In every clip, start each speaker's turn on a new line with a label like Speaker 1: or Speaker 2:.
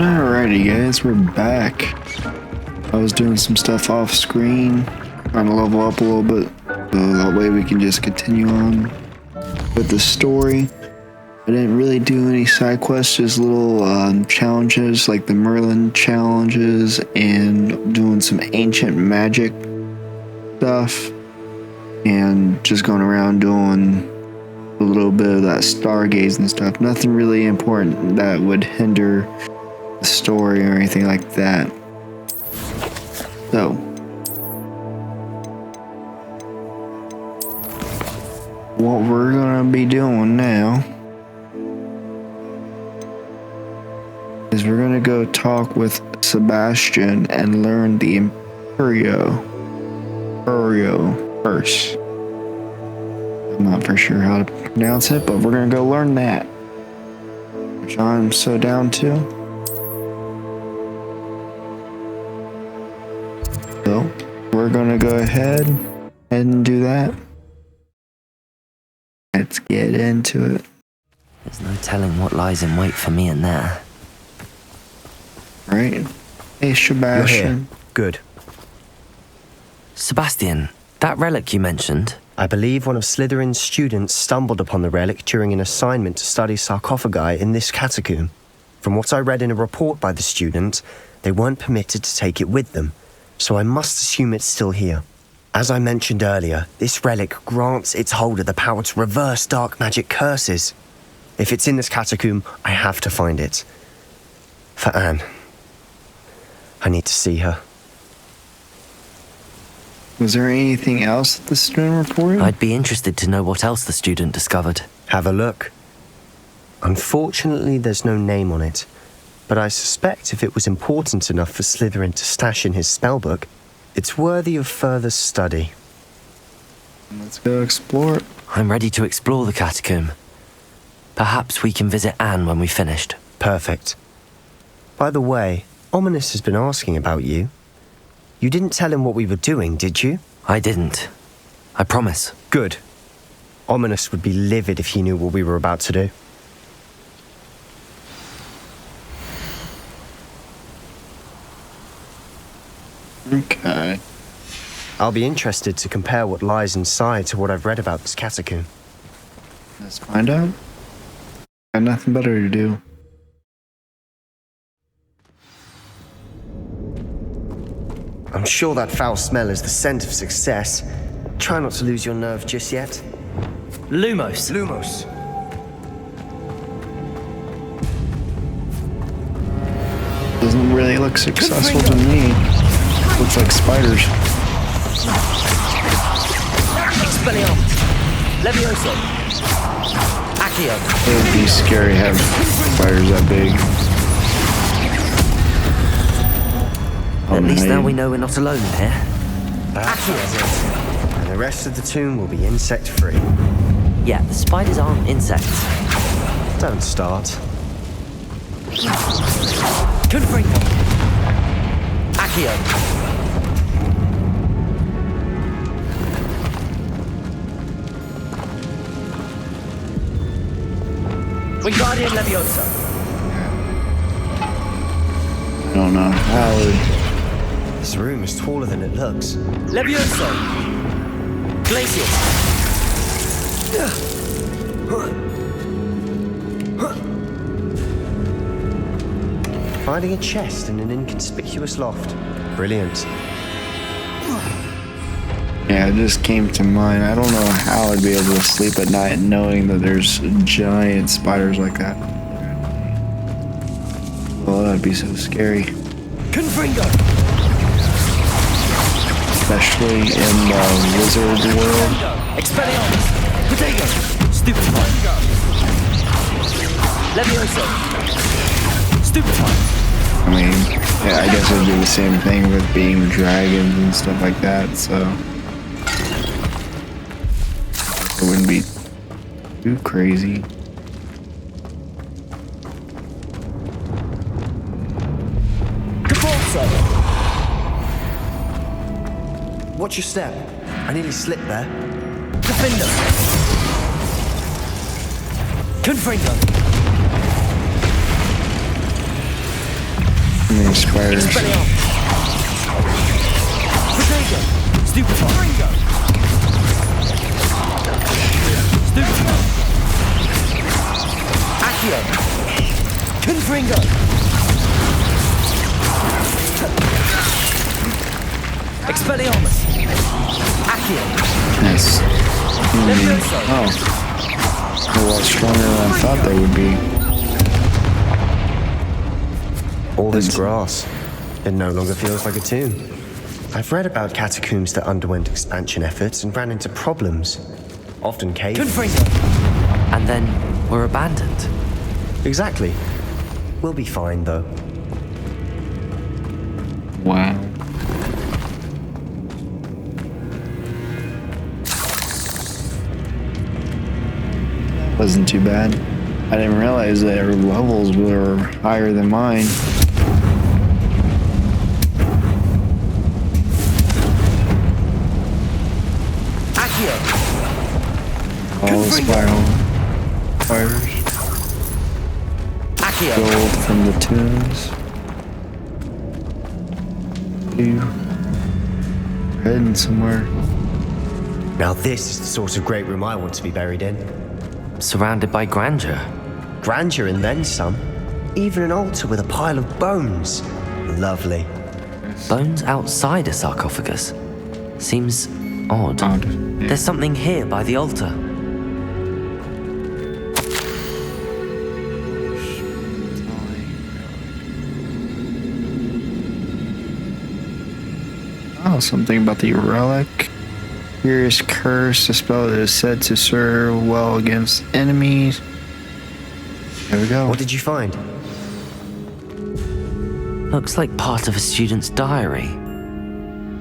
Speaker 1: Alrighty guys, we're back. I was doing some stuff off screen, trying to level up a little bit, so that way we can just continue on with the story. I didn't really do any side quests, just little challenges like the Merlin challenges and doing some ancient magic stuff and just going around doing a little bit of that stargaze and stuff. Nothing really important that would hinder the story or anything like that. So what we're gonna be doing now is we're gonna go talk with Sebastian and learn the Imperio curse. I'm not for sure how to pronounce it, but we're gonna go learn that, which I'm so down to. So we're gonna go ahead and do that. Let's get into it.
Speaker 2: There's no telling what lies in wait for me in there.
Speaker 1: Right? Hey, Sebastian.
Speaker 3: You're here. Good.
Speaker 2: Sebastian, that relic you mentioned.
Speaker 3: I believe one of Slytherin's students stumbled upon the relic during an assignment to study sarcophagi in this catacomb. From what I read in a report by the student, they weren't permitted to take it with them, so I must assume it's still here. As I mentioned earlier, this relic grants its holder the power to reverse dark magic curses. If it's in this catacomb, I have to find it. For Anne. I need to see her.
Speaker 1: Was there anything else that the student reported?
Speaker 2: I'd be interested to know what else the student discovered.
Speaker 3: Have a look. Unfortunately, there's no name on it, but I suspect if it was important enough for Slytherin to stash in his spellbook, it's worthy of further study.
Speaker 1: Let's go explore it.
Speaker 2: I'm ready to explore the catacomb. Perhaps we can visit Anne when we've finished.
Speaker 3: Perfect. By the way, Ominous has been asking about you. You didn't tell him what we were doing, did you?
Speaker 2: I didn't. I promise.
Speaker 3: Good. Ominous would be livid if he knew what we were about to do.
Speaker 1: Okay.
Speaker 3: I'll be interested to compare what lies inside to what I've read about this catacomb.
Speaker 1: Let's find out. Got nothing better to do.
Speaker 3: I'm sure that foul smell is the scent of success. Try not to lose your nerve just yet.
Speaker 2: Lumos.
Speaker 3: Lumos.
Speaker 1: Doesn't really look successful to me. Looks like spiders.
Speaker 2: Expelliarmus. Levioso. Accio.
Speaker 1: It would be scary having spiders that big.
Speaker 2: At least now we know we're not alone in here.
Speaker 3: That's it. And the rest of the tomb will be insect-free.
Speaker 2: Yeah, the spiders aren't insects.
Speaker 3: Don't start.
Speaker 2: Confringo. Accio. Wingardium Leviosa.
Speaker 1: I don't know how.
Speaker 3: This room is taller than it looks.
Speaker 2: Levioso. Glacius.
Speaker 3: Finding a chest in an inconspicuous loft. Brilliant.
Speaker 1: Yeah, it just came to mind. I don't know how I'd be able to sleep at night knowing that there's giant spiders like that. Oh, that'd be so scary.
Speaker 2: Confringo.
Speaker 1: Especially in the wizard world.
Speaker 2: Expelliarmus. Protego. Stupefy. Levioso. Stupefy.
Speaker 1: I mean, yeah, I guess it'd do the same thing with being dragons and stuff like that, so it wouldn't be too crazy.
Speaker 3: Watch your step. I nearly slipped there.
Speaker 2: Defender. Confringo.
Speaker 1: many spiders.
Speaker 2: Stupefy. Stupefy. Accio. Confringo. Expelliarmus. Accio.
Speaker 1: Nice. Oh. A lot stronger than I thought they would be.
Speaker 3: All this grass, it no longer feels like a tomb. I've read about catacombs that underwent expansion efforts and ran into problems, often caving.
Speaker 2: And then were abandoned.
Speaker 3: Exactly. We'll be fine, though.
Speaker 1: Wow. Wasn't too bad. I didn't realize that our levels were higher than mine. All the spiral spiders. Gold from the tombs. Heading somewhere.
Speaker 3: Now this is the sort of great room I want to be buried in.
Speaker 2: Surrounded by grandeur.
Speaker 3: Grandeur and then some. Even an altar with a pile of bones. Lovely.
Speaker 2: Bones outside a sarcophagus. Seems odd.
Speaker 1: Yeah.
Speaker 2: There's something here by the altar.
Speaker 1: Oh, something about the relic. Furious curse, a spell that is said to serve well against enemies. There we go.
Speaker 3: What did you find?
Speaker 2: Looks like part of a student's diary.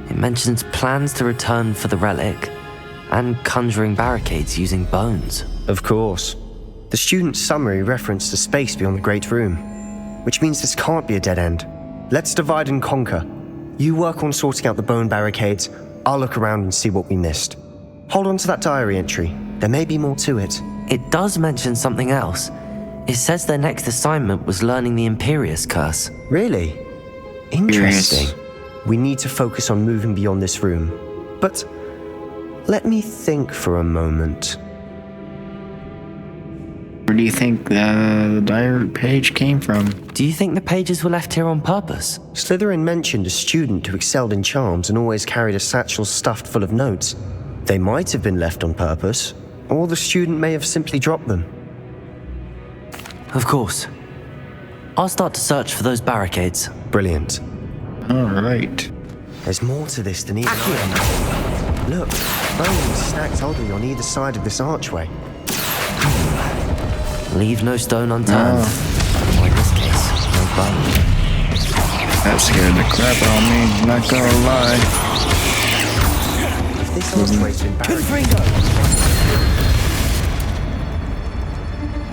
Speaker 2: It mentions plans to return for the relic and conjuring barricades using bones.
Speaker 3: Of course. The student's summary referenced a space beyond the Great Room, which means this can't be a dead end. Let's divide and conquer. You work on sorting out the bone barricades. I'll look around and see what we missed. Hold on to that diary entry. There may be more to it.
Speaker 2: It does mention something else. It says their next assignment was learning the Imperius curse.
Speaker 3: Really? Interesting. We need to focus on moving beyond this room. But let me think for a moment.
Speaker 1: Where do you think the diary page came from?
Speaker 2: Do you think the pages were left here on purpose?
Speaker 3: Slytherin mentioned a student who excelled in charms and always carried a satchel stuffed full of notes. They might have been left on purpose, or the student may have simply dropped them.
Speaker 2: Of course. I'll start to search for those barricades.
Speaker 3: Brilliant.
Speaker 1: All right.
Speaker 3: There's more to this than even I know. Look, bones stacked oddly on either side of this archway.
Speaker 2: Leave no stone unturned. Or in this case, no bone.
Speaker 1: That scared the crap out of me, not gonna lie.
Speaker 3: If this archway's been barricaded...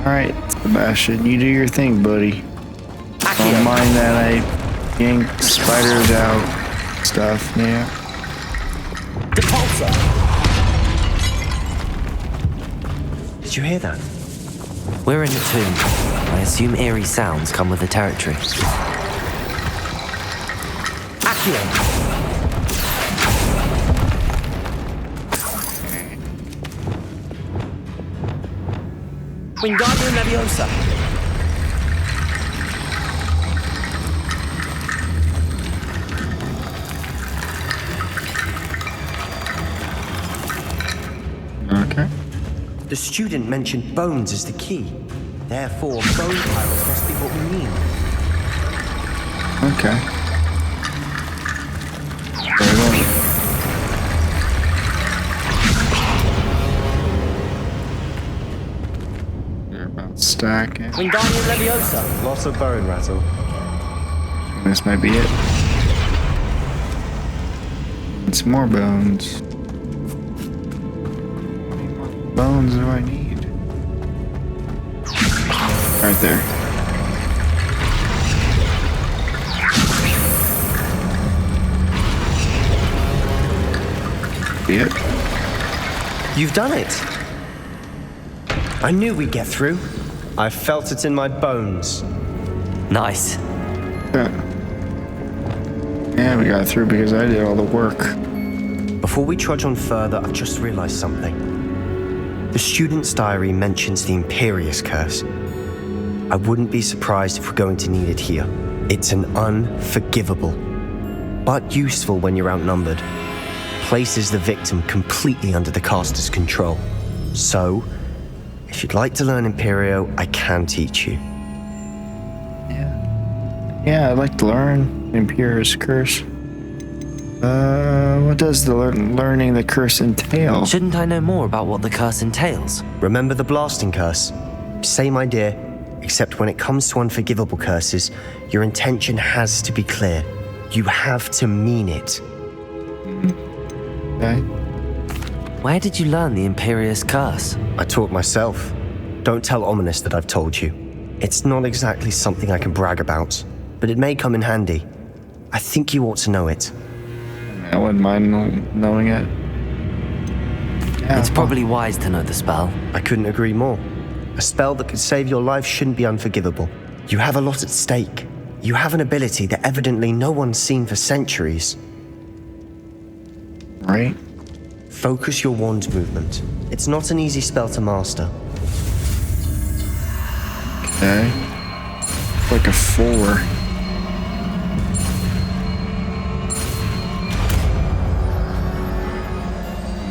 Speaker 1: Alright, Sebastian, you do your thing, buddy. Don't mind that I yank spiders out stuff, yeah.
Speaker 3: Did you hear that?
Speaker 2: We're in the tomb. I assume eerie sounds come with the territory. Accio! Wingardium Leviosa!
Speaker 1: Okay.
Speaker 3: The student mentioned bones as the key. Therefore, bone piles must be what we need.
Speaker 1: Okay. Very well. They're about stacking.
Speaker 2: Wingardium Leviosa!
Speaker 3: Lots of bone rattle.
Speaker 1: This might be it. And some more bones. Bones do I need? Right there. Yep.
Speaker 3: You've done it. I knew we'd get through. I felt it in my bones.
Speaker 2: Nice.
Speaker 1: Yeah. Yeah, we got through because I did all the work.
Speaker 3: Before we trudge on further, I've just realized something. The student's diary mentions the Imperious Curse. I wouldn't be surprised if we're going to need it here. It's an unforgivable, but useful when you're outnumbered. Places the victim completely under the caster's control. So, if you'd like to learn Imperio, I can teach you.
Speaker 1: Yeah, I'd like to learn Imperious Curse. What does the learning the curse entail?
Speaker 2: Shouldn't I know more about what the curse entails?
Speaker 3: Remember the blasting curse? Same idea, except when it comes to unforgivable curses, your intention has to be clear. You have to mean it.
Speaker 1: Okay.
Speaker 2: Where did you learn the Imperious Curse?
Speaker 3: I taught myself. Don't tell Ominous that I've told you. It's not exactly something I can brag about, but it may come in handy. I think you ought to know it.
Speaker 1: I wouldn't mind knowing it. Yeah,
Speaker 2: It's probably wise to know the spell.
Speaker 3: I couldn't agree more. A spell that could save your life shouldn't be unforgivable. You have a lot at stake. You have an ability that evidently no one's seen for centuries.
Speaker 1: right.
Speaker 3: Focus your wand movement. It's not an easy spell to master.
Speaker 1: Okay. Like a 4.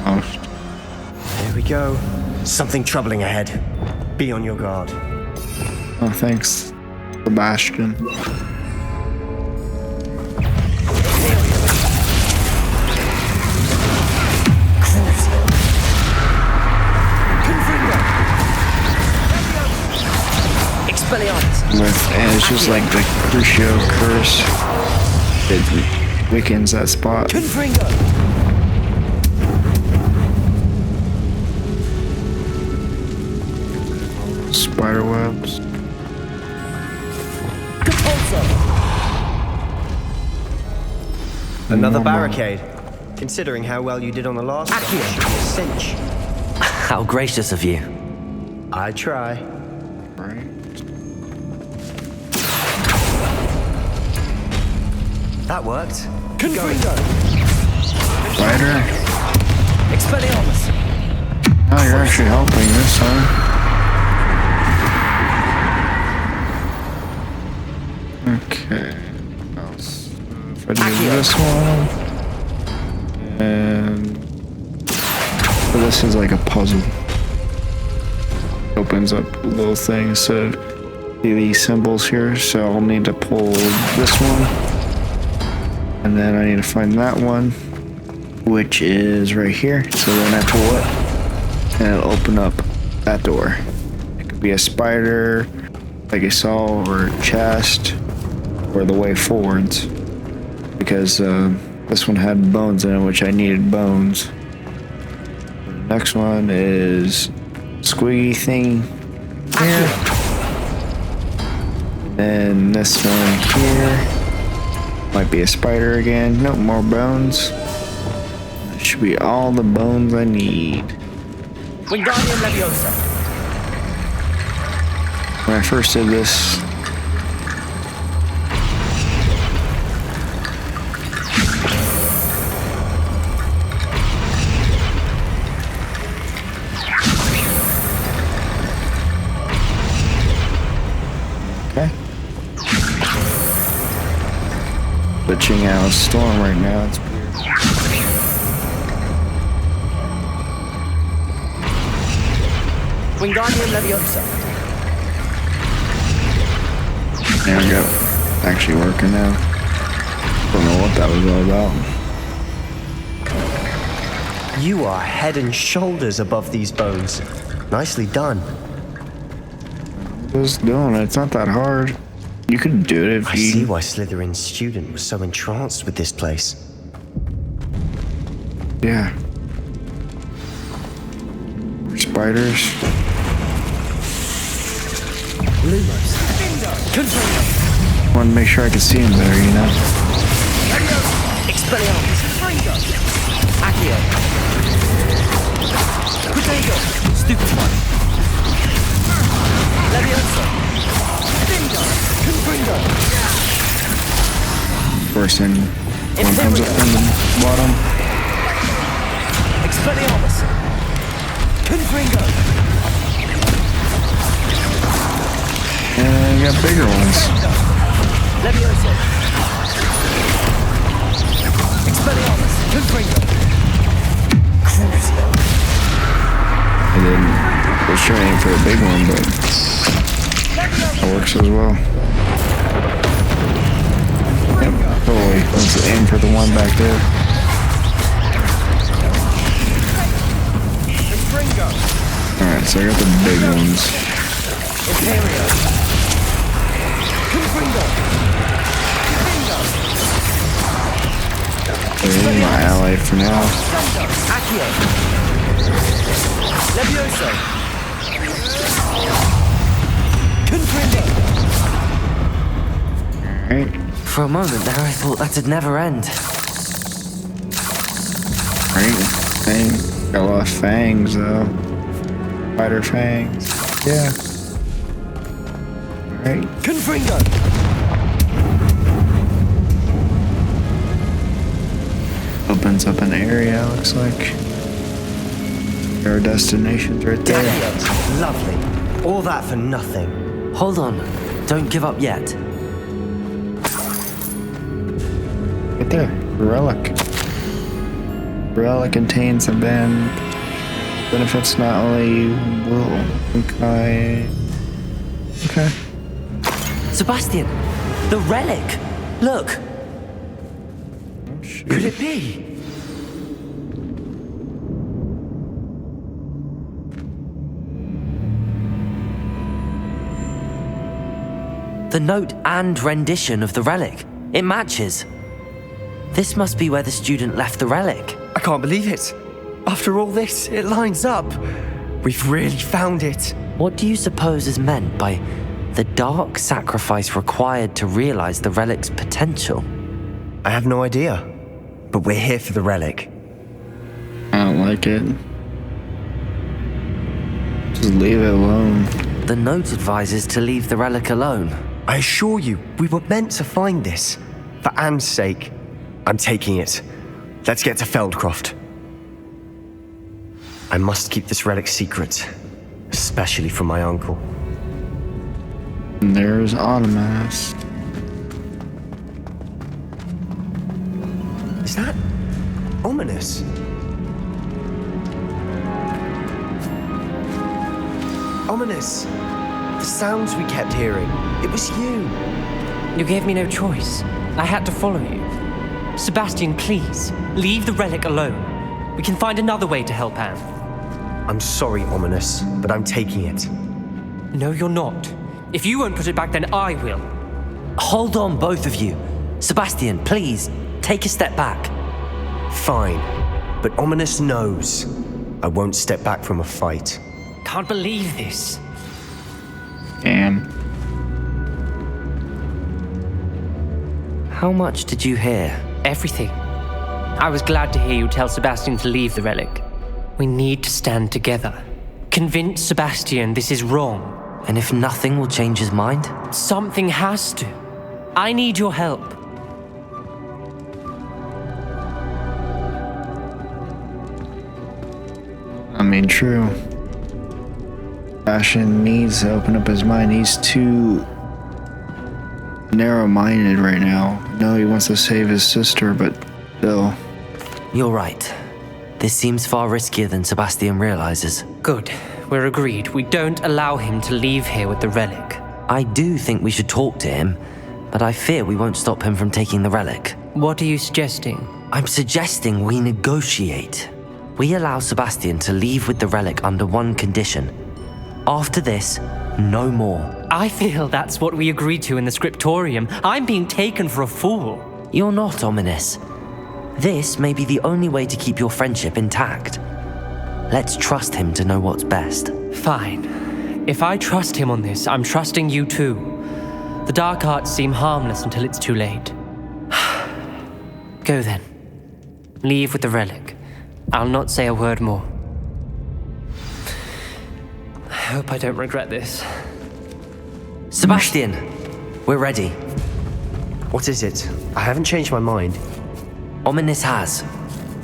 Speaker 1: Almost.
Speaker 3: There we go. Something troubling ahead. Be on your guard.
Speaker 1: Oh, thanks, Sebastian. And it's just like the Crucio curse. It weakens that spot. Spider webs.
Speaker 3: Another barricade. Considering how well you did on the last one, should be a cinch.
Speaker 2: How gracious of you.
Speaker 3: I try.
Speaker 1: Right.
Speaker 3: That worked.
Speaker 1: Spider.
Speaker 2: Expelliarmus.
Speaker 1: Oh, you're actually helping this time. Okay. If I do this one, and so this is like a puzzle. Opens up little things. So see these symbols here. So I'll need to pull this one, and then I need to find that one, which is right here. So then I pull it, and it'll open up that door. It could be a spider, like I saw, or a chest, or the way forwards, because this one had bones in it, which I needed bones. The next one is squiggy thing here, and this one here might be a spider again. Nope, more bones. That should be all the bones I need.
Speaker 2: Wingardium Leviosa.
Speaker 1: When I first did this, okay. Glitching out a storm right now. It's weird.
Speaker 2: Wingardium Leviosa.
Speaker 1: There we go. Actually working now. Don't know what that was all about.
Speaker 3: You are head and shoulders above these bones. Nicely done.
Speaker 1: Just doing it. It's not that hard. You could do it if
Speaker 3: I
Speaker 1: you...
Speaker 3: see why Slytherin's student was so entranced with this place.
Speaker 1: Yeah. Spiders.
Speaker 2: Lumos.
Speaker 1: Want to make sure I can see him better, you know?
Speaker 2: Expelliarmus. Accio. Protego. Stupefy. Leviosa. Bingo. Confringo.
Speaker 1: Person One comes up in the bottom.
Speaker 2: Expelliarmus! Confringo!
Speaker 1: And you got bigger ones.
Speaker 2: Levioso! Expelliarmus! Confringo! Crucio!
Speaker 1: And then we're trying for a big one, but that works as well. Yep, totally. Let's aim for the one back there. Alright, so I got the big ones. They're my ally for now.
Speaker 2: Levioso!
Speaker 1: Alright.
Speaker 2: For a moment there, I thought that'd never end.
Speaker 1: Right. Fang. Got a lot of fangs though. Spider fangs. Yeah. Alright.
Speaker 2: Confringo!
Speaker 1: Opens up an area, looks like. Our destination's right there.
Speaker 3: Lovely. All that for nothing.
Speaker 2: Hold on. Don't give up yet.
Speaker 1: Right there. Relic. Relic contains some benefits not only will. Okay.
Speaker 2: Sebastian! The relic! Look!
Speaker 1: Oh, shoot.
Speaker 2: Could it be? The note and rendition of the relic. It matches. This must be where the student left the relic.
Speaker 3: I can't believe it. After all this, it lines up. We've really found it.
Speaker 2: What do you suppose is meant by the dark sacrifice required to realize the relic's potential?
Speaker 3: I have no idea. But we're here for the relic.
Speaker 1: I don't like it. Just leave it alone.
Speaker 2: The note advises to leave the relic alone.
Speaker 3: I assure you, we were meant to find this. For Anne's sake. I'm taking it. Let's get to Feldcroft. I must keep this relic secret. Especially from my uncle.
Speaker 1: And there's Automas.
Speaker 3: Is that ominous? Ominous. The sounds we kept hearing. It was you.
Speaker 4: You gave me no choice. I had to follow you. Sebastian, please, leave the relic alone. We can find another way to help Anne.
Speaker 3: I'm sorry, Ominous, but I'm taking it.
Speaker 4: No, you're not. If you won't put it back, then I will.
Speaker 2: Hold on, both of you. Sebastian, please, take a step back.
Speaker 3: Fine, but Ominous knows I won't step back from a fight.
Speaker 4: Can't believe this.
Speaker 1: Damn.
Speaker 2: How much did you hear?
Speaker 4: Everything. I was glad to hear you tell Sebastian to leave the relic. We need to stand together. Convince Sebastian this is wrong.
Speaker 2: And if nothing will change his mind?
Speaker 4: Something has to. I need your help.
Speaker 1: I mean, true. Sebastian needs to open up his mind. He's too narrow-minded right now. No, he wants to save his sister, but still.
Speaker 2: You're right. This seems far riskier than Sebastian realizes.
Speaker 4: Good. We're agreed. We don't allow him to leave here with the relic.
Speaker 2: I do think we should talk to him, but I fear we won't stop him from taking the relic.
Speaker 4: What are you suggesting?
Speaker 2: I'm suggesting we negotiate. We allow Sebastian to leave with the relic under one condition. After this, no more.
Speaker 4: I feel that's what we agreed to in the scriptorium. I'm being taken for a fool.
Speaker 2: You're not, Ominous. This may be the only way to keep your friendship intact. Let's trust him to know what's best.
Speaker 4: Fine. If I trust him on this, I'm trusting you too. The dark arts seem harmless until it's too late. Go then. Leave with the relic. I'll not say a word more. I hope I don't regret this.
Speaker 2: Sebastian, we're ready.
Speaker 3: What is it? I haven't changed my mind.
Speaker 2: Ominous has.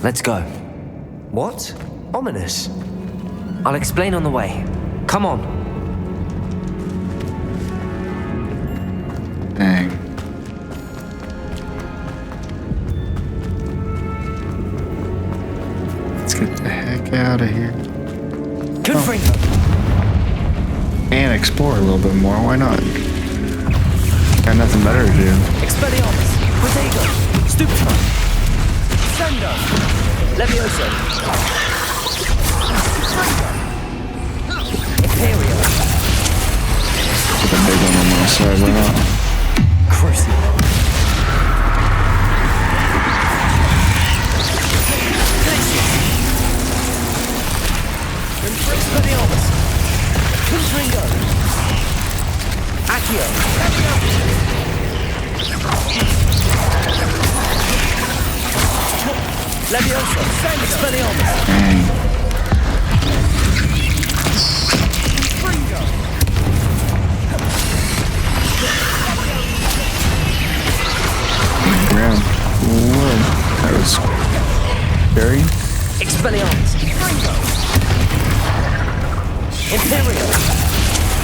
Speaker 2: Let's go.
Speaker 3: What? Ominous?
Speaker 2: I'll explain on the way. Come on.
Speaker 1: Dang. Let's get the heck out of here.
Speaker 2: Confringo.
Speaker 1: And explore a little bit more. Why not? Got nothing better to do.
Speaker 2: Expelliarmus. Protego. Stupefy. Sendo. Levioso. Imperial.
Speaker 1: Put the big one on my side. Why not?
Speaker 2: Crucible. Expelliarmus. Confringo. Accio. Levioso. Expelliarmus.
Speaker 1: Dang. Ground. Whoa. That was scary.
Speaker 2: Expelliarmus. Imperial.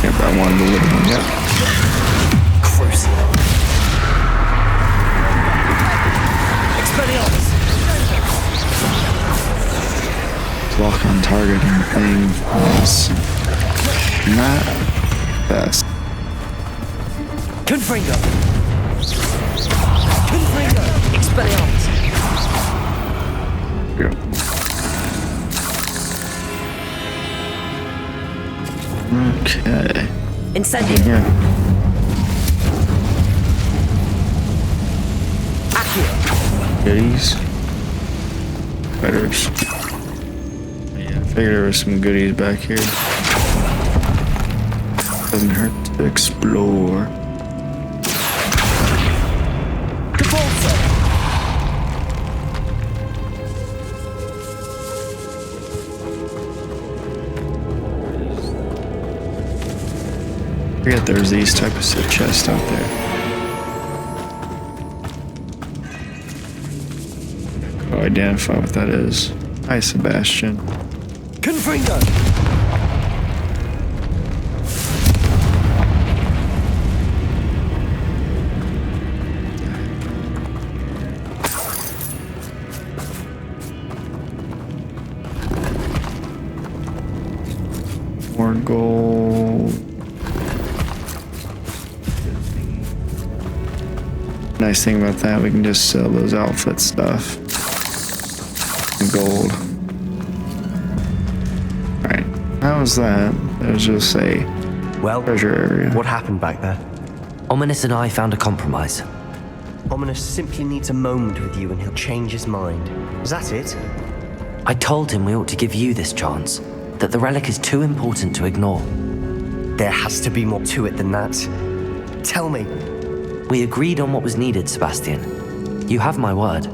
Speaker 1: Yep, I wanted the little one. Yep.
Speaker 2: Crucible. Expelliarmus.
Speaker 1: Lock on target and thing was not best.
Speaker 2: Confringo. Confringo. Expelliarmus.
Speaker 1: Yep. Okay.
Speaker 2: Incendium.
Speaker 1: Yeah.
Speaker 2: Accio.
Speaker 1: Goodies. Fighters. Yeah, I figured there was some goodies back here. Doesn't hurt to explore.
Speaker 2: Devolso.
Speaker 1: I forget there's these type of chests out there. I'll identify what that is. Hi, Sebastian.
Speaker 2: Confringo.
Speaker 1: More gold. Nice thing about that, we can just sell those outfit stuff. Gold. Alright, how was that? It was just a
Speaker 3: Well,
Speaker 1: treasure area.
Speaker 3: what happened back there?
Speaker 2: Ominous and I found a compromise.
Speaker 3: Ominous simply needs a moment with you and he'll change his mind. Is that it?
Speaker 2: I told him we ought to give you this chance, that the relic is too important to ignore.
Speaker 3: There has to be more to it than that. Tell me.
Speaker 2: We agreed on what was needed, Sebastian. You have my word.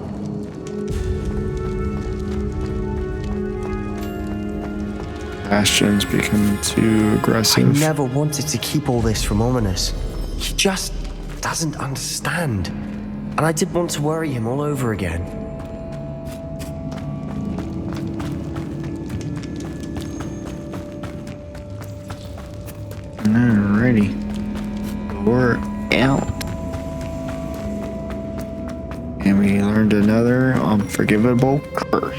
Speaker 1: Bastion's becoming too
Speaker 3: I
Speaker 1: aggressive.
Speaker 3: never wanted to keep all this from Ominous. He just doesn't understand. And I didn't want to worry him all over again.
Speaker 1: Alrighty. We're out. And we learned another unforgivable curse.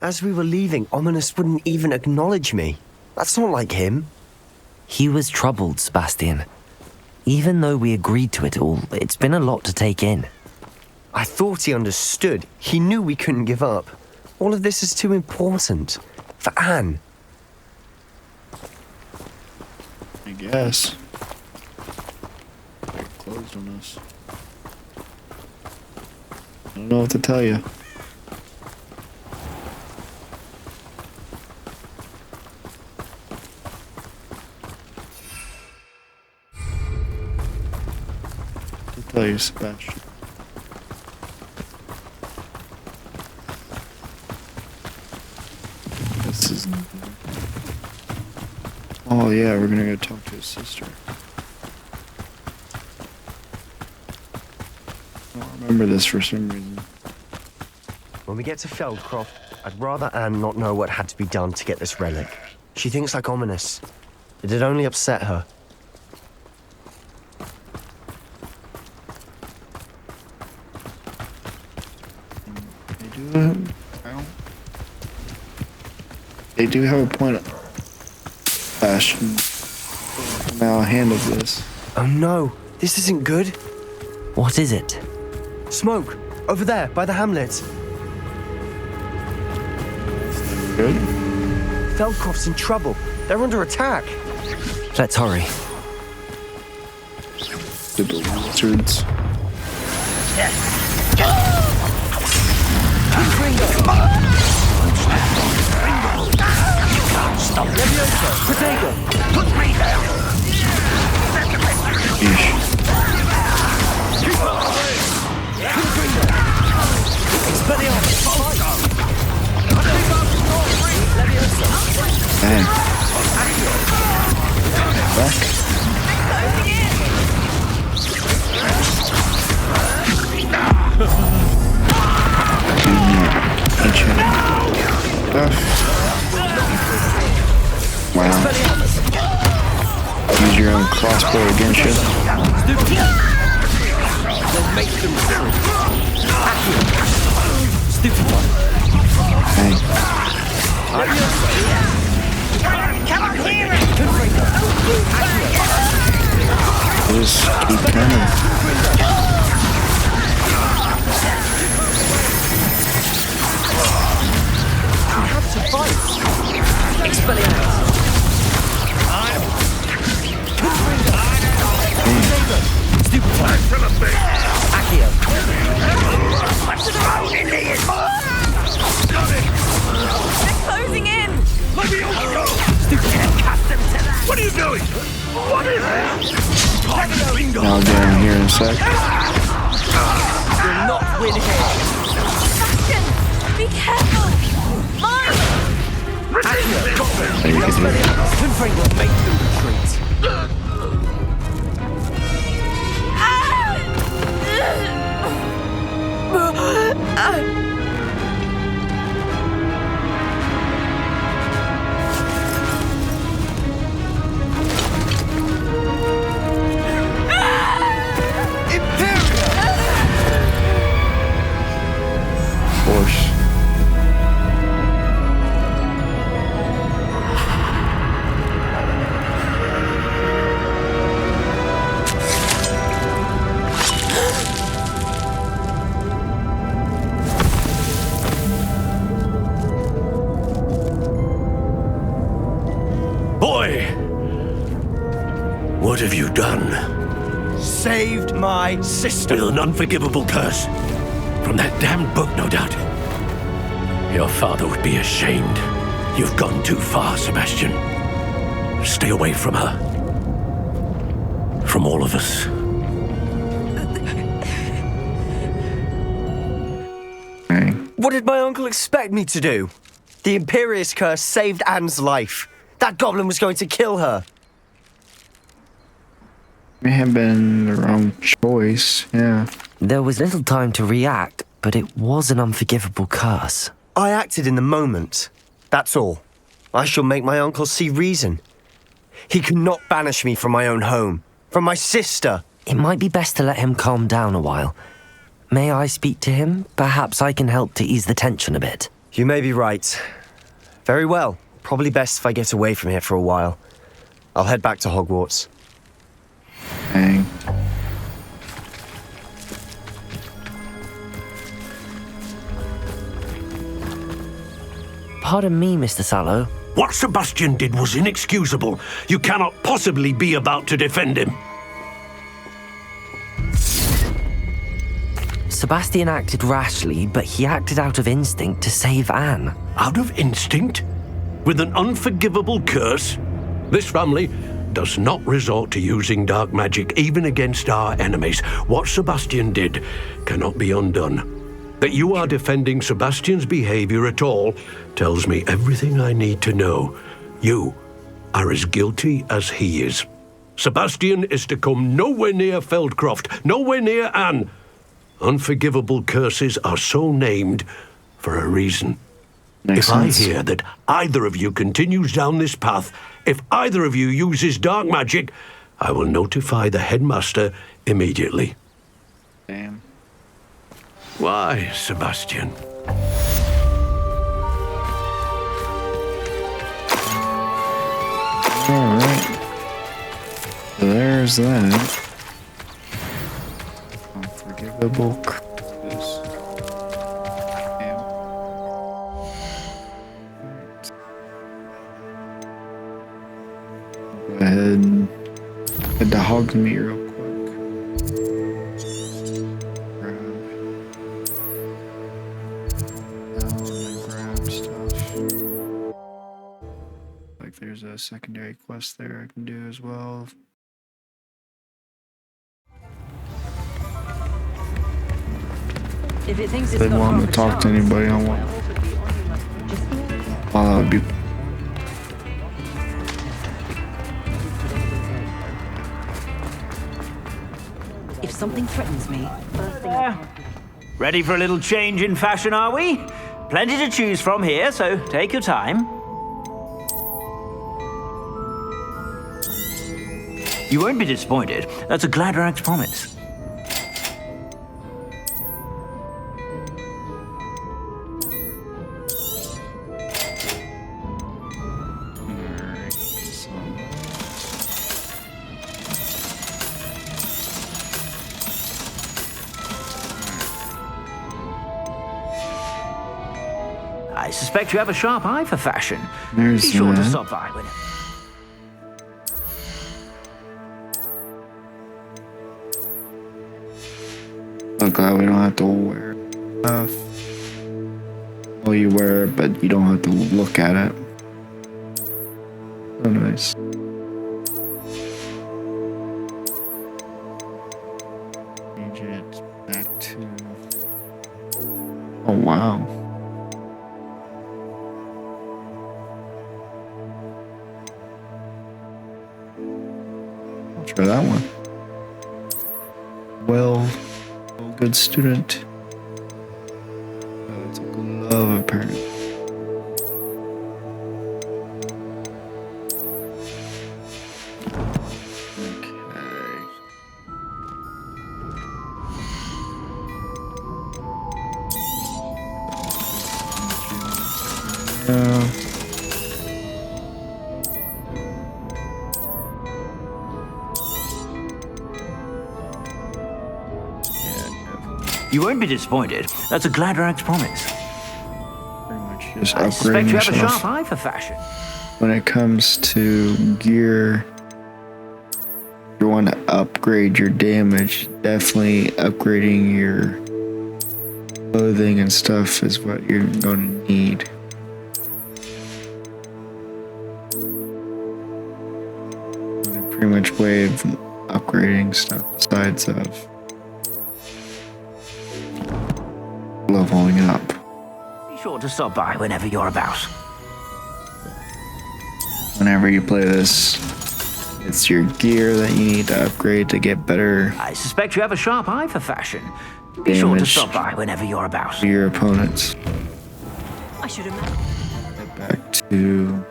Speaker 3: As we were leaving, Ominous wouldn't even acknowledge me. That's not like him.
Speaker 2: He was troubled, Sebastian. Even though we agreed to it all, it's been a lot to take in.
Speaker 3: I thought he understood. He knew we couldn't give up. All of this is too important. For Anne.
Speaker 1: I guess. They're closed on us. I don't know what to tell you. Tell you, Sebastian. This is. Oh yeah, we're gonna go talk to his sister. remember this for some reason.
Speaker 3: When we get to Feldcroft, I'd rather Anne not know what had to be done to get this relic. She thinks like ominous. It'd only upset her.
Speaker 1: They do have a point. Bastion. Now handle this.
Speaker 3: Oh no, this isn't good.
Speaker 2: What is it?
Speaker 3: Smoke! Over there, by the hamlet.
Speaker 1: Good.
Speaker 3: Feldcroft's in trouble. They're under attack.
Speaker 2: Let's hurry.
Speaker 1: Stupid wizards.
Speaker 3: Stop. Leviosa! Protego!
Speaker 1: Dang. Back. Ancient stuff. Wow. Use your own crossbow against you. Dang. Just keep coming.
Speaker 5: Closing in!
Speaker 6: What are you doing? What is this?
Speaker 1: Now I'll get in here in a sec.
Speaker 3: Will not win here.
Speaker 5: Bastion! Be careful! Mine!
Speaker 1: There you can do it.
Speaker 3: Confring will make them retreat.
Speaker 1: Force.
Speaker 6: Boy! What have you done?
Speaker 3: Saved my sister.
Speaker 6: With an unforgivable curse. From that damned book, no doubt. Your father would be ashamed. You've gone too far, Sebastian. Stay away from her. From all of us.
Speaker 3: What did my uncle expect me to do? The Imperious curse saved Anne's life. That goblin was going to kill her.
Speaker 1: May have been the wrong choice, yeah.
Speaker 2: There was little time to react, but it was an unforgivable curse.
Speaker 3: I acted in the moment. That's all. I shall make my uncle see reason. He cannot banish me from my own home, from my sister.
Speaker 2: It might be best to let him calm down a while. May I speak to him? Perhaps I can help to ease the tension a bit.
Speaker 3: You may be right. Very well. Probably best if I get away from here for a while. I'll head back to Hogwarts.
Speaker 1: Dang.
Speaker 2: Pardon me, Mr. Sallow.
Speaker 6: What Sebastian did was inexcusable. You cannot possibly be about to defend him.
Speaker 2: Sebastian acted rashly, but he acted out of instinct to save Anne.
Speaker 6: Out of instinct? With an unforgivable curse? This family does not resort to using dark magic even against our enemies. What Sebastian did cannot be undone. That you are defending Sebastian's behavior at all tells me everything I need to know. You are as guilty as he is. Sebastian is to come nowhere near Feldcroft, nowhere near Anne. Unforgivable curses are so named for a reason.
Speaker 1: Makes
Speaker 6: If I
Speaker 1: sense.
Speaker 6: hear that either of you continues down this path, if either of you uses dark magic, I will notify the headmaster immediately.
Speaker 1: Damn.
Speaker 6: Why, Sebastian?
Speaker 1: Alright. So there's that. Unforgivable curses. Damn. Go ahead and head to Hogsmeade real quick. Grab stuff. Like there's a secondary quest there I can do as well.
Speaker 5: If it thinks
Speaker 1: If
Speaker 5: it's
Speaker 1: they
Speaker 5: got
Speaker 1: want
Speaker 5: half
Speaker 1: to
Speaker 5: a
Speaker 1: talk to
Speaker 5: chance,
Speaker 1: anybody on one. Well, that would be.
Speaker 5: if something threatens me, first thing
Speaker 7: Ready for a little change in fashion, are we? Plenty to choose from here, so take your time. You won't be disappointed. That's a Gladrax promise.
Speaker 1: Alright, so.
Speaker 7: I suspect you have a sharp eye for fashion.
Speaker 1: There's
Speaker 7: Be sure to
Speaker 1: that.
Speaker 7: stop by when...
Speaker 1: I'm glad we don't have to wear stuff. Well, you wear it, but you don't have to look at it. Oh, nice. Change it back to. Oh, wow. I'll try that one. Well, good student. Oh, it's a glove, apparently. Okay.
Speaker 7: You won't be disappointed. That's a Gladrax promise.
Speaker 1: Pretty much just
Speaker 7: I suspect
Speaker 1: upgrading
Speaker 7: you have a
Speaker 1: yourself.
Speaker 7: sharp eye for fashion.
Speaker 1: When it comes to gear, if you want to upgrade your damage, definitely upgrading your clothing and stuff is what you're going to need. There's a pretty much way of upgrading stuff besides of leveling up.
Speaker 7: Be sure to stop by whenever you're about.
Speaker 1: Whenever you play this, it's your gear that you need to upgrade to get better
Speaker 7: I suspect you have a sharp eye for fashion. Be sure to
Speaker 1: damage
Speaker 7: stop by whenever you're about.
Speaker 1: to your opponents.
Speaker 5: I should have.
Speaker 1: Get back to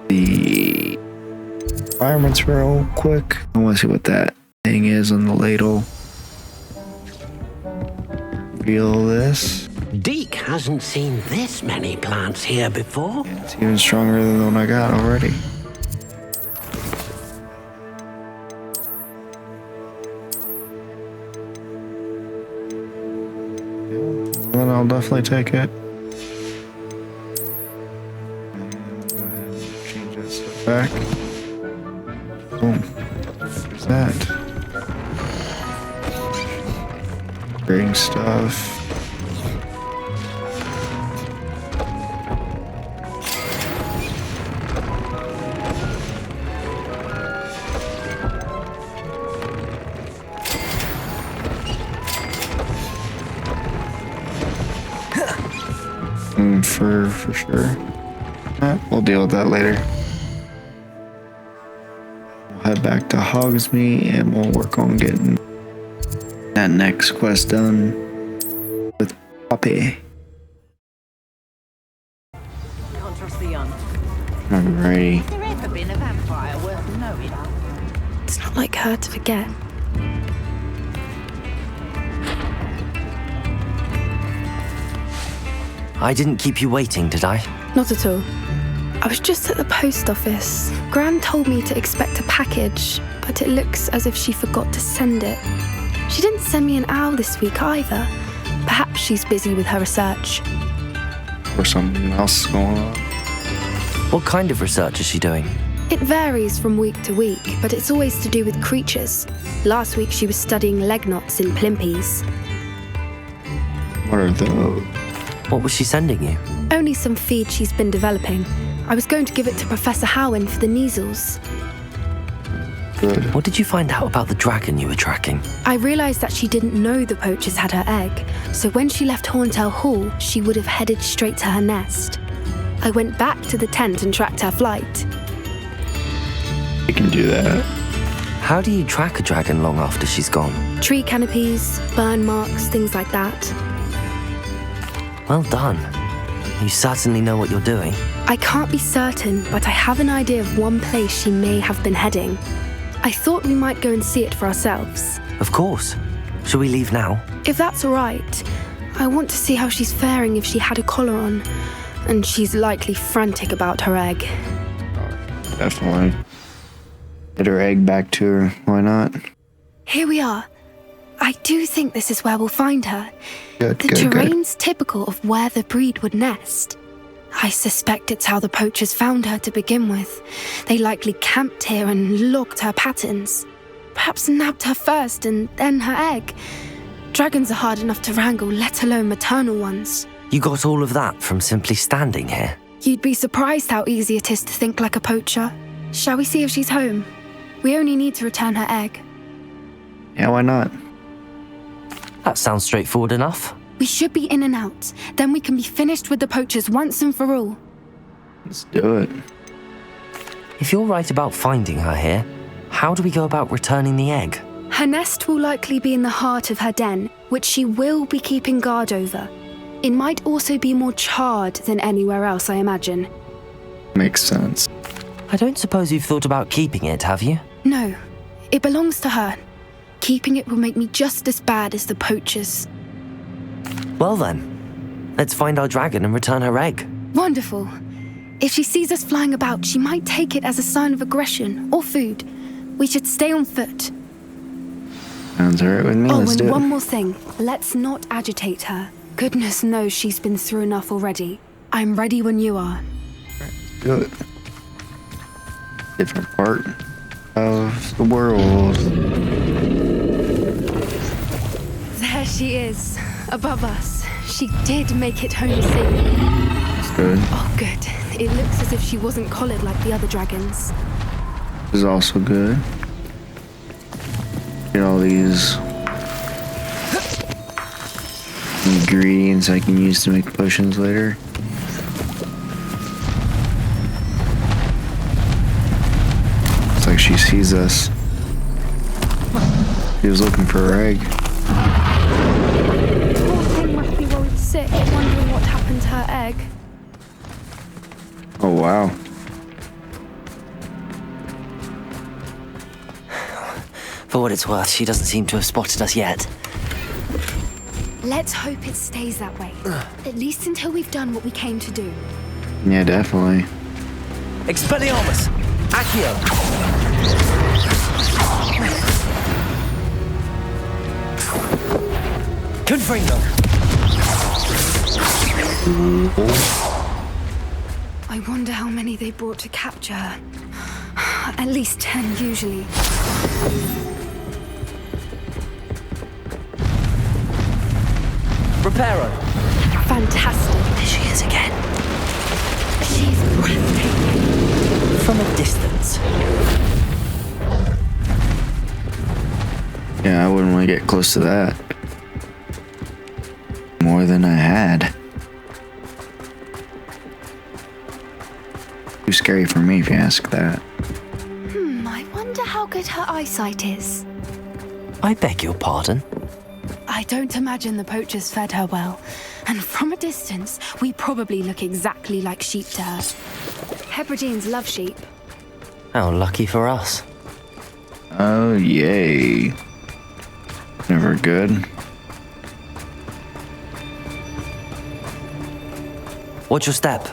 Speaker 1: the environments real quick. I want to see what that thing is on the ladle. Reveal this.
Speaker 8: Deke hasn't seen this many plants here before.
Speaker 1: It's even stronger than the one I got already. Well, then I'll definitely take it. And go ahead and change that stuff back. Boom. There's that. Grading stuff. For sure. We'll deal with that later. We'll head back to Hogsmeade and we'll work on getting that next quest done with Poppy.
Speaker 5: Can't trust the young.
Speaker 1: Alrighty.
Speaker 5: Has there ever been a vampire worth knowing?
Speaker 9: It's not like her to forget.
Speaker 2: I didn't keep you waiting, did I?
Speaker 9: Not at all. I was just at the post office. Gran told me to expect a package, but it looks as if she forgot to send it. She didn't send me an owl this week either. Perhaps she's busy with her research.
Speaker 1: Or something else going on.
Speaker 2: What kind of research is she doing?
Speaker 9: It varies from week to week, but it's always to do with creatures. Last week she was studying leg knots in plimpies.
Speaker 1: What are those?
Speaker 2: What was she sending you?
Speaker 9: Only some feed she's been developing. I was going to give it to Professor Howen for the measles.
Speaker 1: Good.
Speaker 2: What did you find out about the dragon you were tracking?
Speaker 9: I realised that she didn't know the poachers had her egg, so when she left Horntail Hall, she would have headed straight to her nest. I went back to the tent and tracked her flight.
Speaker 1: You can do that.
Speaker 2: How do you track a dragon long after she's gone?
Speaker 9: Tree canopies, burn marks, things like that.
Speaker 2: Well done. You certainly know what you're doing.
Speaker 9: I can't be certain, but I have an idea of one place she may have been heading. I thought we might go and see it for ourselves.
Speaker 2: Of course. Shall we leave now?
Speaker 9: If that's all right, I want to see how she's faring if she had a collar on. And she's likely frantic about her egg.
Speaker 1: Definitely. Get her egg back to her. Why not?
Speaker 9: Here we are. I do think this is where we'll find her.
Speaker 1: Good,
Speaker 9: The
Speaker 1: good, good.
Speaker 9: terrain's typical of where the breed would nest. I suspect it's how the poachers found her to begin with. They likely camped here and logged her patterns. Perhaps nabbed her first and then her egg. Dragons are hard enough to wrangle, let alone maternal ones.
Speaker 2: You got all of that from simply standing here.
Speaker 9: You'd be surprised how easy it is to think like a poacher. Shall we see if she's home? We only need to return her egg.
Speaker 1: Yeah, why not?
Speaker 2: That sounds straightforward enough.
Speaker 9: We should be in and out. Then we can be finished with the poachers once and for all.
Speaker 1: Let's do it.
Speaker 2: If you're right about finding her here, how do we go about returning the egg?
Speaker 9: Her nest will likely be in the heart of her den, which she will be keeping guard over. It might also be more charred than anywhere else, I imagine.
Speaker 1: Makes sense.
Speaker 2: I don't suppose you've thought about keeping it, have you?
Speaker 9: No, it belongs to her. Keeping it will make me just as bad as the poachers.
Speaker 2: Well then, let's find our dragon and return her egg.
Speaker 9: Wonderful. If she sees us flying about, she might take it as a sign of aggression or food. We should stay on foot.
Speaker 1: Sounds alright with me.
Speaker 9: Oh,
Speaker 1: Let's
Speaker 9: and
Speaker 1: do
Speaker 9: one
Speaker 1: it.
Speaker 9: more thing. Let's not agitate her. Goodness knows she's been through enough already. I'm ready when you are.
Speaker 1: Do it. Different part of the world.
Speaker 9: There she is, above us. She did make it home safely.
Speaker 1: That's good.
Speaker 9: Oh, good. It looks as if she wasn't collared like the other dragons.
Speaker 1: This is also good. Get all these ingredients I can use to make potions later. Looks like she sees us. She was looking for her egg.
Speaker 9: Poor thing must be worried sick, wondering what happened to her egg.
Speaker 1: Oh wow.
Speaker 2: For what it's worth, she doesn't seem to have spotted us yet.
Speaker 9: Let's hope it stays that way. At least until we've done what we came to do.
Speaker 1: Yeah, definitely.
Speaker 2: Expelliarmus! Accio! Confringo!
Speaker 9: I wonder how many they brought to capture her. At least 10 usually.
Speaker 2: Reparo!
Speaker 9: Fantastic.
Speaker 2: There she is again.
Speaker 9: She's breathtaking.
Speaker 2: From a distance.
Speaker 1: Yeah, I wouldn't want to get close to that. More than I had. Too scary for me if you ask that.
Speaker 9: I wonder how good her eyesight is?
Speaker 2: I beg your pardon?
Speaker 9: I don't imagine the poachers fed her well. And from a distance, we probably look exactly like sheep to her. Hebrideans love sheep.
Speaker 2: How lucky for us.
Speaker 1: Oh, yay. Never good.
Speaker 2: Watch your step.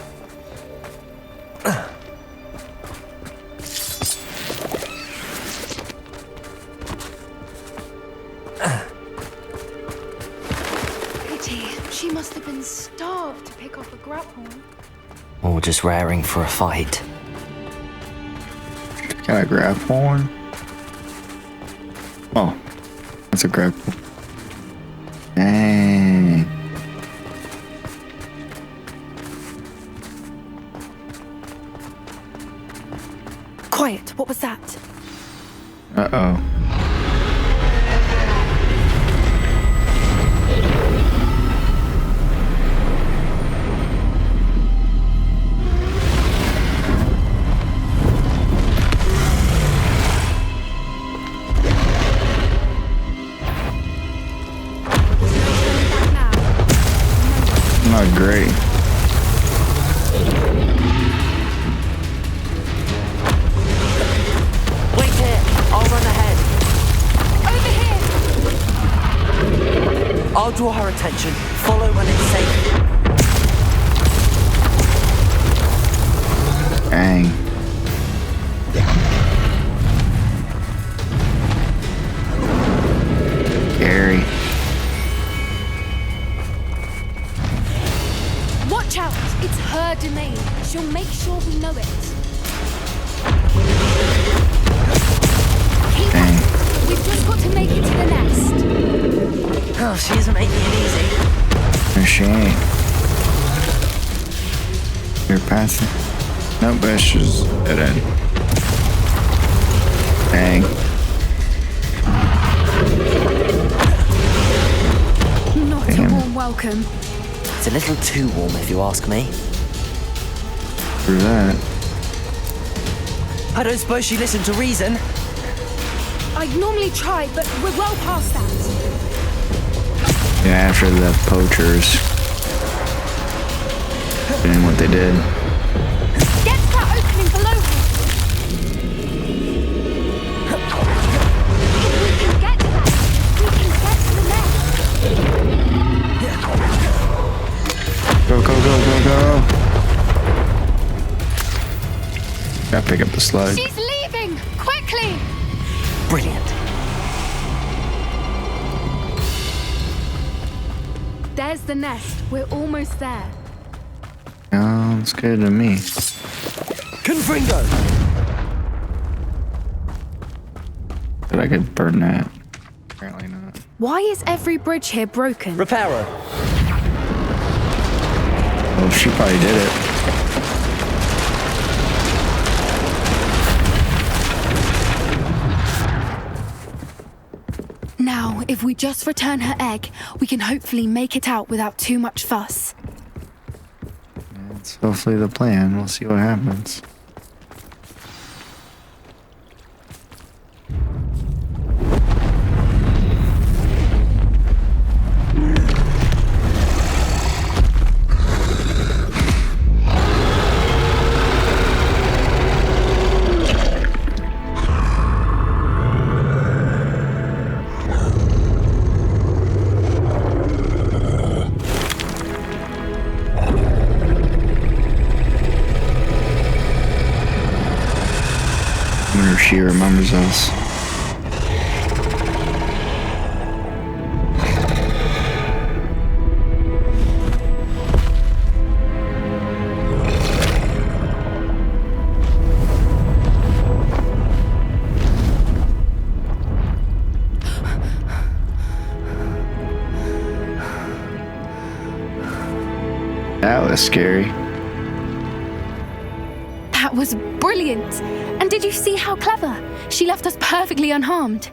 Speaker 9: Pity. She must have been starved to pick off a grapehorn.
Speaker 2: Or just raring for a fight.
Speaker 1: Got a grab horn? Oh, that's a grab horn. Dang.
Speaker 9: Quiet, what was that?
Speaker 1: Uh-oh. Not great.
Speaker 2: Wait here, I'll run ahead.
Speaker 9: Over here!
Speaker 2: I'll draw her attention. Follow when it's safe.
Speaker 1: Dang. Scary.
Speaker 9: Watch out! It's her domain. She'll make sure we know it. Keep
Speaker 1: Dang.
Speaker 9: up. We've just got to make it to the nest.
Speaker 2: Oh, she isn't making it easy.
Speaker 1: No, she ain't. You're passing. Nope, that's just dead end. Dang.
Speaker 9: Not a
Speaker 1: Damn.
Speaker 9: warm welcome.
Speaker 2: It's a little too warm if you ask me.
Speaker 1: For that.
Speaker 2: I don't suppose she listened to reason.
Speaker 9: I'd normally try, but we're well past that.
Speaker 1: Yeah, after the poachers doing what they did.
Speaker 9: Get to that opening below her. If we can get to that, we can get to the nest.
Speaker 1: Go, go, go, go, go. Gotta pick up the slide.
Speaker 9: She's leaving! Quickly!
Speaker 2: Brilliant.
Speaker 9: There's the nest. We're almost there.
Speaker 1: Sounds good to me.
Speaker 2: Confringo!
Speaker 1: But I could burn that. Apparently not.
Speaker 9: Why is every bridge here broken?
Speaker 2: Reparo.
Speaker 1: Well, she probably did it.
Speaker 9: Now, if we just return her egg, we can hopefully make it out without too much fuss.
Speaker 1: That's hopefully the plan. We'll see what happens. I wonder if she remembers us. That was scary.
Speaker 9: That was brilliant! And did you see how clever? She left us perfectly unharmed.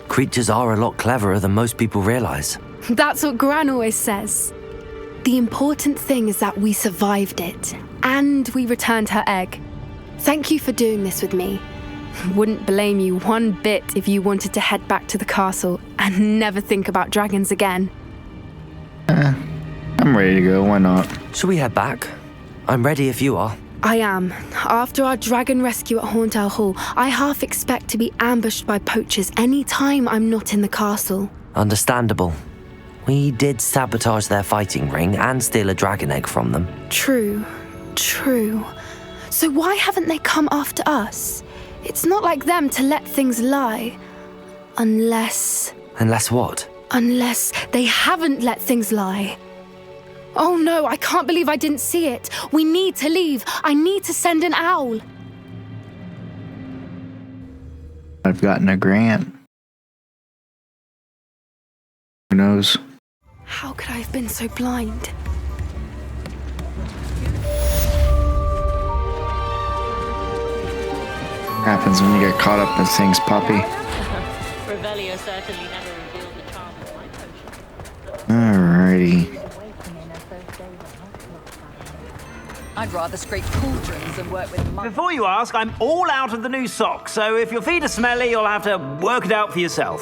Speaker 2: Creatures are a lot cleverer than most people realize.
Speaker 9: That's what Gran always says. The important thing is that we survived it, and we returned her egg. Thank you for doing this with me. Wouldn't blame you one bit if you wanted to head back to the castle and never think about dragons again.
Speaker 1: I'm ready to go, why not?
Speaker 2: Shall we head back? I'm ready if you are.
Speaker 9: I am. After our dragon rescue at Hauntel Hall, I half expect to be ambushed by poachers any time I'm not in the castle.
Speaker 2: Understandable. We did sabotage their fighting ring and steal a dragon egg from them.
Speaker 9: True. So why haven't they come after us? It's not like them to let things lie. Unless
Speaker 2: what?
Speaker 9: Unless they haven't let things lie. Oh no, I can't believe I didn't see it. We need to leave. I need to send an owl.
Speaker 1: I've gotten a grant. Who knows?
Speaker 9: How could I have been so blind?
Speaker 1: Happens when you get caught up in things, puppy.
Speaker 5: Revelio certainly never revealed the charm of my potion.
Speaker 1: Alrighty.
Speaker 5: I'd rather scrape cauldrons than work with monks.
Speaker 7: Before you ask, I'm all out of the new socks, so if your feet are smelly, you'll have to work it out for yourself.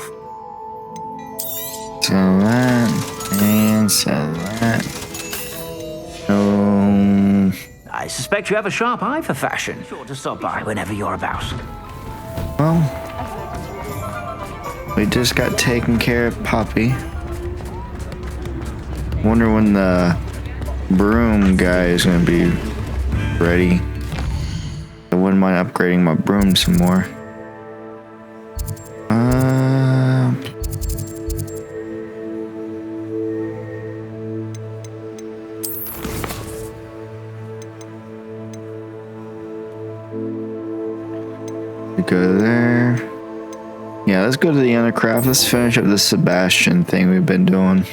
Speaker 1: So that, and so that. So...
Speaker 7: I suspect you have a sharp eye for fashion. Sure to stop by whenever you're about.
Speaker 1: Well, we just got taken care of, puppy. Wonder when the broom guy is gonna be ready. I wouldn't mind upgrading my broom some more. Go there. Yeah, let's go to the undercraft. Let's finish up the Sebastian thing we've been doing.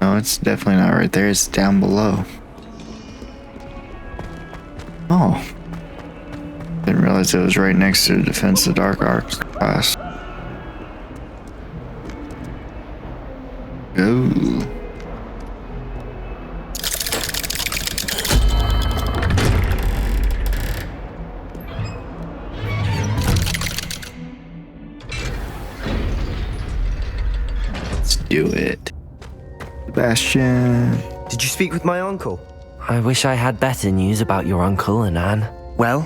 Speaker 1: No, it's definitely not right there. It's down below. Oh. Didn't realize it was right next to the Defense of the Dark Arts class. Ooh. Do it. Sebastian.
Speaker 3: Did you speak with my uncle?
Speaker 2: I wish I had better news about your uncle and Anne.
Speaker 3: Well,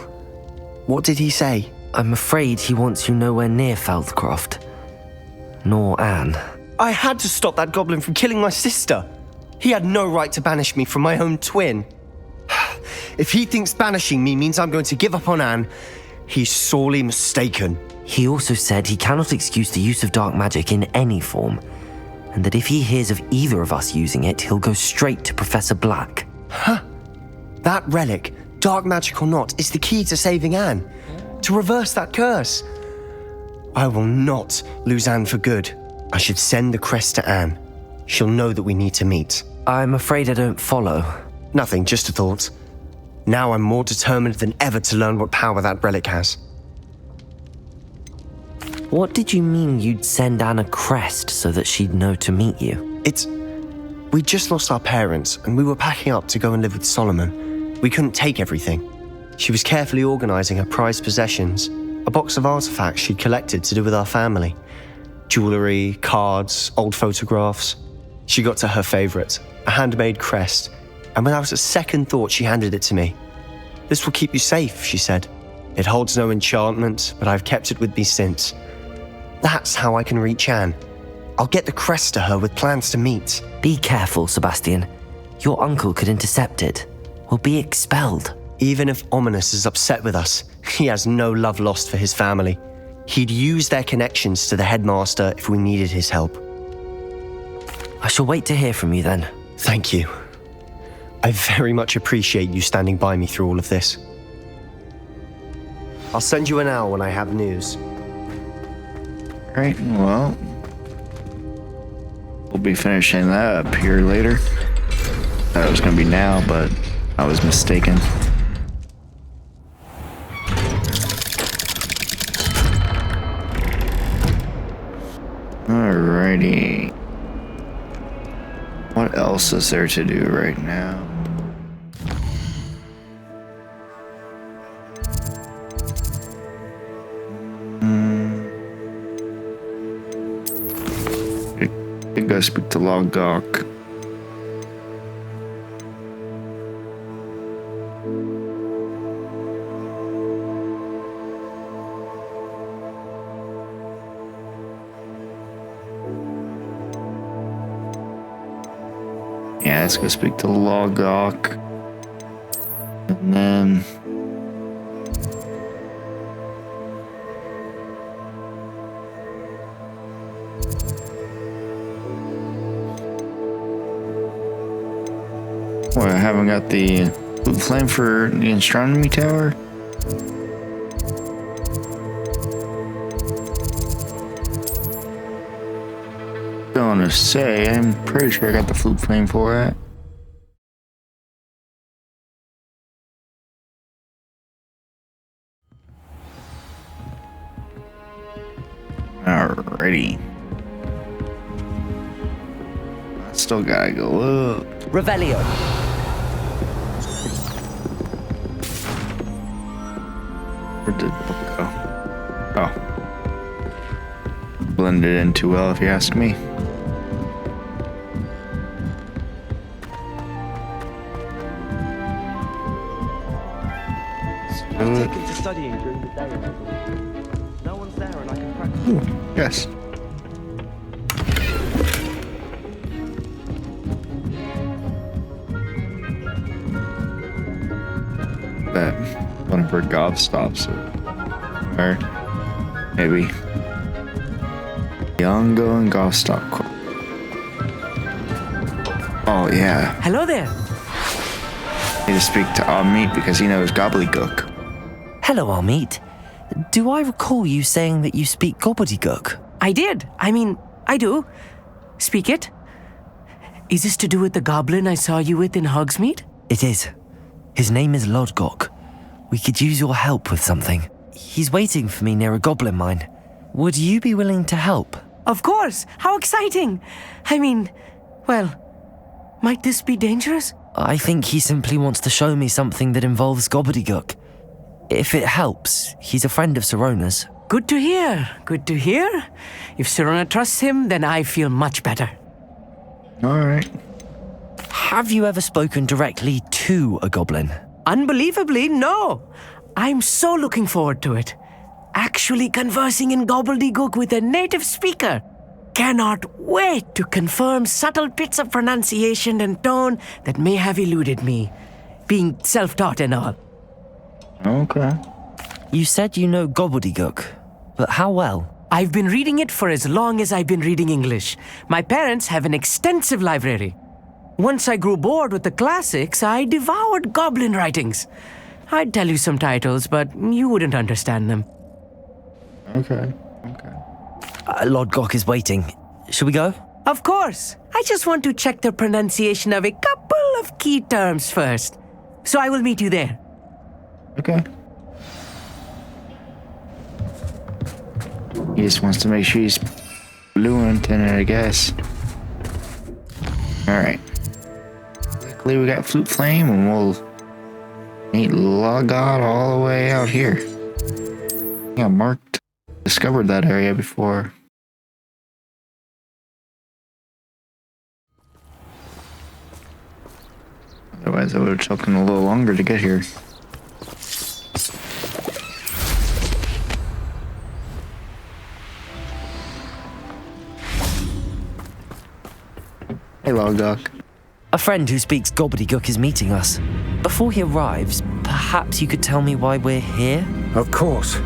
Speaker 3: what did he say?
Speaker 2: I'm afraid he wants you nowhere near Feldcroft. Nor Anne.
Speaker 3: I had to stop that goblin from killing my sister. He had no right to banish me from my own twin. If he thinks banishing me means I'm going to give up on Anne, he's sorely mistaken.
Speaker 2: He also said he cannot excuse the use of dark magic in any form, and that if he hears of either of us using it, he'll go straight to Professor Black.
Speaker 3: Huh. That relic, dark magic or not, is the key to saving Anne. To reverse that curse. I will not lose Anne for good. I should send the crest to Anne. She'll know that we need to meet.
Speaker 2: I'm afraid I don't follow.
Speaker 3: Nothing, just a thought. Now I'm more determined than ever to learn what power that relic has.
Speaker 2: What did you mean you'd send Anne a crest so that she'd know to meet you?
Speaker 3: We just lost our parents, and we were packing up to go and live with Solomon. We couldn't take everything. She was carefully organizing her prized possessions, a box of artifacts she'd collected to do with our family. Jewelry, cards, old photographs. She got to her favorite, a handmade crest, and without a second thought, she handed it to me. "This will keep you safe," she said. "It holds no enchantment, but I've kept it with me since. That's how I can reach Anne. I'll get the crest to her with plans to meet."
Speaker 2: Be careful, Sebastian. Your uncle could intercept it. We'll be expelled.
Speaker 3: Even if Ominous is upset with us, he has no love lost for his family. He'd use their connections to the headmaster if we needed his help.
Speaker 2: I shall wait to hear from you then.
Speaker 3: Thank you. I very much appreciate you standing by me through all of this. I'll send you an owl when I have news.
Speaker 1: Right, well, we'll be finishing that up here later. Thought it was gonna be now, but I was mistaken. Alrighty. What else is there to do right now? I go speak to Logok. Yeah, let's go speak to Logok. And then... Well, I haven't got the flame for the astronomy tower. Don't want to say, I'm pretty sure I got the flute flame for it. Alrighty. I still gotta go up.
Speaker 2: Revelio.
Speaker 1: Where did it go? Oh. Blended in too well, if you ask me.
Speaker 3: I've taken to studying during the day, Uncle. No one's there and I can practice.
Speaker 1: Ooh, yes. That one of her goth stops it. Or maybe Yongo and goth stop. Oh yeah.
Speaker 4: Hello there.
Speaker 1: Need to speak to Amit because he knows gobbledygook.
Speaker 2: Hello, Amit. Do I recall you saying that you speak gobbledygook?
Speaker 4: I did. I do. Speak it. Is this to do with the goblin I saw you with in Hogsmeade?
Speaker 2: It is. His name is Lodgok. We could use your help with something. He's waiting for me near a goblin mine. Would you be willing to help?
Speaker 4: Of course. How exciting. Well, might this be dangerous?
Speaker 2: I think he simply wants to show me something that involves gobbledygook. If it helps, he's a friend of Sirona's.
Speaker 4: Good to hear. Good to hear. If Sirona trusts him, then I feel much better.
Speaker 1: Alright.
Speaker 2: Have you ever spoken directly to a goblin?
Speaker 4: Unbelievably, no. I'm so looking forward to it. Actually conversing in gobbledygook with a native speaker. Cannot wait to confirm subtle bits of pronunciation and tone that may have eluded me, being self-taught and all.
Speaker 1: Okay.
Speaker 2: You said you know gobbledygook, but how well?
Speaker 4: I've been reading it for as long as I've been reading English. My parents have an extensive library. Once I grew bored with the classics, I devoured goblin writings. I'd tell you some titles, but you wouldn't understand them.
Speaker 1: Okay.
Speaker 2: Lodgok is waiting. Shall we go?
Speaker 4: Of course. I just want to check the pronunciation of a couple of key terms first. So I will meet you there.
Speaker 1: Okay. He just wants to make sure he's fluent in it, I guess. Alright. Luckily we got Flute Flame and we'll meet Logot all the way out here. Yeah, marked. Discovered that area before. Otherwise, it would have taken a little longer to get here. Hey, Logok.
Speaker 2: A friend who speaks gobbledygook is meeting us. Before he arrives, perhaps you could tell me why we're here?
Speaker 10: Of course.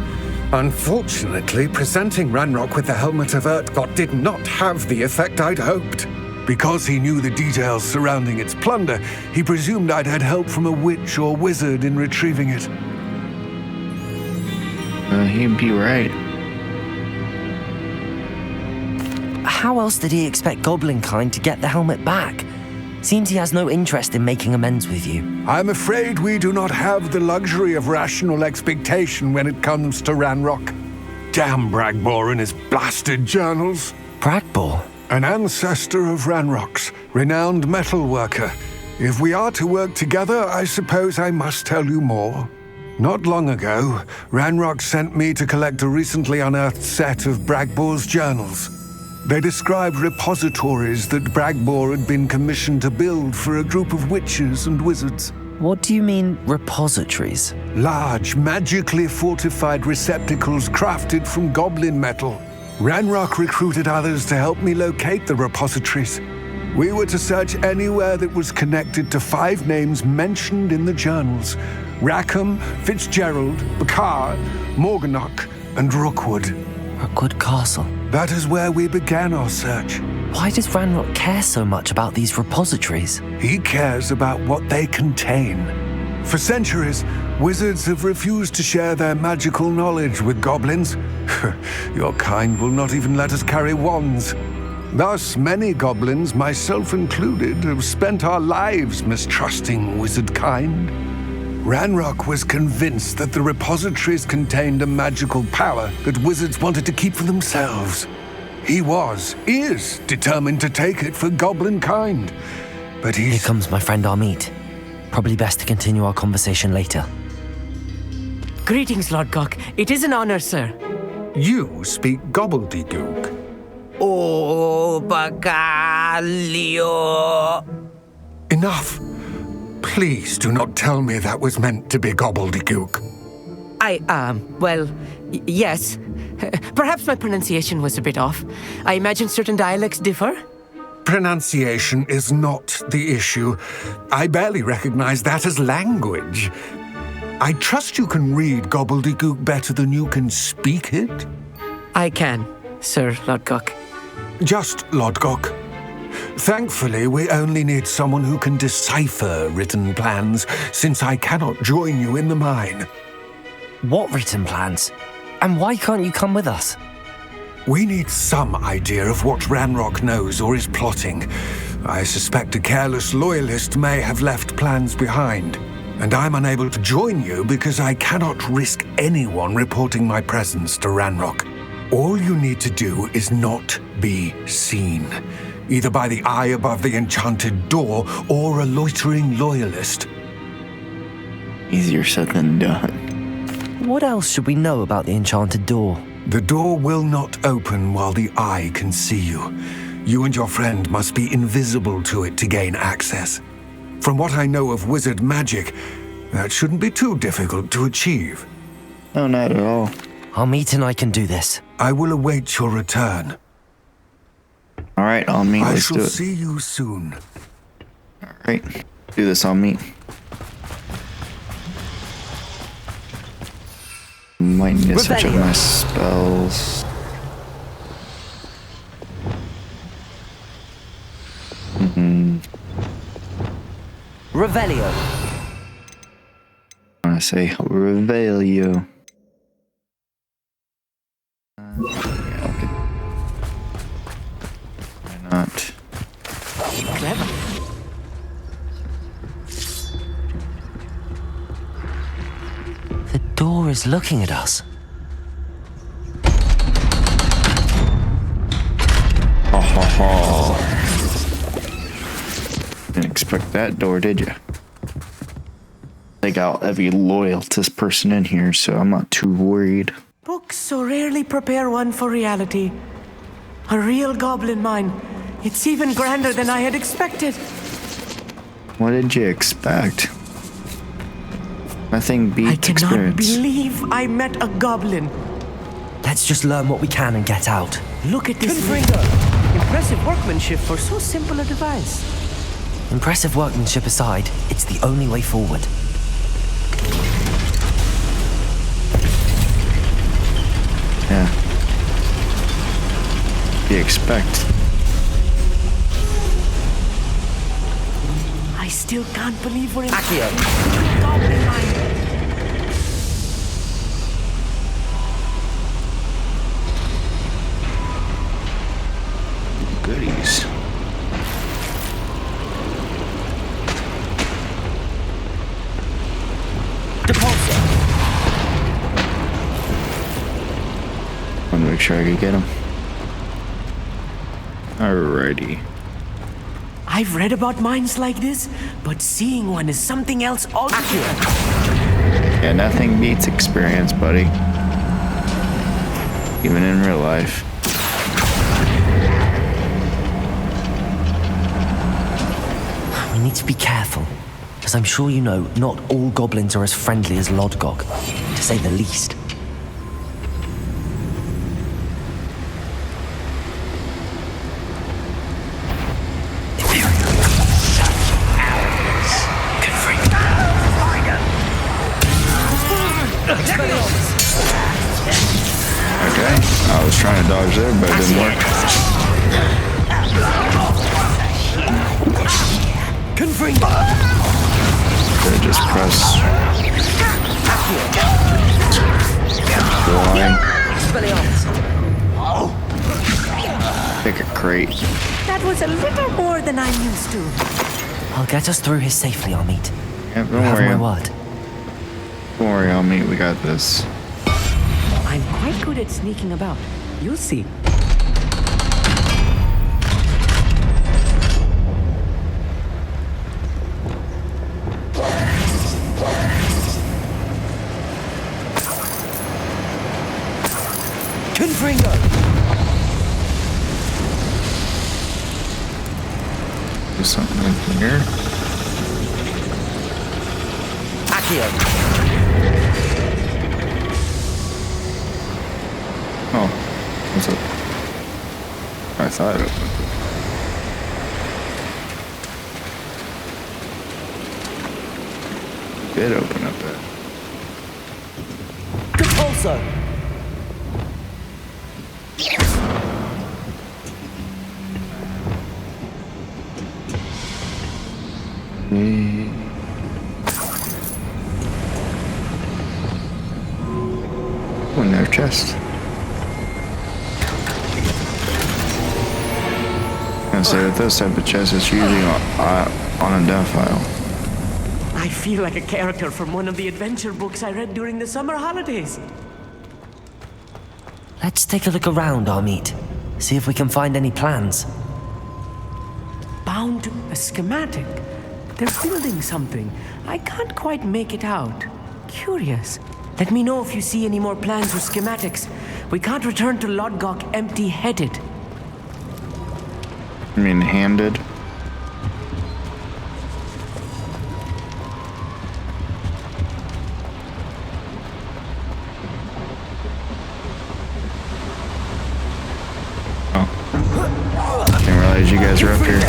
Speaker 10: Unfortunately, presenting Ranrock with the Helmet of Urtkot did not have the effect I'd hoped. Because he knew the details surrounding its plunder, he presumed I'd had help from a witch or wizard in retrieving it.
Speaker 1: He'd be right.
Speaker 2: How else did he expect Goblinkind to get the helmet back? Seems he has no interest in making amends with you.
Speaker 10: I'm afraid we do not have the luxury of rational expectation when it comes to Ranrock. Damn Bragbor and his blasted journals.
Speaker 2: Bragbor?
Speaker 10: An ancestor of Ranrock's, renowned metal worker. If we are to work together, I suppose I must tell you more. Not long ago, Ranrock sent me to collect a recently unearthed set of Bragbor's journals. They described repositories that Bragbor had been commissioned to build for a group of witches and wizards.
Speaker 2: What do you mean, repositories?
Speaker 10: Large, magically fortified receptacles crafted from goblin metal. Ranrock recruited others to help me locate the repositories. We were to search anywhere that was connected to 5 names mentioned in the journals: Rackham, Fitzgerald, Bakar, Morganach, and Rookwood.
Speaker 2: Rookwood Castle.
Speaker 10: That is where we began our search.
Speaker 2: Why does Ranrock care so much about these repositories?
Speaker 10: He cares about what they contain. For centuries, wizards have refused to share their magical knowledge with goblins. Your kind will not even let us carry wands. Thus, many goblins, myself included, have spent our lives mistrusting wizard kind. Ranrock was convinced that the repositories contained a magical power that wizards wanted to keep for themselves. He is determined to take it for goblin kind. But
Speaker 2: Here comes my friend Amit. Probably best to continue our conversation later.
Speaker 4: Greetings, Lord Gok. It is an honor, sir.
Speaker 10: You speak gobbledygook.
Speaker 11: Oh, Bagalio.
Speaker 10: Enough. Please do not tell me that was meant to be gobbledygook.
Speaker 4: Yes. Perhaps my pronunciation was a bit off. I imagine certain dialects differ.
Speaker 10: Pronunciation is not the issue. I barely recognize that as language. I trust you can read gobbledygook better than you can speak it?
Speaker 4: I can, Sir Lord Gok.
Speaker 10: Just Lord Gok. Thankfully, we only need someone who can decipher written plans, since I cannot join you in the mine.
Speaker 2: What written plans? And why can't you come with us?
Speaker 10: We need some idea of what Ranrock knows or is plotting. I suspect a careless loyalist may have left plans behind. And I'm unable to join you because I cannot risk anyone reporting my presence to Ranrock. All you need to do is not be seen, either by the eye above the enchanted door or a loitering loyalist.
Speaker 1: Easier said than done.
Speaker 2: What else should we know about the enchanted door?
Speaker 10: The door will not open while the eye can see you. You and your friend must be invisible to it to gain access. From what I know of wizard magic, that shouldn't be too difficult to achieve.
Speaker 1: No, not at all.
Speaker 2: Amit and I can do this.
Speaker 10: I will await your return.
Speaker 1: All right, on me.
Speaker 10: I
Speaker 1: Let's
Speaker 10: shall
Speaker 1: do it.
Speaker 10: see you soon.
Speaker 1: All right, do this on me. Might need to switch up my spells.
Speaker 2: Revelio.
Speaker 1: I say Revelio. Yeah, okay. Why not?
Speaker 4: Clever.
Speaker 2: The door is looking at us.
Speaker 1: Ha ha ha. Didn't expect that door, did you? Take out every loyalist person in here, so I'm not too worried.
Speaker 4: Books so rarely prepare one for reality. A real goblin mine. It's even grander than I had expected.
Speaker 1: What did you expect? Nothing
Speaker 4: I
Speaker 1: beats
Speaker 4: cannot
Speaker 1: experience.
Speaker 4: believe I met a goblin.
Speaker 2: Let's just learn what we can and get out.
Speaker 4: Look at this finger. Impressive workmanship for so simple a device.
Speaker 2: Impressive workmanship aside, it's the only way forward.
Speaker 1: Yeah. What do you expect?
Speaker 4: I still can't believe we're in
Speaker 2: Accio.
Speaker 4: goblin mine.
Speaker 1: Goodies.
Speaker 2: Deposit.
Speaker 1: Want to make sure I could get him. Alrighty.
Speaker 4: I've read about mines like this, but seeing one is something else altogether.
Speaker 1: Yeah, nothing beats experience, buddy. Even in real life.
Speaker 2: need to be careful. As I'm sure you know, not all goblins are as friendly as Lodgok, to say the least.
Speaker 1: Okay, I was trying to dodge there, but it didn't work. Okay, just press Y. Pick a crate.
Speaker 4: That was a little more than I'm used to.
Speaker 2: I'll get us through here safely, Amit.
Speaker 1: Yeah,
Speaker 2: You have my word.
Speaker 1: Don't worry, Amit, we got this.
Speaker 4: I'm quite good at sneaking about. You'll see.
Speaker 2: Confringo!
Speaker 1: There's something in here.
Speaker 2: Accio!
Speaker 1: Oh, what's up? I thought it opened. Did open up that.
Speaker 2: Compulso!
Speaker 1: Oh, in their chest. I say with those type of chests, it's usually unidentifiable.
Speaker 4: I feel like a character from one of the adventure books I read during the summer holidays.
Speaker 2: Let's take a look around, Amit. See if we can find any plans.
Speaker 4: Bound to a schematic. They're building something. I can't quite make it out. Curious. Let me know if you see any more plans or schematics. We can't return to Lodgok empty-headed.
Speaker 1: I mean, handed. Oh. Didn't realize you guys were up here.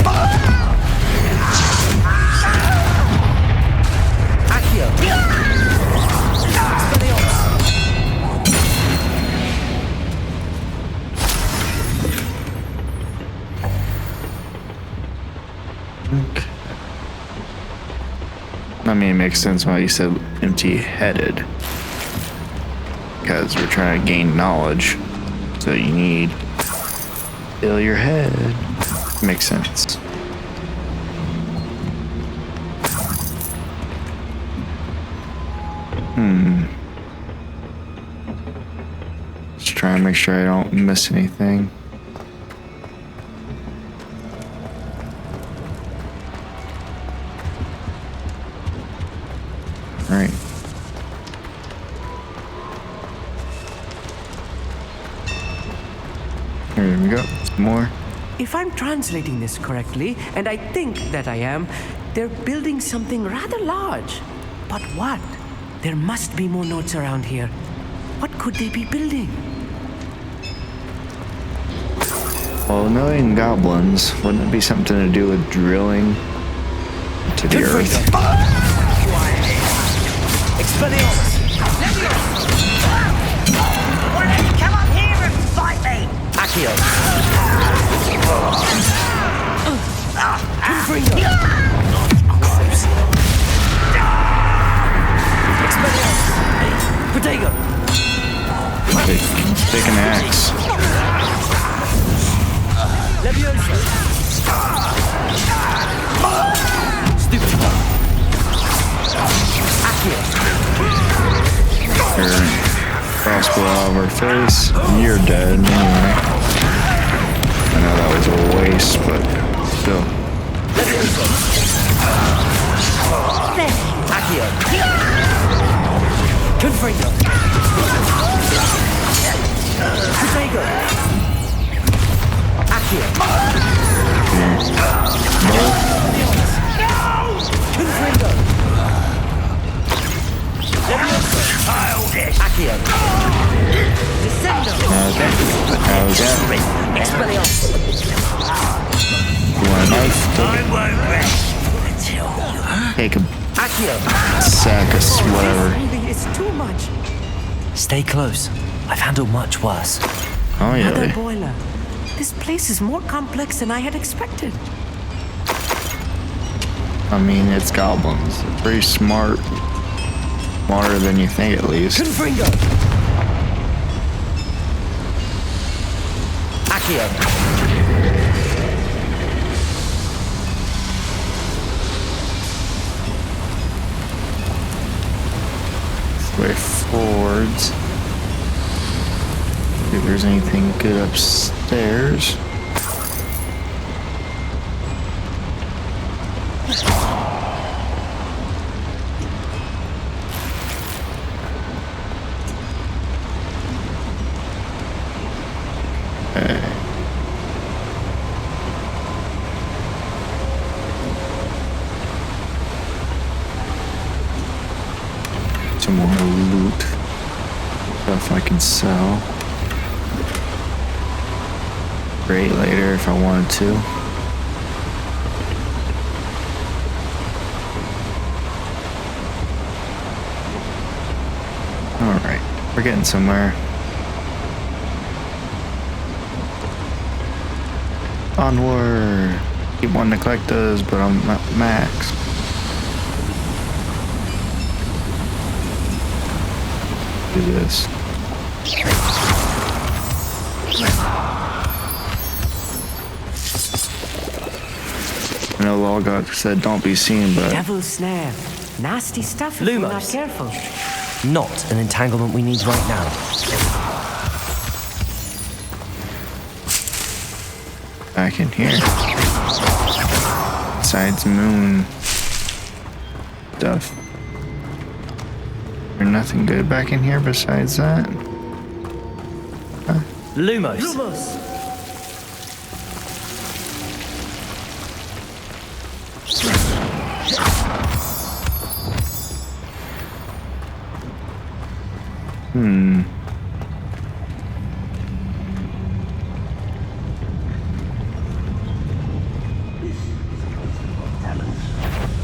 Speaker 1: I mean, it makes sense why you said empty-headed. Because we're trying to gain knowledge. So you need to fill your head. Makes sense. Just trying to make sure I don't miss anything. Alright. Here we go. Some more.
Speaker 4: If I'm translating this correctly, and I think that I am, they're building something rather large. But what? There must be more notes around here. What could they be building?
Speaker 1: Well, knowing goblins, wouldn't it be something to do with drilling to the earth?
Speaker 11: Expelliarmus! Why don't you come up here and fight me?
Speaker 2: Accio!
Speaker 11: Confringo!
Speaker 2: Expelliarmus! Protego!
Speaker 1: Take an axe.
Speaker 2: Leviosa! Stupid! Accio!
Speaker 1: Here, crossbow out of our face. You're dead anyway. I know that was a waste, but still.
Speaker 2: Accio! Confringo! Protego! Accio! Expelliarmus!
Speaker 1: You want a knife?
Speaker 11: I won't rest until you...
Speaker 1: Take a
Speaker 2: Accio!
Speaker 1: sack of whatever.
Speaker 4: Really, it's too much.
Speaker 2: Stay close. I've handled much worse.
Speaker 1: Oh
Speaker 4: Another
Speaker 1: yeah.
Speaker 4: boiler. This place is more complex than I had expected.
Speaker 1: I mean, it's goblins. They're pretty smart. Smarter than you think, at least.
Speaker 2: Confringo! Accio!
Speaker 1: Way forwards. See if there's anything good upstairs. Okay. Some more loot. Stuff I can sell. Great later if I wanted to. Alright, we're getting somewhere. Onward! Keep wanting to collect those, but I'm at max. Do this. I know Lolgok said don't be seen, but
Speaker 4: Devil's snare. Nasty stuff if we're not
Speaker 2: Lumos.
Speaker 4: careful.
Speaker 2: Not an entanglement we need right now.
Speaker 1: back in here. Besides moon stuff. There's nothing good back in here besides that. Huh?
Speaker 2: Lumos.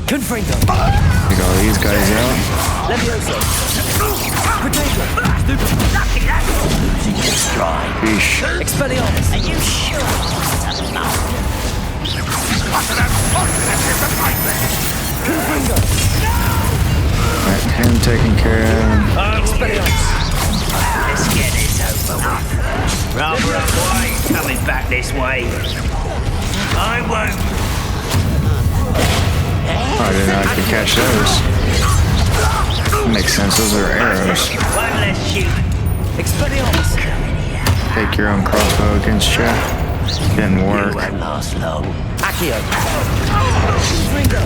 Speaker 2: Confringo.
Speaker 1: Take all these guys out.
Speaker 2: Levioso. Potato. Losing your stride.
Speaker 1: Yeesh.
Speaker 2: Expelliarmus.
Speaker 11: Are you sure?
Speaker 2: Confringo.
Speaker 1: Got him taken care of.
Speaker 2: Expelliarmus.
Speaker 11: Let's get this over with. Rather avoid coming back this way. I won't.
Speaker 1: Oh, I didn't know I could catch those. Makes sense, those are arrows.
Speaker 11: One less shoot.
Speaker 2: Expelliarmus.
Speaker 1: Take your own crossbow against you. Didn't
Speaker 11: You
Speaker 1: work.
Speaker 11: won't last long.
Speaker 2: Accio. Confringo.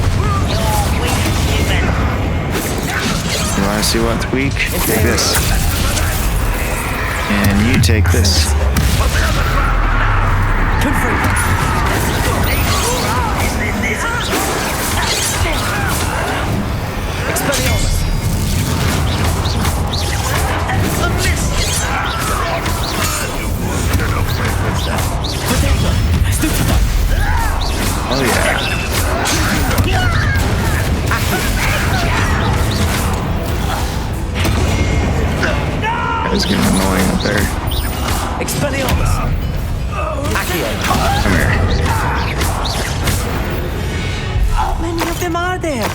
Speaker 11: You're weak, human.
Speaker 1: You wanna see what's weak? Take this. And you take this.
Speaker 2: Confringo. Expelliarmus. Potato. Stupefy.
Speaker 1: Oh yeah. That was getting annoying up there.
Speaker 2: Expelliarmus. Accio.
Speaker 1: Come here.
Speaker 4: How many of them are there?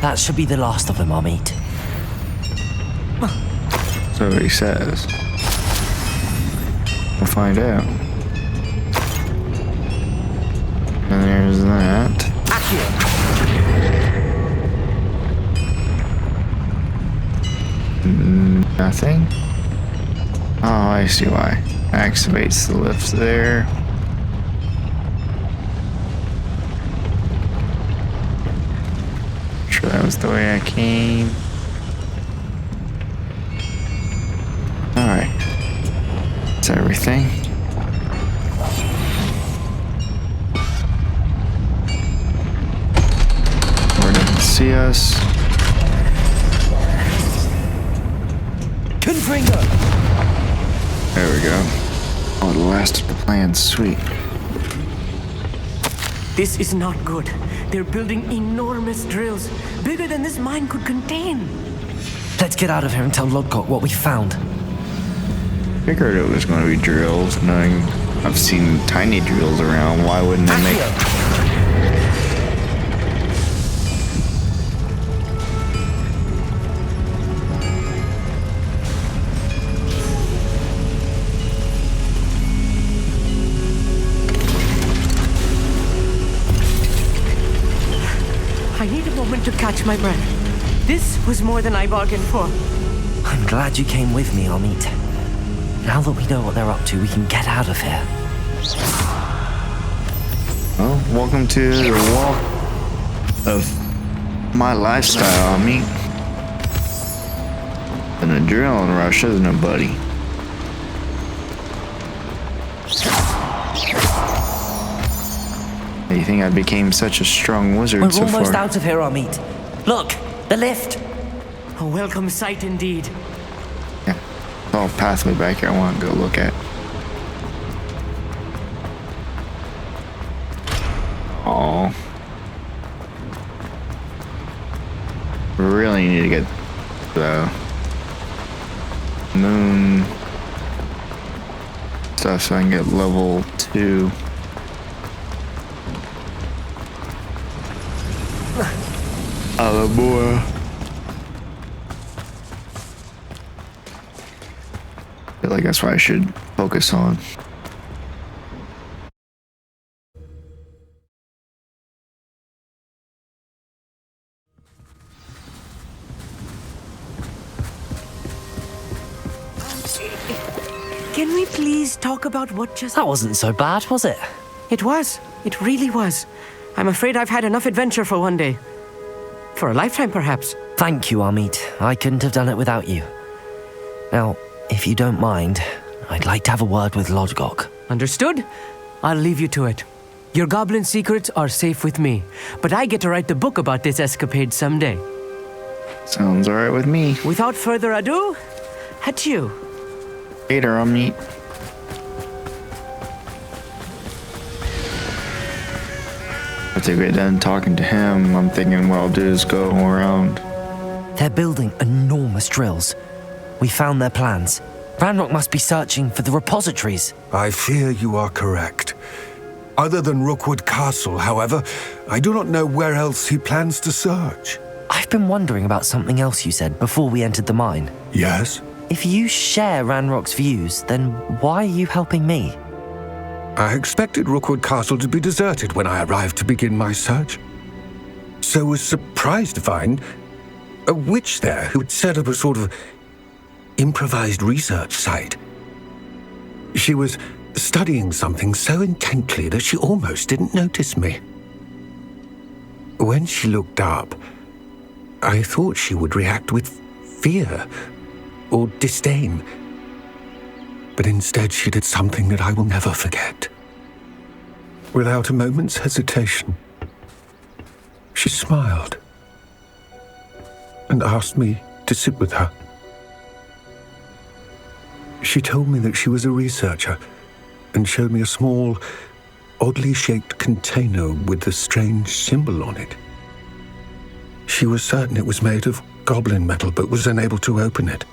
Speaker 2: That should be the last of them, I'll meet.
Speaker 1: That's what he says. We'll find out. And there's that.
Speaker 2: Accio.
Speaker 1: Nothing. Oh, I see why. Activates the lift there. Sure, that was the way I came. Alright. That's everything. Or didn't see us.
Speaker 2: Confringo.
Speaker 1: There we go. Oh, the last of the plans. Sweet.
Speaker 4: This is not good. They're building enormous drills, bigger than this mine could contain.
Speaker 2: Let's get out of here and tell Lodgok what we found.
Speaker 1: Figured it was going to be drills, knowing I've seen tiny drills around. Why wouldn't they make...
Speaker 4: I need a moment to catch my breath. This was more than I bargained for.
Speaker 2: I'm glad you came with me, Amit. Now that we know what they're up to, we can get out of here.
Speaker 1: Well, welcome to the walk of my lifestyle, Amit. An adrenaline rush, isn't it, buddy? You think I became such a strong wizard
Speaker 2: We're
Speaker 1: so far?
Speaker 2: almost out of here, Amit. Look, the lift.
Speaker 4: A welcome sight indeed.
Speaker 1: Yeah, it's all pathway back here I want to go look at. Oh, really need to get the moon stuff so I can get level 2. Oh boy. I feel like that's what I should focus on.
Speaker 4: Can we please talk about what just...
Speaker 2: That wasn't so bad, was it?
Speaker 4: It was. It really was. I'm afraid I've had enough adventure for one day. For a lifetime, perhaps.
Speaker 2: Thank you, Amit. I couldn't have done it without you. Now, if you don't mind, I'd like to have a word with Lodgok.
Speaker 4: Understood? I'll leave you to it. Your goblin secrets are safe with me, but I get to write the book about this escapade someday.
Speaker 1: Sounds alright with me.
Speaker 4: Without further ado, adieu.
Speaker 1: Later, Amit. After we get done talking to him, I'm thinking what I'll do is go around.
Speaker 2: They're building enormous drills. We found their plans. Ranrock must be searching for the repositories.
Speaker 10: I fear you are correct. Other than Rookwood Castle, however, I do not know where else he plans to search.
Speaker 2: I've been wondering about something else you said before we entered the mine.
Speaker 10: Yes?
Speaker 2: If you share Ranrock's views, then why are you helping me?
Speaker 10: I expected Rookwood Castle to be deserted when I arrived to begin my search. So was surprised to find a witch there who had set up a sort of improvised research site. She was studying something so intently that she almost didn't notice me. When she looked up, I thought she would react with fear or disdain. But instead she did something that I will never forget. Without a moment's hesitation, she smiled and asked me to sit with her. She told me that she was a researcher and showed me a small, oddly shaped container with a strange symbol on it. She was certain it was made of goblin metal, but was unable to open it.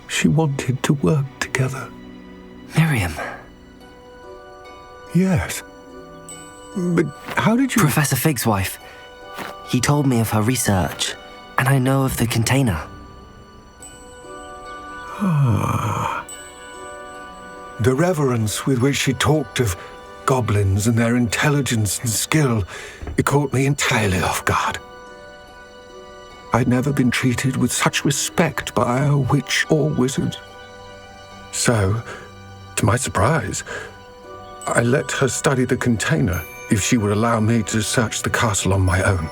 Speaker 10: She wanted to work together.
Speaker 2: Miriam.
Speaker 10: Yes. But how did you...
Speaker 2: Professor Fig's wife. He told me of her research, and I know of the container.
Speaker 10: Ah. The reverence with which she talked of goblins and their intelligence and skill, it caught me entirely off guard. I'd never been treated with such respect by a witch or wizard. So, to my surprise, I let her study the container if she would allow me to search the castle on my own.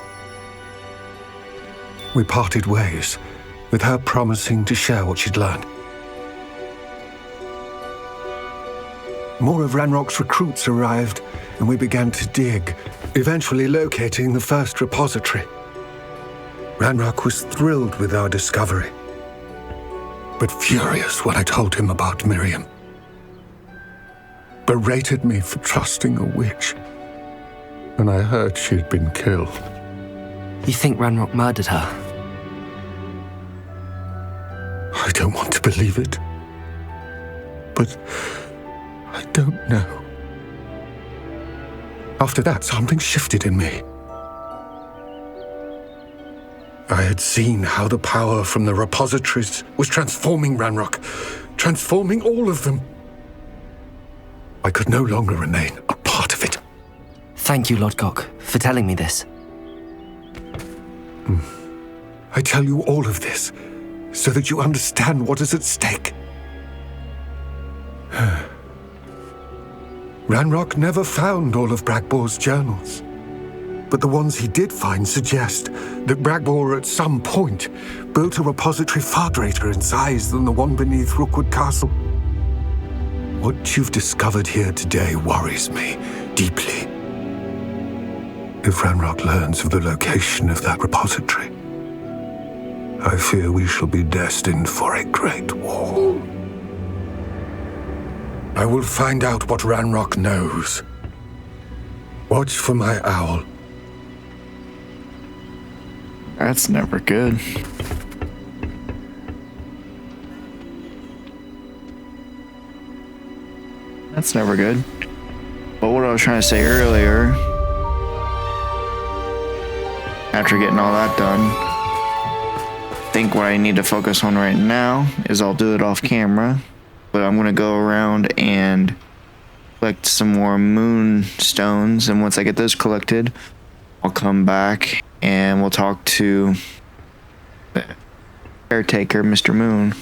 Speaker 10: We parted ways, with her promising to share what she'd learned. More of Ranrock's recruits arrived, and we began to dig, eventually locating the first repository. Ranrock was thrilled with our discovery, but furious when I told him about Miriam. berated me for trusting a witch. And I heard she'd been killed.
Speaker 2: You think Ranrock murdered her?
Speaker 10: I don't want to believe it. But I don't know. After that, something shifted in me. I had seen how the power from the repositories was transforming Ranrock, transforming all of them. I could no longer remain a part of it.
Speaker 2: Thank you, Lodgok, for telling me this.
Speaker 10: I tell you all of this so that you understand what is at stake. Ranrock never found all of Bragbor's journals. But the ones he did find suggest that Bragbor at some point built a repository far greater in size than the one beneath Rookwood Castle. What you've discovered here today worries me deeply. If Ranrock learns of the location of that repository, I fear we shall be destined for a great war. I will find out what Ranrock knows. Watch for my owl.
Speaker 1: That's never good. That's never good. But what I was trying to say earlier, after getting all that done, I think what I need to focus on right now is I'll do it off camera, but I'm going to go around and collect some more moonstones, and once I get those collected, I'll come back and we'll talk to the caretaker, Mr. Moon,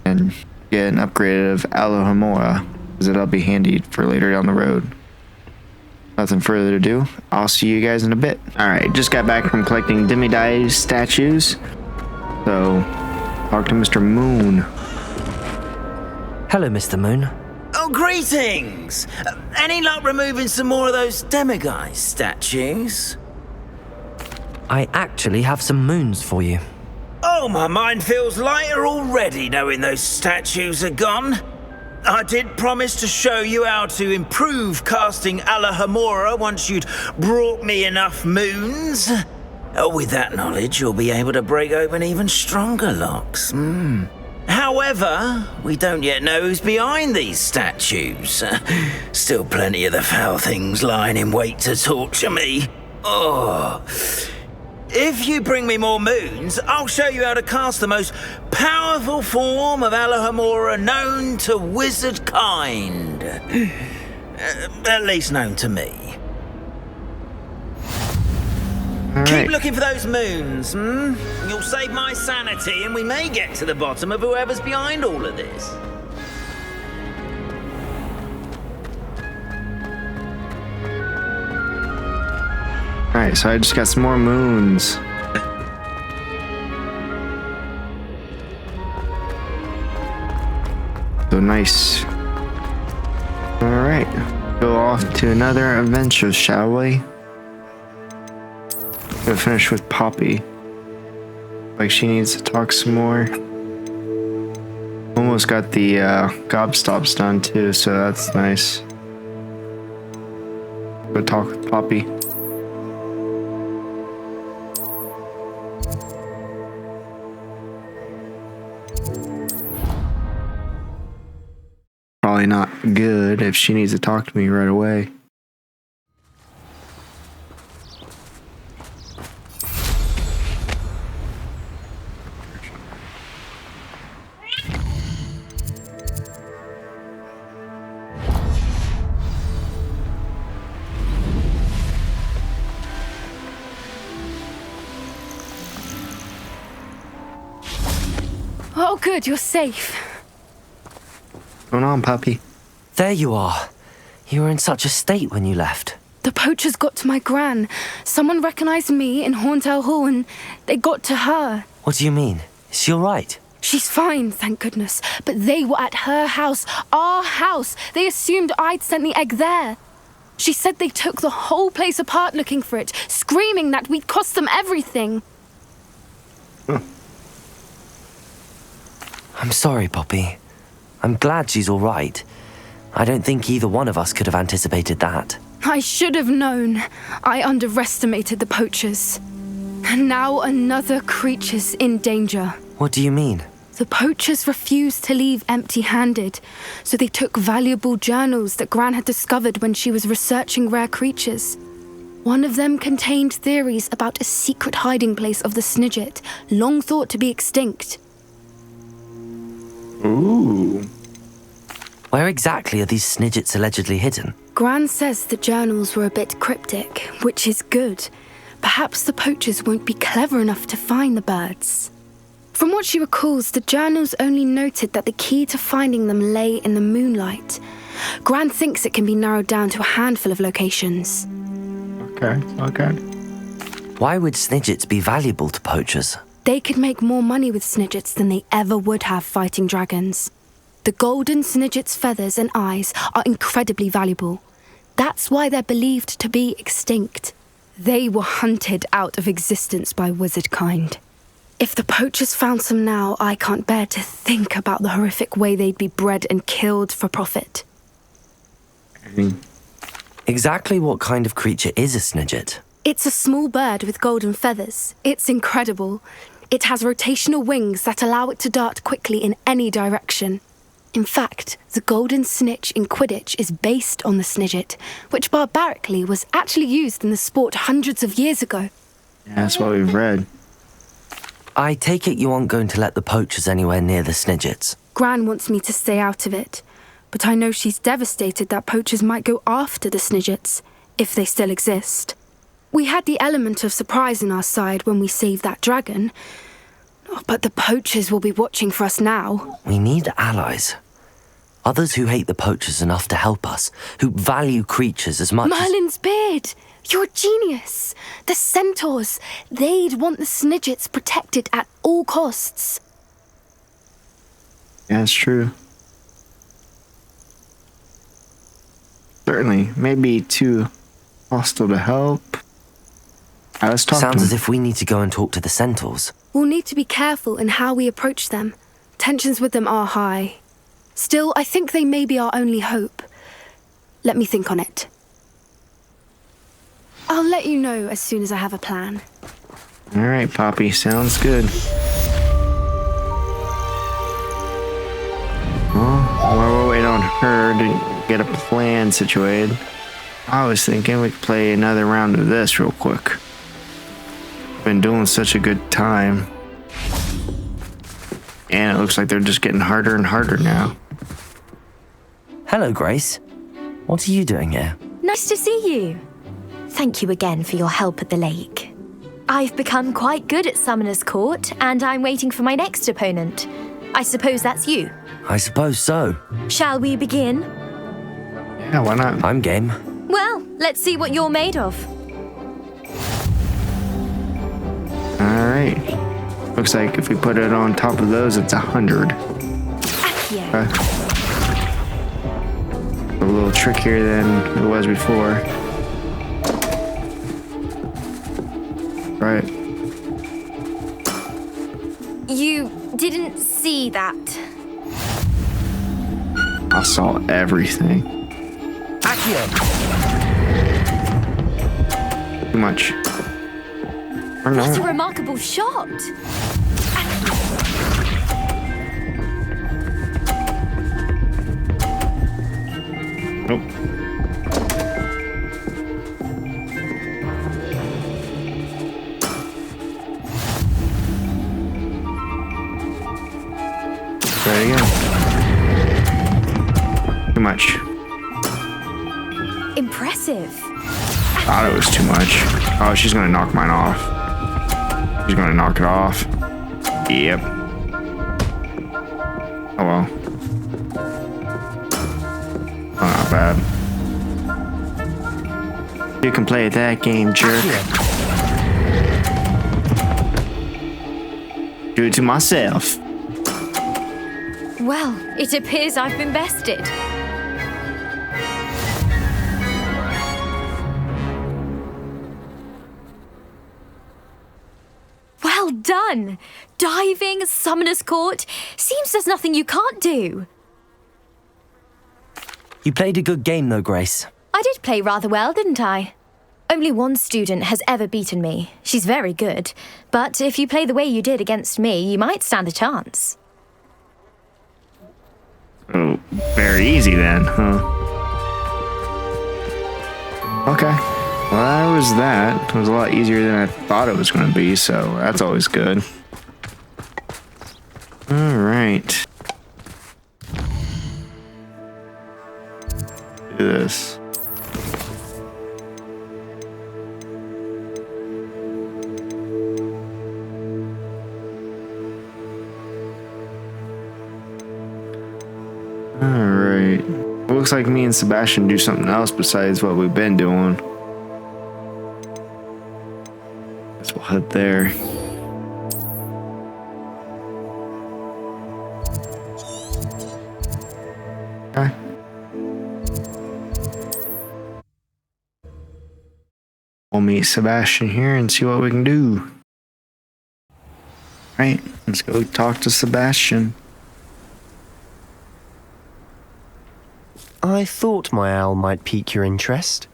Speaker 1: and get an upgrade of Alohomora, because that'll be handy for later down the road. Nothing further to do. I'll see you guys in a bit. Alright, just got back from collecting Demi-Dai statues, so talk to Mr. Moon.
Speaker 2: Hello, Mr. Moon.
Speaker 11: Oh, greetings! Any luck removing some more of those Demiguise statues?
Speaker 2: I actually have some moons for you.
Speaker 11: Oh, my mind feels lighter already knowing those statues are gone. I did promise to show you how to improve casting Alohomora once you'd brought me enough moons. With that knowledge, you'll be able to break open even stronger locks. However, we don't yet know who's behind these statues. Still plenty of the foul things lying in wait to torture me. Oh. If you bring me more moons, I'll show you how to cast the most powerful form of Alohomora known to wizard kind. At least known to me. Keep looking for those moons, You'll save my sanity and we may get to the bottom of whoever's behind all of this.
Speaker 1: Alright, so I just got some more moons. So nice. Alright, go off to another adventure, shall we? Gonna finish with Poppy. Like she needs to talk some more. Almost got the gobstops done too, so that's nice. Go talk with Poppy. Probably not good if she needs to talk to me right away.
Speaker 9: Oh, good, you're safe.
Speaker 1: What's going on, Poppy?
Speaker 2: There you are. You were in such a state when you left.
Speaker 9: The poachers got to my gran. Someone recognized me in Horntail Hall and they got to her.
Speaker 2: What do you mean? Is she all right?
Speaker 9: She's fine, thank goodness. But they were at her house, our house. They assumed I'd sent the egg there. She said they took the whole place apart looking for it, screaming that we'd cost them everything.
Speaker 2: I'm sorry, Poppy. I'm glad she's all right. I don't think either one of us could have anticipated that.
Speaker 9: I should have known. I underestimated the poachers. And now another creature's in danger.
Speaker 2: What do you mean?
Speaker 9: The poachers refused to leave empty-handed, so they took valuable journals that Gran had discovered when she was researching rare creatures. One of them contained theories about a secret hiding place of the Snidget, long thought to be extinct.
Speaker 1: Ooh.
Speaker 2: Where exactly are these Snidgets allegedly hidden?
Speaker 9: Gran says the journals were a bit cryptic, which is good. Perhaps the poachers won't be clever enough to find the birds. From what she recalls, the journals only noted that the key to finding them lay in the moonlight. Gran thinks it can be narrowed down to a handful of locations.
Speaker 1: Okay.
Speaker 2: Why would Snidgets be valuable to poachers?
Speaker 9: They could make more money with Snidgets than they ever would have fighting dragons. The golden Snidget's feathers and eyes are incredibly valuable. That's why they're believed to be extinct. They were hunted out of existence by wizard kind. If the poachers found some now, I can't bear to think about the horrific way they'd be bred and killed for profit.
Speaker 2: Exactly what kind of creature is a Snidget?
Speaker 9: It's a small bird with golden feathers. It's incredible. It has rotational wings that allow it to dart quickly in any direction. In fact, the golden snitch in Quidditch is based on the Snidget, which barbarically was actually used in the sport hundreds of years ago.
Speaker 1: Yeah, that's what we've read.
Speaker 2: I take it you aren't going to let the poachers anywhere near the Snidgets.
Speaker 9: Gran wants me to stay out of it, but I know she's devastated that poachers might go after the Snidgets, if they still exist. We had the element of surprise on our side when we saved that dragon, but the poachers will be watching for us now.
Speaker 2: We need allies. Others who hate the poachers enough to help us, who value creatures as much
Speaker 9: Merlin's beard! You're a genius! The centaurs! They'd want the Snidgets protected at all costs.
Speaker 1: Yeah, it's true. Certainly. Maybe too hostile to help. Let's talk
Speaker 2: Sounds
Speaker 1: to
Speaker 2: as
Speaker 1: him.
Speaker 2: if we need to go and talk to the centaurs.
Speaker 9: We'll need to be careful in how we approach them. Tensions with them are high. Still, I think they may be our only hope. Let me think on it. I'll let you know as soon as I have a plan.
Speaker 1: All right, Poppy. Sounds good. Well, while we're waiting on her to get a plan situated, I was thinking we could play another round of this real quick. Been doing such a good time. And it looks like they're just getting harder and harder now.
Speaker 2: Hello, Grace. What are you doing here?
Speaker 12: Nice to see you. Thank you again for your help at the lake. I've become quite good at Summoner's Court, and I'm waiting for my next opponent. I suppose that's you.
Speaker 2: I suppose so.
Speaker 12: Shall we begin?
Speaker 1: Yeah, why not?
Speaker 2: I'm game.
Speaker 12: Well, let's see what you're made of.
Speaker 1: All right. Looks like if we put it on top of those, it's 100.
Speaker 12: Accio.
Speaker 1: A little trickier than it was before. Right.
Speaker 12: You didn't see that.
Speaker 1: I saw everything.
Speaker 2: Accio!
Speaker 1: Too much. Or
Speaker 12: What a
Speaker 1: not.
Speaker 12: remarkable shot!
Speaker 1: Nope. Try it again. Too much.
Speaker 12: Impressive.
Speaker 1: Thought it was too much. Oh, she's gonna knock mine off. She's gonna knock it off. Yep. Oh well. Oh, not bad. You can play that game, jerk. Do it to myself.
Speaker 12: Well, it appears I've been bested. Well done! Diving, Summoner's Court. Seems there's nothing you can't do.
Speaker 2: You played a good game though, Grace.
Speaker 12: I did play rather well, didn't I? Only one student has ever beaten me. She's very good. But if you play the way you did against me, you might stand a chance.
Speaker 1: Oh, very easy then, huh? Okay. Well, that was that. It was a lot easier than I thought it was going to be, so that's always good. Alright. Do this. Alright. Looks like me and Sebastian do something else besides what we've been doing. Guess we'll head there. Okay. We'll meet Sebastian here and see what we can do. Right, let's go talk to Sebastian.
Speaker 3: I thought my owl might pique your interest.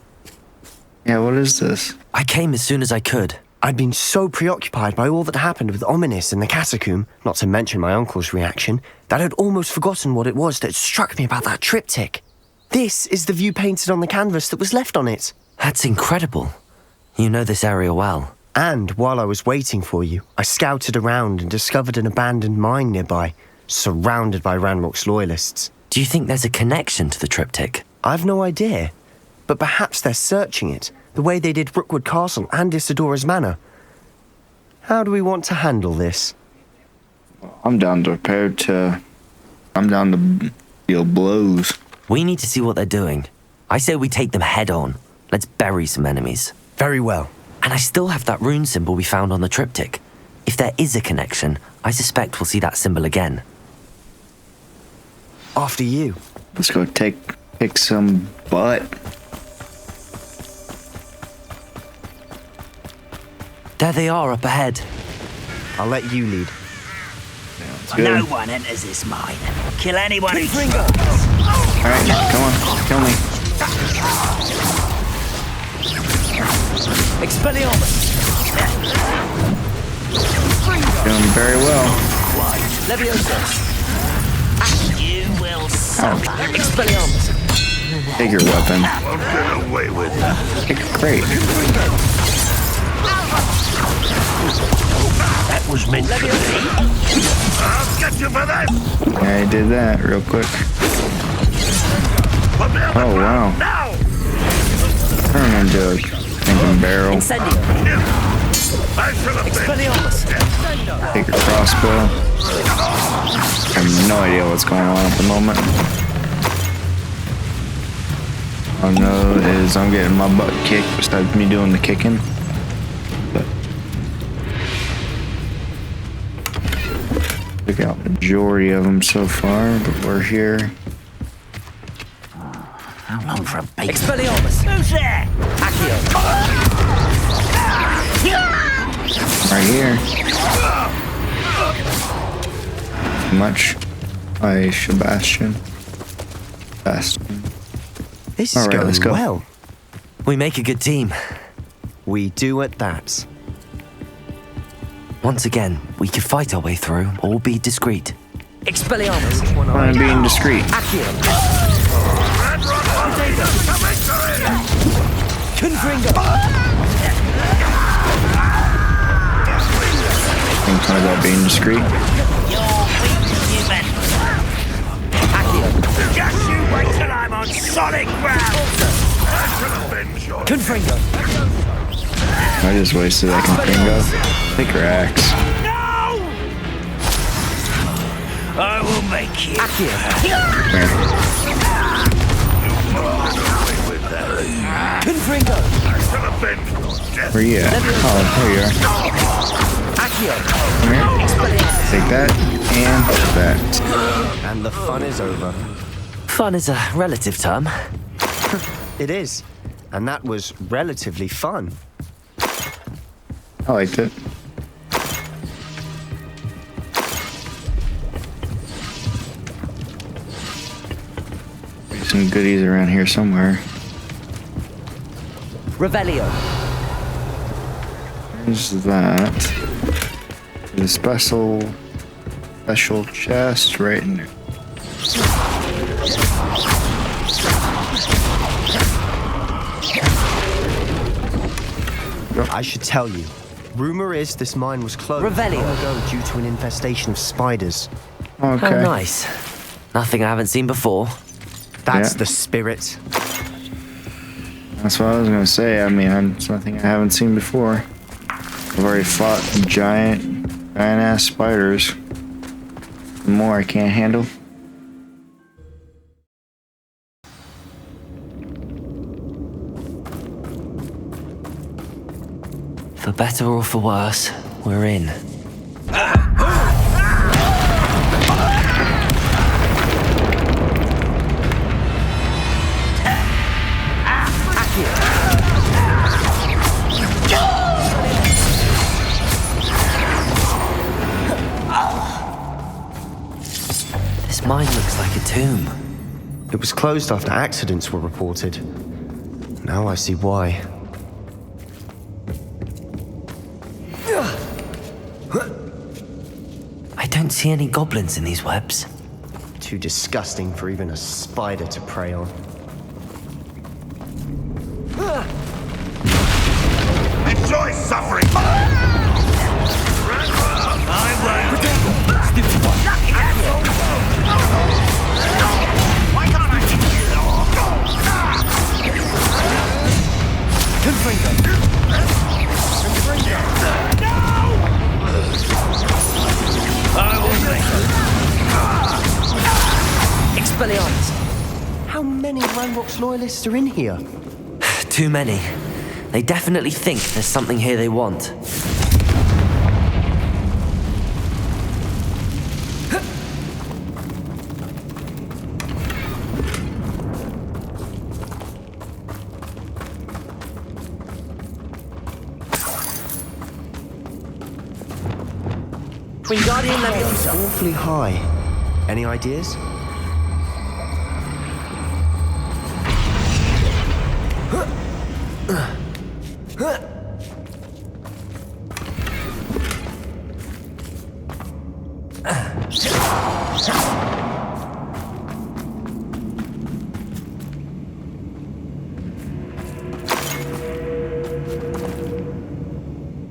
Speaker 1: Yeah, what is this?
Speaker 2: I came as soon as I could.
Speaker 3: I'd been so preoccupied by all that happened with Ominis in the catacomb, not to mention my uncle's reaction, that I'd almost forgotten what it was that struck me about that triptych. This is the view painted on the canvas that was left on it.
Speaker 2: That's incredible. You know this area well.
Speaker 3: And while I was waiting for you, I scouted around and discovered an abandoned mine nearby, surrounded by Ranrock's loyalists.
Speaker 2: Do you think there's a connection to the triptych?
Speaker 3: I've no idea, but perhaps they're searching it, the way they did Rookwood Castle and Isidora's Manor. How do we want to handle this?
Speaker 1: I'm down to deal blows.
Speaker 2: We need to see what they're doing. I say we take them head on. Let's bury some enemies.
Speaker 3: Very well.
Speaker 2: And I still have that rune symbol we found on the triptych. If there is a connection, I suspect we'll see that symbol again.
Speaker 3: After you.
Speaker 1: Let's go kick some butt.
Speaker 2: There they are up ahead.
Speaker 3: I'll let you lead.
Speaker 11: No one enters this mine. Kill anyone who tries.
Speaker 1: Alright, come on, kill me.
Speaker 2: Expelliarmus!
Speaker 1: Doing very well.
Speaker 2: Leviosa!
Speaker 11: You will suffer.
Speaker 2: Expelliarmus!
Speaker 1: Take your weapon.
Speaker 6: Won't get away with that.
Speaker 1: Great.
Speaker 6: That was meant to be. I'll get you for that.
Speaker 1: Yeah, I did that real quick. Oh, wow. Turn into a thinking barrel.
Speaker 2: Incendio! Expelliarmus!
Speaker 1: Take your crossbow. I have no idea what's going on at the moment. All I know is I'm getting my butt kicked besides me doing the kicking. But took out the majority of them so far, but we're here.
Speaker 11: How long for a bait?
Speaker 2: Expelliarmus!
Speaker 11: Who's there?
Speaker 2: Accio!
Speaker 1: Right here. Much by Sebastian.
Speaker 3: This is
Speaker 1: All right,
Speaker 3: going
Speaker 1: let's go.
Speaker 3: well.
Speaker 2: We make a good team.
Speaker 3: We do at that.
Speaker 2: Once again, we could fight our way through or be discreet. Expelliarmus!
Speaker 1: I'm being discreet.
Speaker 2: Accio! Confringo!
Speaker 1: Think about being discreet.
Speaker 11: Just you wait till I'm on solid ground.
Speaker 2: Confringo!
Speaker 1: I just wasted that confringo. Take your axe.
Speaker 11: No! I will make you.
Speaker 2: Accio! Confringo!
Speaker 1: Where you at? Oh, there you are.
Speaker 2: Accio!
Speaker 1: Come here. Take that and that.
Speaker 3: And the fun is over.
Speaker 2: Fun is a relative term.
Speaker 3: It is. And that was relatively fun.
Speaker 1: I liked it. some goodies around here somewhere.
Speaker 2: Revelio.
Speaker 1: There's that. There's a special chest right in there.
Speaker 3: I should tell you. Rumor is this mine was closed
Speaker 2: Revelio.
Speaker 3: long ago due to an infestation of spiders.
Speaker 1: Okay.
Speaker 2: Oh, nice. Nothing I haven't seen before.
Speaker 3: That's
Speaker 1: Yeah.
Speaker 3: the spirit.
Speaker 1: That's what I was gonna say. I mean, it's nothing I haven't seen before. I've already fought giant ass spiders. More I can't handle.
Speaker 2: For better or for worse, we're in. This mine looks like a tomb.
Speaker 3: It was closed after accidents were reported. Now I see why.
Speaker 2: I don't see any goblins in these webs.
Speaker 3: Too disgusting for even a spider to prey on.
Speaker 11: Enjoy suffering! Why can't I hit
Speaker 2: Expelliarmus!
Speaker 3: How many Ranrock's loyalists are in here?
Speaker 2: Too many. They definitely think there's something here they want. Wingardium Leviosa.
Speaker 3: Awfully high. Any ideas?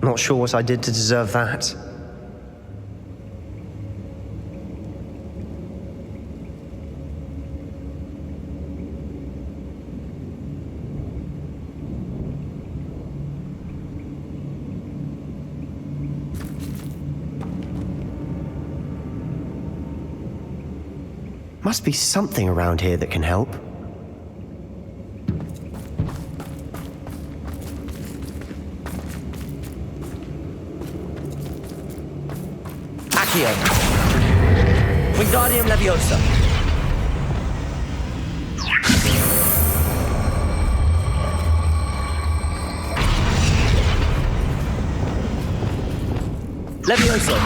Speaker 3: Not sure what I did to deserve that. Must be something around here that can help.
Speaker 2: Accio. Wingardium Leviosa. Leviosa.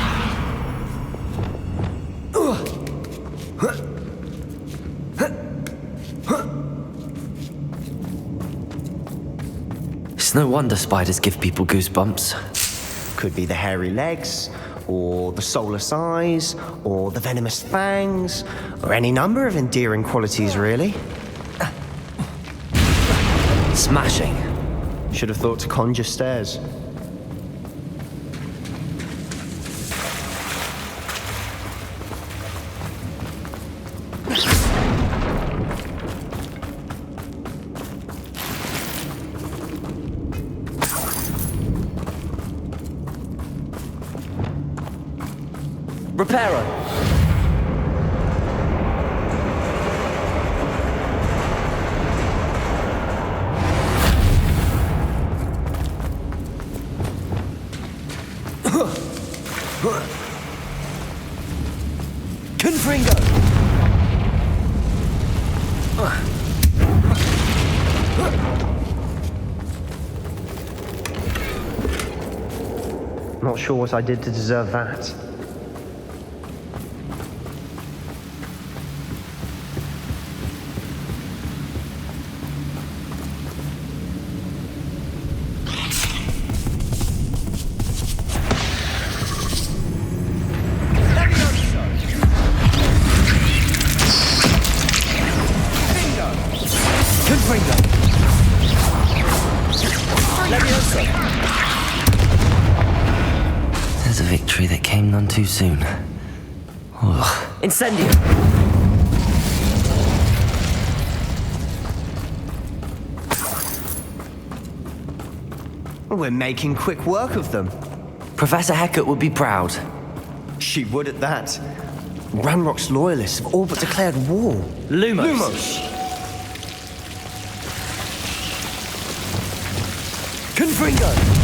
Speaker 2: It's no wonder spiders give people goosebumps.
Speaker 3: Could be the hairy legs, or the soulless eyes, or the venomous fangs, or any number of endearing qualities, really.
Speaker 2: Smashing.
Speaker 3: Should have thought to conjure stairs.
Speaker 2: Reparo. Confringo.
Speaker 3: Not sure what I did to deserve that.
Speaker 2: There's a victory that came none too soon. Ugh.
Speaker 4: Incendio!
Speaker 3: We're making quick work of them.
Speaker 2: Professor Hecat would be proud.
Speaker 3: She would at that. Ranrock's loyalists have all but declared war.
Speaker 4: Lumos!
Speaker 3: Confringo!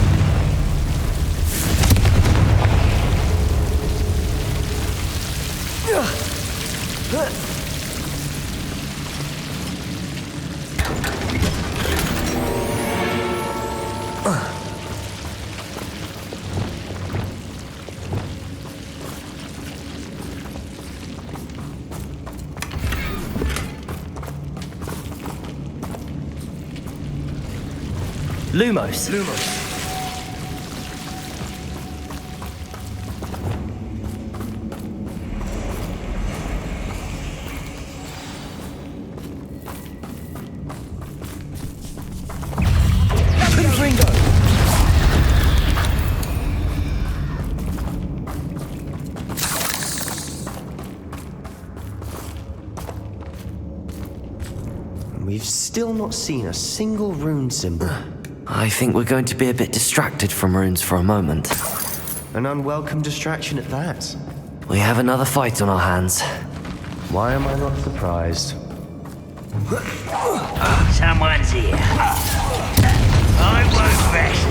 Speaker 4: Lumos!
Speaker 3: We've still not seen a single rune symbol.
Speaker 2: I think we're going to be a bit distracted from runes for a moment.
Speaker 3: An unwelcome distraction at that.
Speaker 2: We have another fight on our hands.
Speaker 3: Why am I not surprised?
Speaker 11: Someone's here. I won't rest.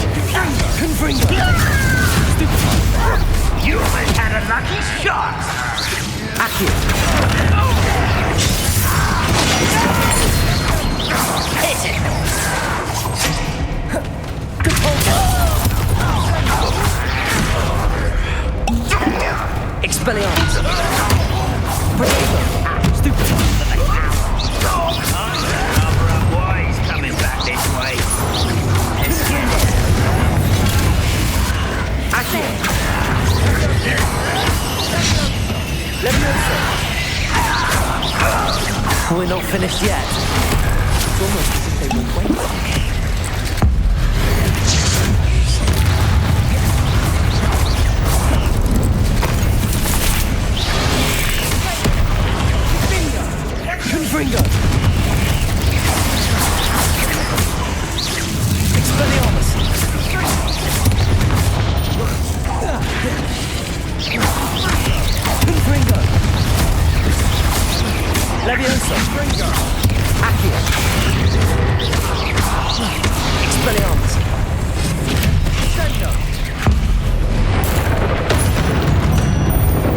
Speaker 11: You almost had a lucky shot. Hit it.
Speaker 4: Expelliarmus!
Speaker 11: Boys coming back this way.
Speaker 2: We're not finished yet.
Speaker 3: It's almost as if they were waiting.
Speaker 4: Confringo! Expelliarmus! Confringo! Leviosa! Accio! Expelliarmus!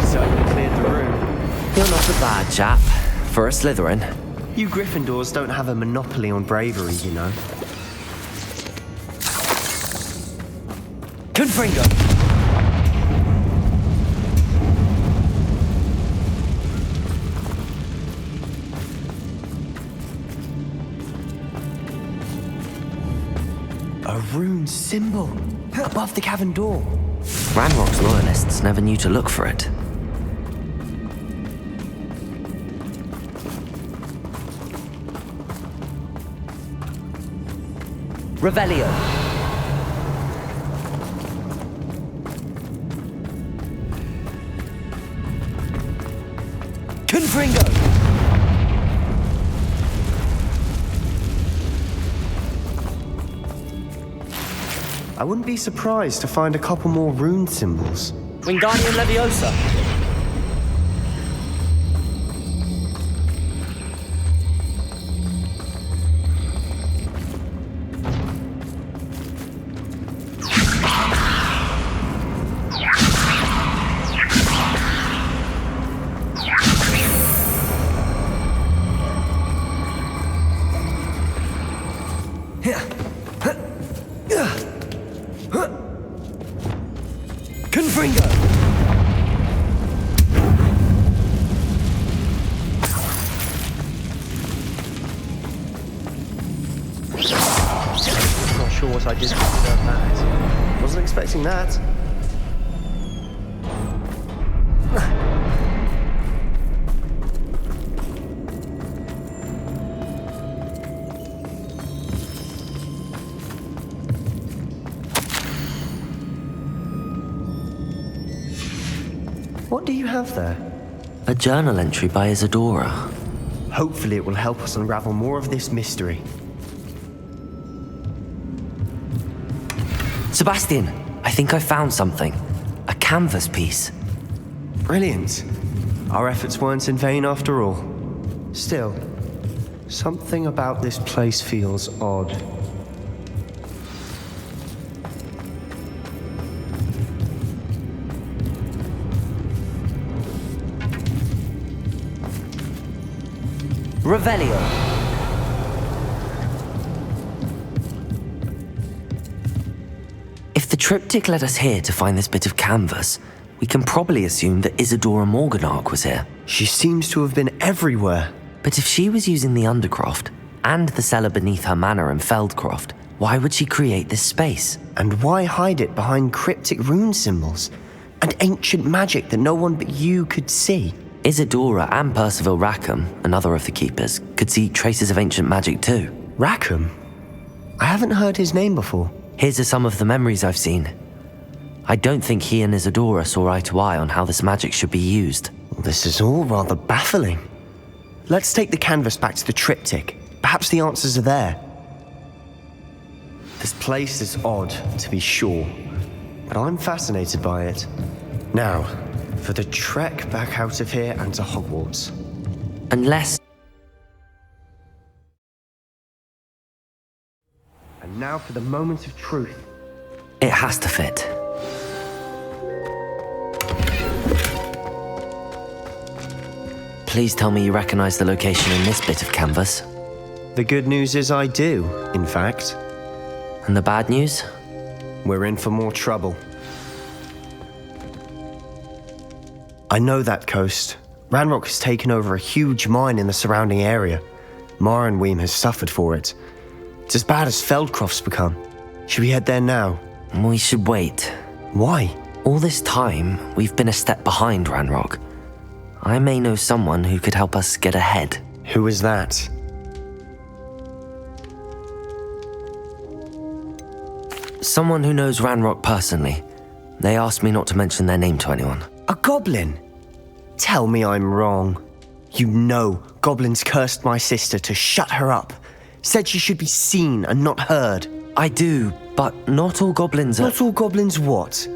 Speaker 3: Certainly cleared the room.
Speaker 2: You're not a bad chap. For a Slytherin.
Speaker 3: You Gryffindors don't have a monopoly on bravery, you know.
Speaker 4: Confringo!
Speaker 3: A rune symbol above the cavern door.
Speaker 2: Ranrock's loyalists never knew to look for it.
Speaker 4: Revelio! Confringo!
Speaker 3: I wouldn't be surprised to find a couple more rune symbols.
Speaker 4: Wingardium Leviosa! Confringo!
Speaker 3: Not sure what I did to deserve that. Wasn't expecting that. What do you have there?
Speaker 2: A journal entry by Isadora.
Speaker 3: Hopefully it will help us unravel more of this mystery.
Speaker 2: Sebastian, I think I found something. A canvas piece.
Speaker 3: Brilliant. Our efforts weren't in vain after all. Still, something about this place feels odd.
Speaker 2: Revelio. If the triptych led us here to find this bit of canvas, we can probably assume that Isadora Morganark was here.
Speaker 3: She seems to have been everywhere.
Speaker 2: But if she was using the Undercroft and the cellar beneath her manor in Feldcroft, why would she create this space?
Speaker 3: And why hide it behind cryptic rune symbols and ancient magic that no one but you could see?
Speaker 2: Isadora and Percival Rackham, another of the keepers, could see traces of ancient magic too.
Speaker 3: Rackham? I haven't heard his name before.
Speaker 2: Here's are some of the memories I've seen. I don't think he and Isadora saw eye to eye on how this magic should be used.
Speaker 3: This is all rather baffling. Let's take the canvas back to the triptych. Perhaps the answers are there. This place is odd, to be sure, but I'm fascinated by it. Now, for the trek back out of here and to Hogwarts.
Speaker 2: Unless...
Speaker 3: And now for the moment of truth.
Speaker 2: It has to fit. Please tell me you recognize the location in this bit of canvas.
Speaker 3: The good news is I do, in fact.
Speaker 2: And the bad news?
Speaker 3: We're in for more trouble. I know that coast. Ranrock has taken over a huge mine in the surrounding area. Marenweem has suffered for it. It's as bad as Feldcroft's become. Should we head there now?
Speaker 2: We should wait.
Speaker 3: Why?
Speaker 2: All this time, we've been a step behind Ranrock. I may know someone who could help us get ahead.
Speaker 3: Who is that?
Speaker 2: Someone who knows Ranrock personally. They asked me not to mention their name to anyone.
Speaker 3: A goblin? Tell me I'm wrong. You know goblins cursed my sister to shut her up. Said she should be seen and not heard.
Speaker 2: I do, but not all goblins are...
Speaker 3: Not all goblins what?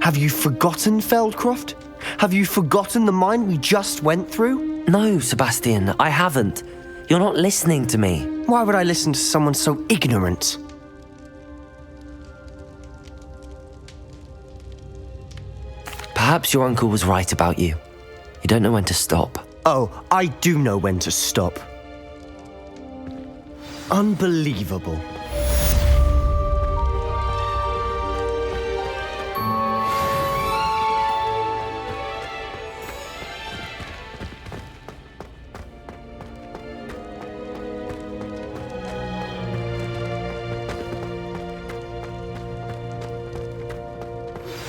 Speaker 3: Have you forgotten Feldcroft? Have you forgotten the mine we just went through?
Speaker 2: No, Sebastian, I haven't. You're not listening to me.
Speaker 3: Why would I listen to someone so ignorant?
Speaker 2: Perhaps your uncle was right about you. You don't know when to stop.
Speaker 3: Oh, I do know when to stop. Unbelievable.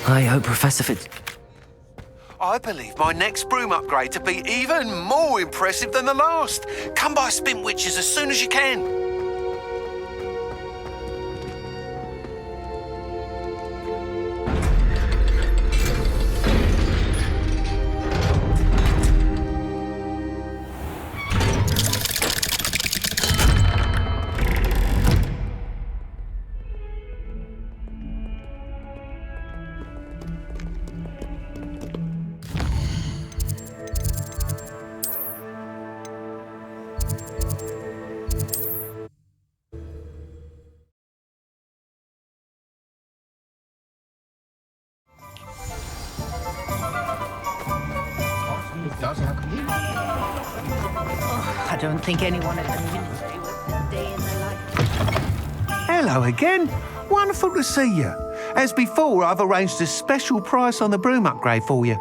Speaker 2: I hope Professor Fitz...
Speaker 13: I believe my next broom upgrade to be even more impressive than the last. Come by Spin Witches as soon as you can.
Speaker 14: I don't think anyone at the ministry would a day in their life.
Speaker 15: Hello again. Wonderful to see you. As before, I've arranged a special price on the broom upgrade for you.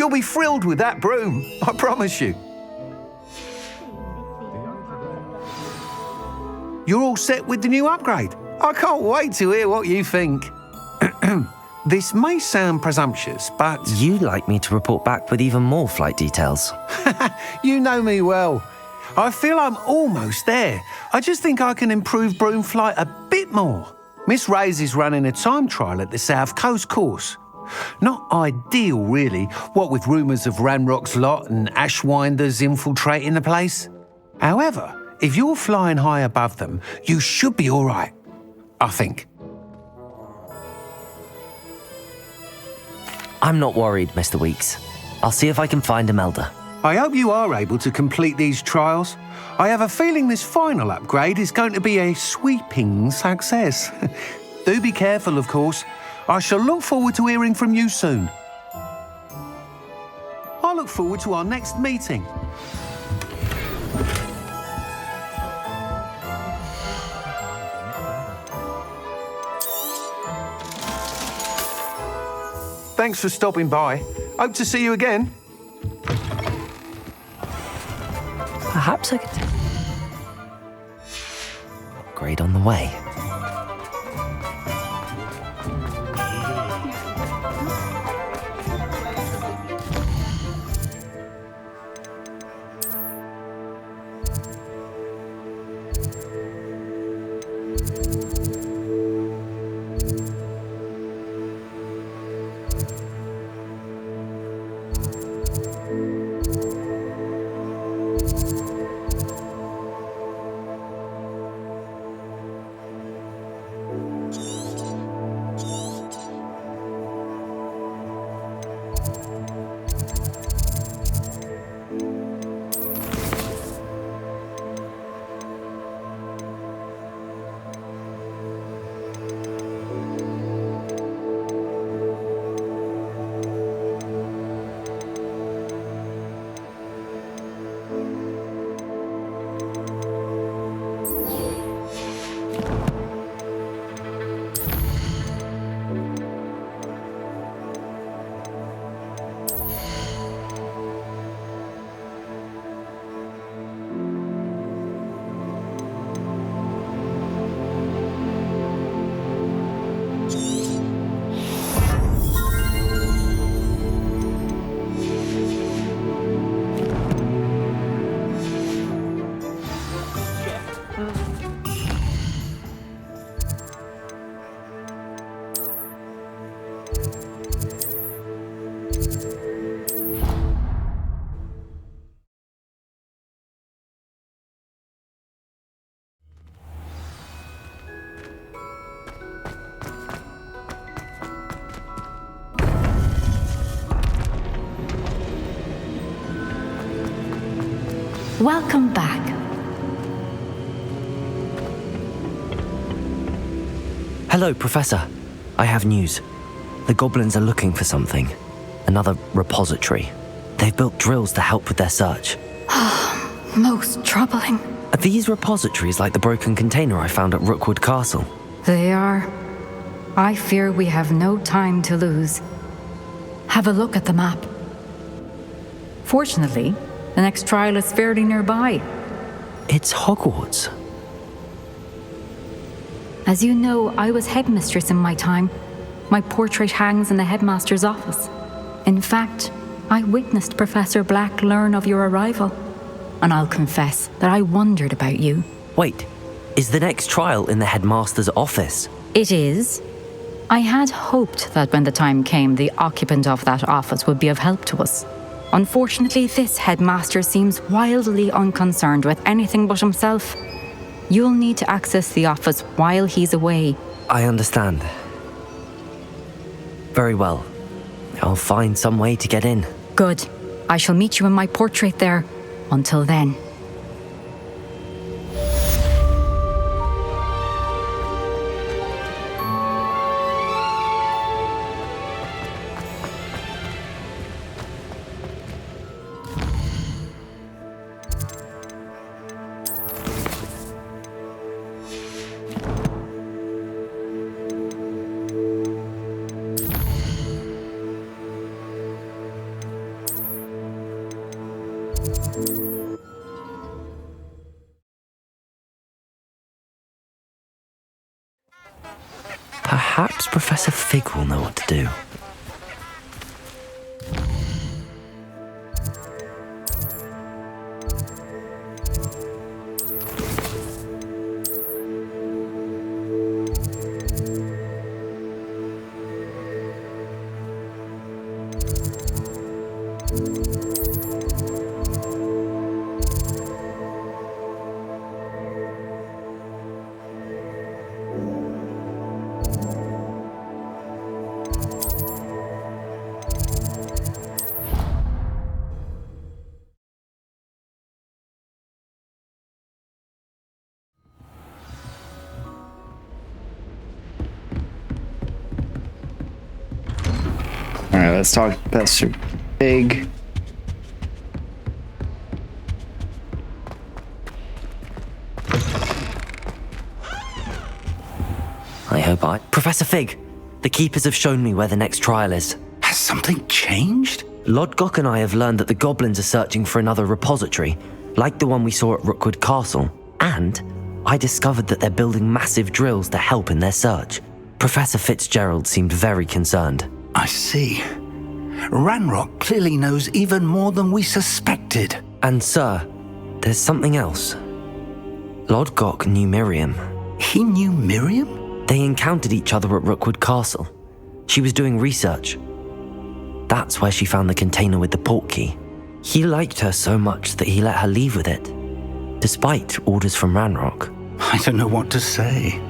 Speaker 15: You'll be thrilled with that broom, I promise you. You're all set with the new upgrade. I can't wait to hear what you think. This may sound presumptuous, but...
Speaker 2: You'd like me to report back with even more flight details.
Speaker 15: You know me well. I feel I'm almost there. I just think I can improve broom flight a bit more. Miss Ray's is running a time trial at the South Coast course. Not ideal, really, what with rumours of Ranrock's lot and Ashwinders infiltrating the place. However, if you're flying high above them, you should be all right, I think.
Speaker 2: I'm not worried, Mr. Weeks. I'll see if I can find Imelda.
Speaker 15: I hope you are able to complete these trials. I have a feeling this final upgrade is going to be a sweeping success. Do be careful, of course. I shall look forward to hearing from you soon. I look forward to our next meeting. Thanks for stopping by. Hope to see you again.
Speaker 2: Perhaps I could... Upgrade on the way.
Speaker 14: Welcome back.
Speaker 2: Hello, Professor. I have news. The goblins are looking for something. Another repository. They've built drills to help with their search.
Speaker 9: Most troubling.
Speaker 2: Are these repositories like the broken container I found at Rookwood Castle?
Speaker 16: They are. I fear we have no time to lose.
Speaker 9: Have a look at the map.
Speaker 16: Fortunately, the next trial is fairly nearby.
Speaker 2: It's Hogwarts.
Speaker 16: As you know, I was headmistress in my time. My portrait hangs in the headmaster's office. In fact, I witnessed Professor Black learn of your arrival. And I'll confess that I wondered about you.
Speaker 2: Wait, is the next trial in the headmaster's office?
Speaker 16: It is. I had hoped that when the time came, the occupant of that office would be of help to us. Unfortunately, this headmaster seems wildly unconcerned with anything but himself. You'll need to access the office while he's away.
Speaker 2: I understand. Very well. I'll find some way to get in.
Speaker 16: Good. I shall meet you in my portrait there. Until then.
Speaker 2: Perhaps Professor Fig will know what to do.
Speaker 1: Alright, let's talk to Professor Fig.
Speaker 2: I hope Professor Fig, the Keepers have shown me where the next trial is.
Speaker 11: Has something changed?
Speaker 2: Lodgok and I have learned that the goblins are searching for another repository, like the one we saw at Rookwood Castle. And I discovered that they're building massive drills to help in their search. Professor Fitzgerald seemed very concerned.
Speaker 11: I see. Ranrock clearly knows even more than we suspected.
Speaker 2: And sir, there's something else. Lodgok knew Miriam.
Speaker 11: He knew Miriam?
Speaker 2: They encountered each other at Rookwood Castle. She was doing research. That's where she found the container with the port key. He liked her so much that he let her leave with it, despite orders from Ranrock.
Speaker 11: I don't know what to say.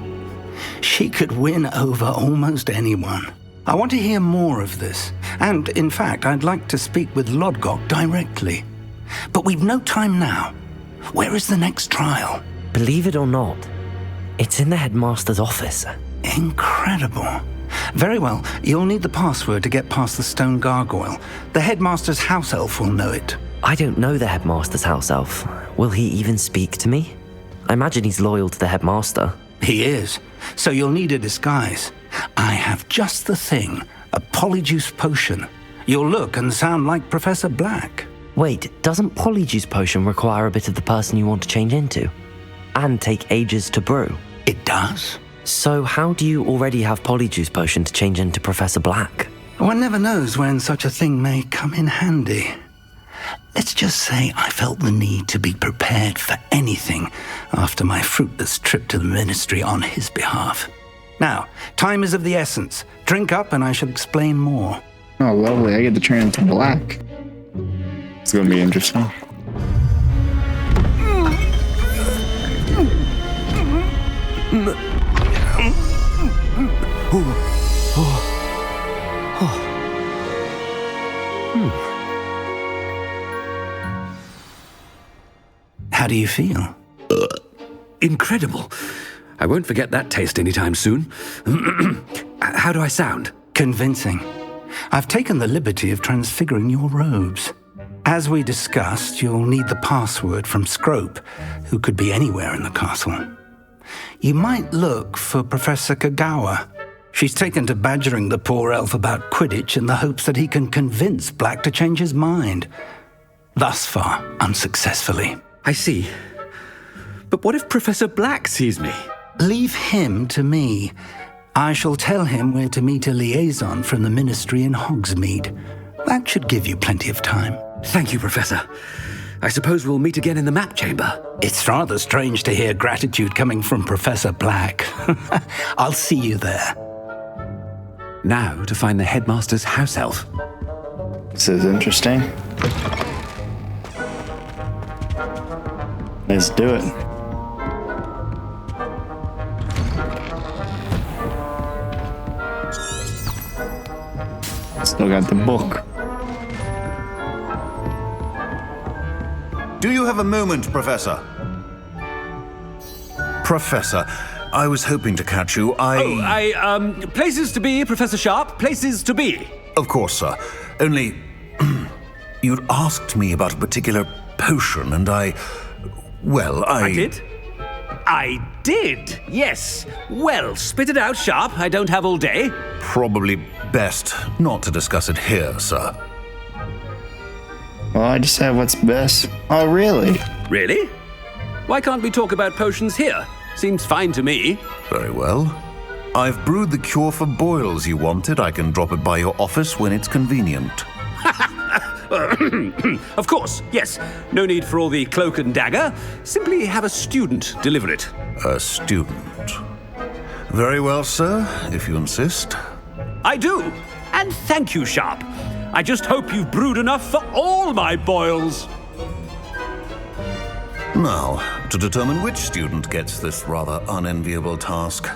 Speaker 11: She could win over almost anyone. I want to hear more of this, and in fact, I'd like to speak with Lodgok directly. But we've no time now. Where is the next trial?
Speaker 2: Believe it or not, it's in the headmaster's office.
Speaker 11: Incredible. Very well, you'll need the password to get past the stone gargoyle. The headmaster's house elf will know it.
Speaker 2: I don't know the headmaster's house elf. Will he even speak to me? I imagine he's loyal to the headmaster.
Speaker 11: He is, so you'll need a disguise. I have just the thing, a polyjuice potion. You'll look and sound like Professor Black.
Speaker 2: Wait, doesn't polyjuice potion require a bit of the person you want to change into? And take ages to brew?
Speaker 11: It does.
Speaker 2: So how do you already have polyjuice potion to change into Professor Black?
Speaker 11: One never knows when such a thing may come in handy. Let's just say I felt the need to be prepared for anything after my fruitless trip to the ministry on his behalf. Now, time is of the essence. Drink up and I shall explain more.
Speaker 1: Oh, lovely. I get to turn into black. It's going to be interesting.
Speaker 11: How do you feel?
Speaker 17: Incredible. I won't forget that taste anytime soon. How do I sound?
Speaker 11: Convincing. I've taken the liberty of transfiguring your robes. As we discussed, you'll need the password from Scrope, who could be anywhere in the castle. You might look for Professor Kagawa. She's taken to badgering the poor elf about Quidditch in the hopes that he can convince Black to change his mind. Thus far, unsuccessfully.
Speaker 17: I see. But what if Professor Black sees me?
Speaker 11: Leave him to me. I shall tell him where to meet a liaison from the ministry in Hogsmeade. That should give you plenty of time.
Speaker 17: Thank you, Professor. I suppose we'll meet again in the map chamber.
Speaker 11: It's rather strange to hear gratitude coming from Professor Black. I'll see you there.
Speaker 17: Now to find the headmaster's house elf.
Speaker 1: This is interesting. Let's do it. Still got the book.
Speaker 18: Do you have a moment, Professor? Professor, I was hoping to catch you.
Speaker 17: Places to be, Professor Sharp. Places to be.
Speaker 18: Of course, sir. Only, you'd asked me about a particular potion, and I
Speaker 17: did? I did, yes. Well, spit it out, Sharp. I don't have all day.
Speaker 18: Probably best not to discuss it here, sir.
Speaker 1: Well, I decide what's best. Oh, really?
Speaker 17: Really? Why can't we talk about potions here? Seems fine to me.
Speaker 18: Very well. I've brewed the cure for boils you wanted. I can drop it by your office when it's convenient.
Speaker 17: Of course, yes. No need for all the cloak and dagger. Simply have a student deliver it.
Speaker 18: A student? Very well, sir, if you insist.
Speaker 17: I do. And thank you, Sharp. I just hope you've brewed enough for all my boils.
Speaker 18: Now, to determine which student gets this rather unenviable task.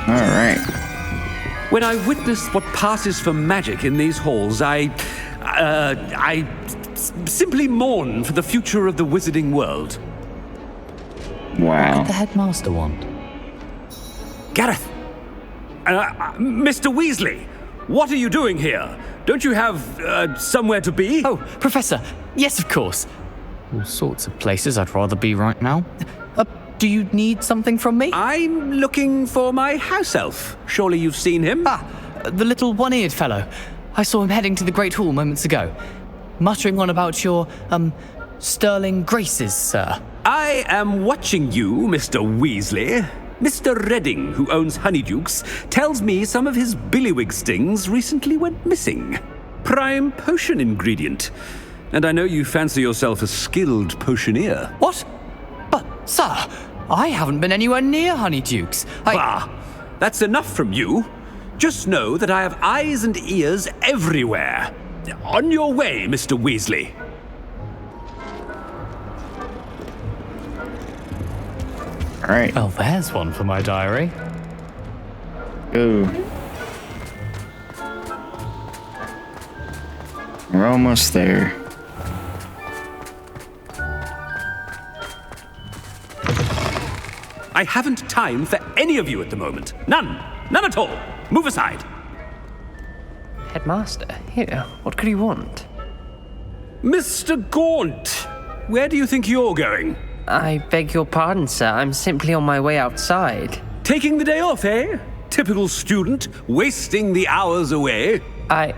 Speaker 1: Alright.
Speaker 17: When I witness what passes for magic in these halls, I simply mourn for the future of the wizarding world.
Speaker 1: Wow.
Speaker 17: The headmaster want? Gareth! Mr. Weasley! What are you doing here? Don't you have somewhere to be?
Speaker 19: Oh, Professor, yes, of course. All sorts of places I'd rather be right now. Do you need something from me?
Speaker 17: I'm looking for my house elf. Surely you've seen him?
Speaker 19: The little one-eared fellow. I saw him heading to the Great Hall moments ago, muttering on about your, sterling graces, sir.
Speaker 17: I am watching you, Mr. Weasley. Mr. Redding, who owns Honeydukes, tells me some of his billywig stings recently went missing. Prime potion ingredient. And I know you fancy yourself a skilled potioneer.
Speaker 19: What? But, sir, I haven't been anywhere near Honeydukes.
Speaker 17: Bah! That's enough from you. Just know that I have eyes and ears everywhere. On your way, Mr. Weasley.
Speaker 1: All right.
Speaker 19: Well, there's one for my diary.
Speaker 1: Go. We're almost there.
Speaker 17: I haven't time for any of you at the moment. None. None at all. Move aside.
Speaker 4: Headmaster, here, what could he want?
Speaker 17: Mr. Gaunt, where do you think you're going?
Speaker 4: I beg your pardon, sir. I'm simply on my way outside.
Speaker 17: Taking the day off, eh? Typical student, wasting the hours away.
Speaker 4: I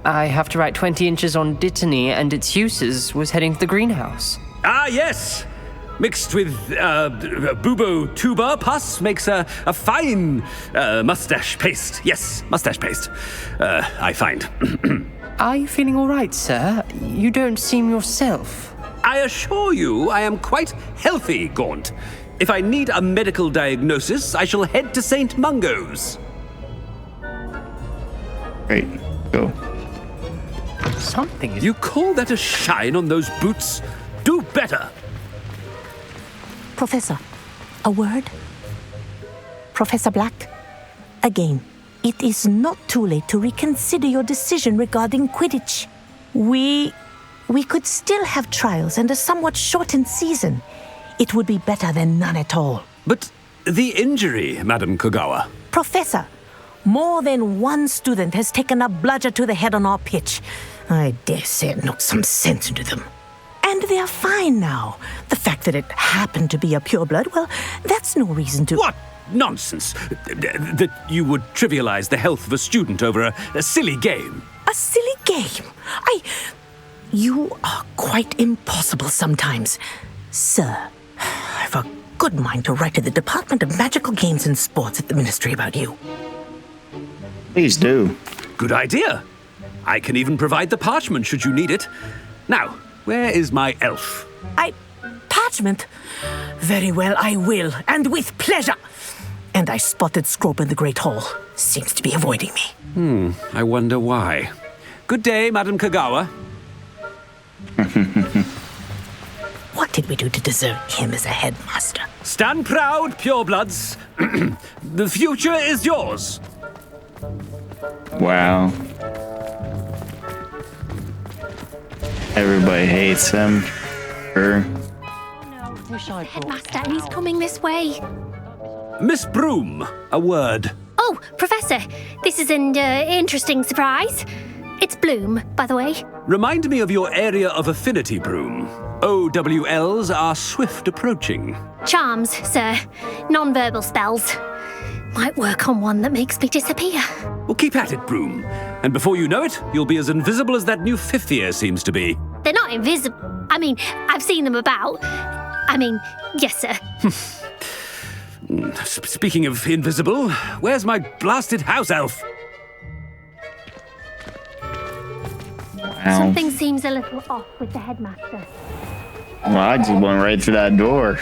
Speaker 4: have to write 20 inches on Dittany and its uses. Was heading to the greenhouse.
Speaker 17: Ah, yes. Mixed with bubo tuber pus makes a fine mustache paste. Yes, mustache paste. I find.
Speaker 4: Are you feeling all right, sir? You don't seem yourself.
Speaker 17: I assure you I am quite healthy, Gaunt. If I need a medical diagnosis, I shall head to St. Mungo's.
Speaker 1: Great. Go.
Speaker 4: Something is...
Speaker 17: You call that a shine on those boots? Do better.
Speaker 20: Professor, a word? Professor Black, again, it is not too late to reconsider your decision regarding Quidditch. We could still have trials and a somewhat shortened season. It would be better than none at all.
Speaker 17: But the injury, Madam Kogawa.
Speaker 20: Professor, more than one student has taken a bludger to the head on our pitch. I dare say it knocked some sense into them. And they're fine now. The fact that it happened to be a pureblood, well, that's no reason to...
Speaker 17: What nonsense! That you would trivialize the health of a student over a silly game.
Speaker 20: A silly game? You are quite impossible sometimes. Sir, I've a good mind to write to the Department of Magical Games and Sports at the Ministry about you.
Speaker 1: Please do.
Speaker 17: Good idea. I can even provide the parchment should you need it. Now, where is my elf?
Speaker 20: Parchment? Very well, I will, and with pleasure. And I spotted Scrope in the Great Hall. Seems to be avoiding me.
Speaker 17: I wonder why. Good day, Madam Kogawa.
Speaker 20: What did we do to deserve him as a headmaster?
Speaker 17: Stand proud, purebloods. The future is yours.
Speaker 1: Wow. Everybody hates him. Her.
Speaker 12: Headmaster, and he's coming this way.
Speaker 17: Miss Broom, a word.
Speaker 12: Oh, Professor, this is an interesting surprise. It's Bloom, by the way.
Speaker 17: Remind me of your area of affinity, Broom. OWLs are swift approaching.
Speaker 12: Charms, sir. Non-verbal spells. Might work on one that makes me disappear.
Speaker 17: Well, keep at it, Broom. And before you know it, you'll be as invisible as that new fifth year seems to be.
Speaker 12: They're not invisible. I mean, I've seen them about. I mean, yes, sir.
Speaker 17: Speaking of invisible, where's my blasted house elf?
Speaker 1: Wow.
Speaker 12: Something seems a little off with the headmaster.
Speaker 1: Well, I just went right through that door.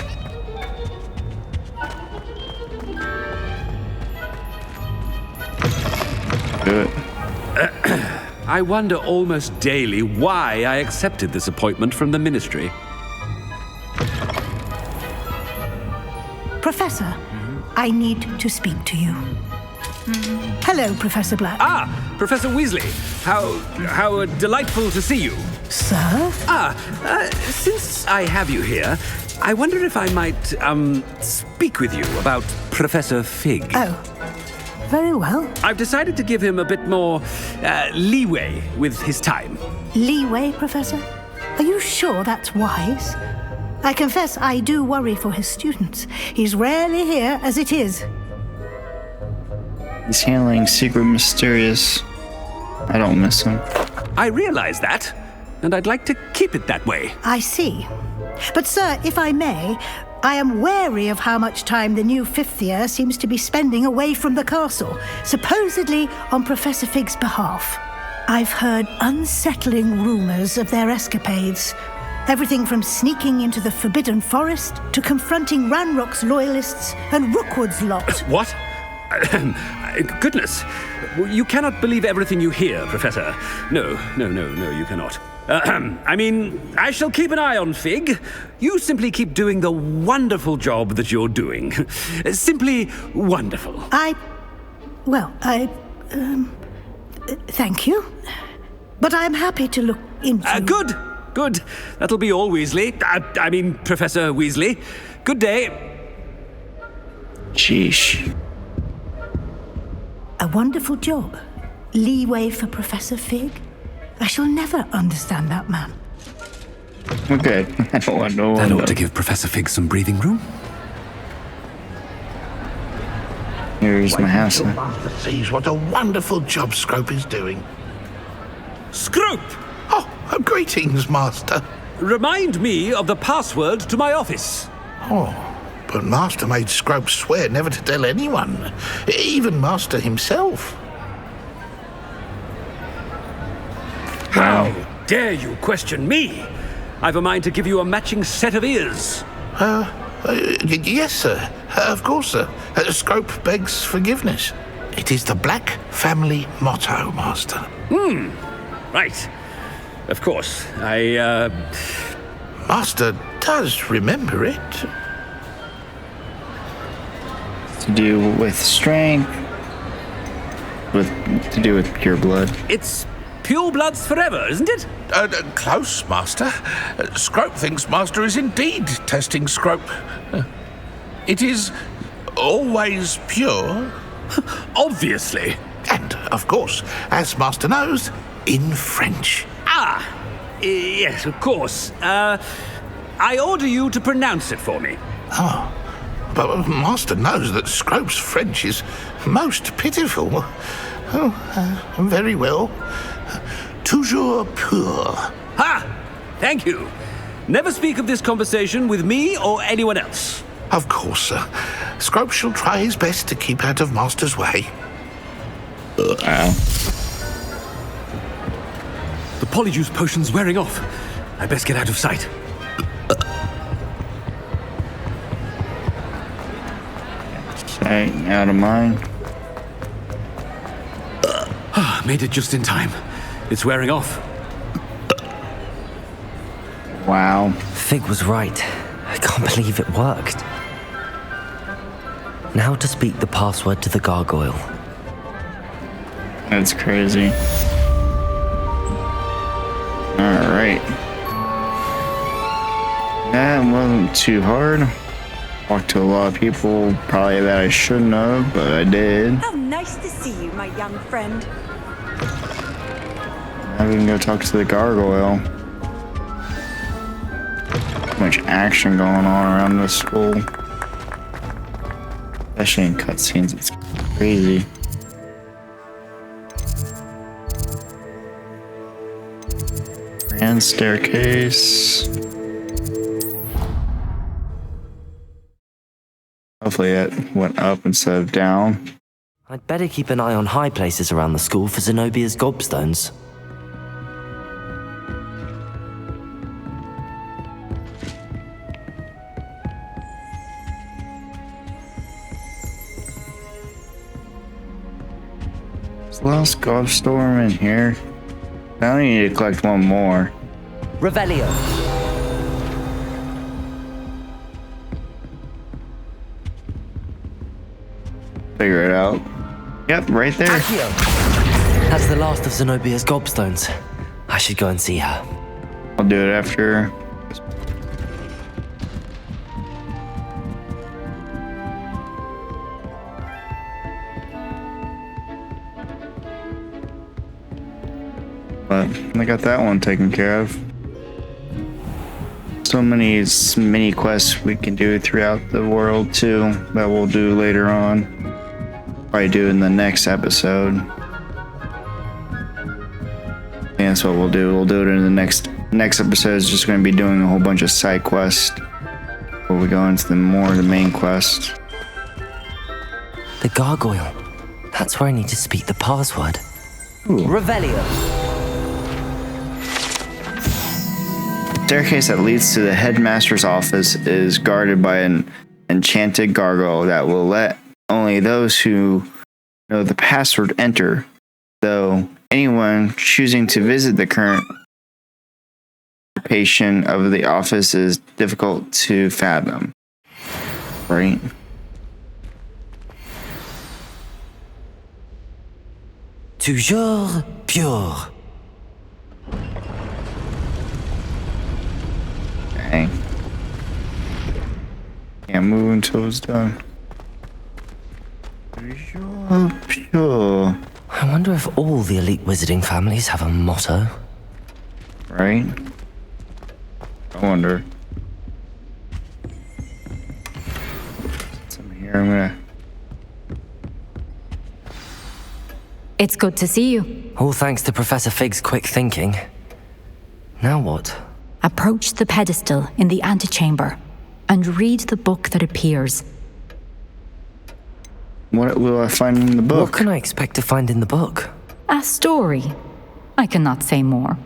Speaker 1: Good.
Speaker 17: I wonder almost daily why I accepted this appointment from the Ministry.
Speaker 14: Professor, I need to speak to you. Hello, Professor Black.
Speaker 17: Ah, Professor Weasley. How delightful to see you.
Speaker 14: Sir?
Speaker 17: Since I have you here, I wonder if I might, speak with you about Professor Fig.
Speaker 14: Oh, very well.
Speaker 17: I've decided to give him a bit more, leeway with his time.
Speaker 14: Leeway, Professor? Are you sure that's wise? I confess I do worry for his students. He's rarely here as it is.
Speaker 1: He's handling secret mysterious. I don't miss him.
Speaker 17: I realize that, and I'd like to keep it that way.
Speaker 14: I see. But, sir, if I may, I am wary of how much time the new fifth year seems to be spending away from the castle, supposedly on Professor Fig's behalf. I've heard unsettling rumors of their escapades. Everything from sneaking into the Forbidden Forest to confronting Ranrock's loyalists and Rookwood's lot.
Speaker 17: What? Goodness. You cannot believe everything you hear, Professor. No, you cannot. I mean, I shall keep an eye on Fig. You simply keep doing the wonderful job that you're doing. Simply wonderful.
Speaker 14: Thank you. But I'm happy to look into...
Speaker 17: Good. That'll be all, Weasley. I mean, Professor Weasley. Good day.
Speaker 1: Sheesh.
Speaker 14: A wonderful job. Leeway for Professor Fig. I shall never understand that man.
Speaker 1: Okay, I don't want no one.
Speaker 17: That ought to give Professor Fig some breathing room.
Speaker 1: Here's my house.
Speaker 21: Master sees what a wonderful job Scrope is doing.
Speaker 17: Scrope!
Speaker 21: Oh, greetings, Master.
Speaker 17: Remind me of the password to my office.
Speaker 21: Oh, but Master made Scrope swear never to tell anyone, even Master himself.
Speaker 17: How dare you question me? I've a mind to give you a matching set of ears.
Speaker 21: Yes, sir. Of course, sir. Scrope begs forgiveness. It is the Black family motto, Master.
Speaker 17: Right. Of course.
Speaker 21: Master does remember it.
Speaker 1: To do with strength. To do with pure blood.
Speaker 17: It's pure bloods forever, isn't it?
Speaker 21: Close, Master. Scrope thinks Master is indeed testing Scrope. It is always pure.
Speaker 17: Obviously.
Speaker 21: And, of course, as Master knows, in French.
Speaker 17: Yes, of course. I order you to pronounce it for me.
Speaker 21: Oh, but Master knows that Scrope's French is most pitiful. Very well. Toujours pur.
Speaker 17: Thank you. Never speak of this conversation with me or anyone else.
Speaker 21: Of course, sir. Scrope shall try his best to keep out of Master's way.
Speaker 17: The polyjuice potion's wearing off. I best get out of sight.
Speaker 1: Sight, out of mind.
Speaker 17: Made it just in time. It's wearing off.
Speaker 1: Wow.
Speaker 2: Fig was right. I can't believe it worked. Now to speak the password to the gargoyle.
Speaker 1: That's crazy. Alright. That wasn't too hard. Talked to a lot of people, probably that I shouldn't have, but I did.
Speaker 8: How nice to see you, my young friend.
Speaker 1: Now we can go talk to the gargoyle. Too much action going on around this school. Especially in cutscenes, it's crazy. Grand staircase. Hopefully it went up instead of down.
Speaker 2: I'd better keep an eye on high places around the school for Zenobia's gobstones.
Speaker 1: There's the last gobstone in here. I only need to collect one more.
Speaker 2: Revelio.
Speaker 1: Figure it out. Yep, right there.
Speaker 2: Accio. That's the last of Zenobia's gobstones. I should go and see her.
Speaker 1: I'll do it after. But I got that one taken care of. So many mini quests we can do throughout the world too that we'll do later on. Probably do in the next episode. And that's what we'll do. We'll do it in the next episode. Is just going to be doing a whole bunch of side quests before we go into the main quest.
Speaker 2: The gargoyle. That's where I need to speak the password.
Speaker 1: Ooh.
Speaker 2: Revelio.
Speaker 1: Staircase that leads to the headmaster's office is guarded by an enchanted gargoyle that will let only those who know the password enter, though anyone choosing to visit the current occupation of the office is difficult to fathom. Right?
Speaker 2: Toujours pure.
Speaker 1: Dang. Can't move until it's done. Pure.
Speaker 2: I wonder if all the elite wizarding families have a motto.
Speaker 1: Right? I wonder. Some here, I'm gonna.
Speaker 16: It's good to see you.
Speaker 2: All thanks to Professor Fig's quick thinking. Now what?
Speaker 16: Approach the pedestal in the antechamber and read the book that appears.
Speaker 1: What will I find in the book?
Speaker 2: What can I expect to find in the book?
Speaker 16: A story. I cannot say more.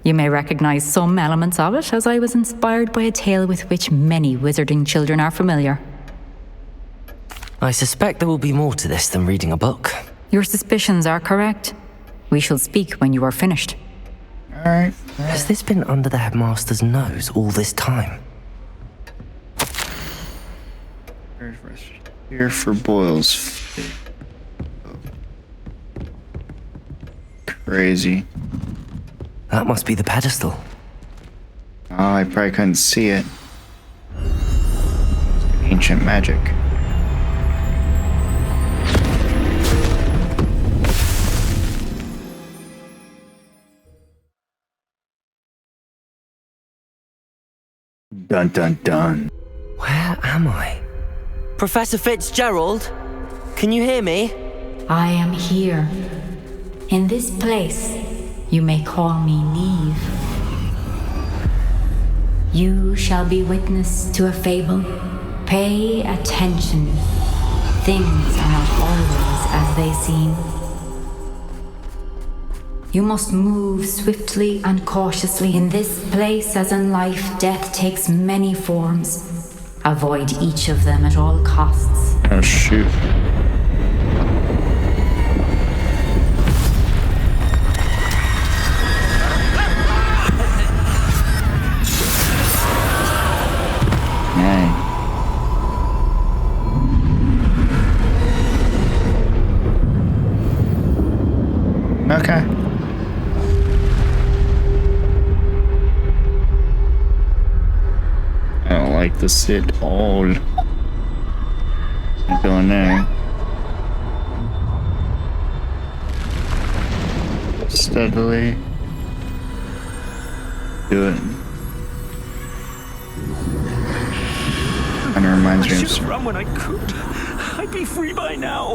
Speaker 16: You may recognize some elements of it, as I was inspired by a tale with which many wizarding children are familiar.
Speaker 2: I suspect there will be more to this than reading a book.
Speaker 16: Your suspicions are correct. We shall speak when you are finished.
Speaker 1: Alright.
Speaker 2: Has this been under the headmaster's nose all this time?
Speaker 1: Here for Boyle's. Crazy.
Speaker 2: That must be the pedestal.
Speaker 1: Oh, I probably couldn't see it. Ancient magic. Dun dun dun.
Speaker 2: Where am I? Professor Fitzgerald? Can you hear me?
Speaker 16: I am here. In this place, you may call me Neve. You shall be witness to a fable. Pay attention. Things are not always as they seem. You must move swiftly and cautiously. In this place, as in life, death takes many forms. Avoid each of them at all costs.
Speaker 1: Oh, shoot. Dang. Okay. this it all. Go in there. Steadily. Do it. And it reminds me of
Speaker 7: I should have run when I could. I'd be free by now.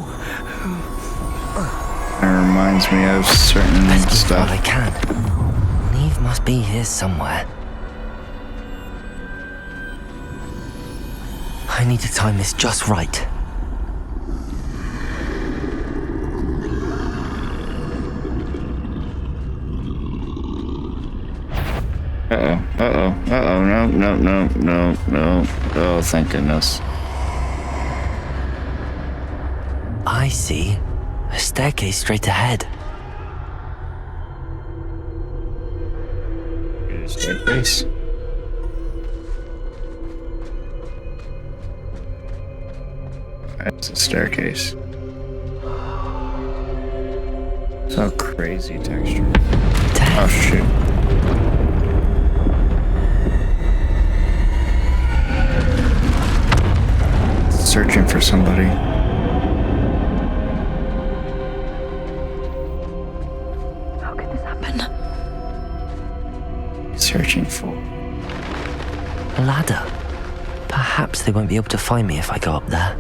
Speaker 1: It reminds me of certain stuff.
Speaker 2: I can. Neve must be here somewhere. I need to time this just right. No. Oh, thank goodness. I see. A staircase straight ahead.
Speaker 1: Staircase. That's a staircase. So crazy texture. Oh shoot. Searching for somebody.
Speaker 9: How could this happen?
Speaker 1: Searching for
Speaker 2: a ladder. Perhaps they won't be able to find me if I go up there.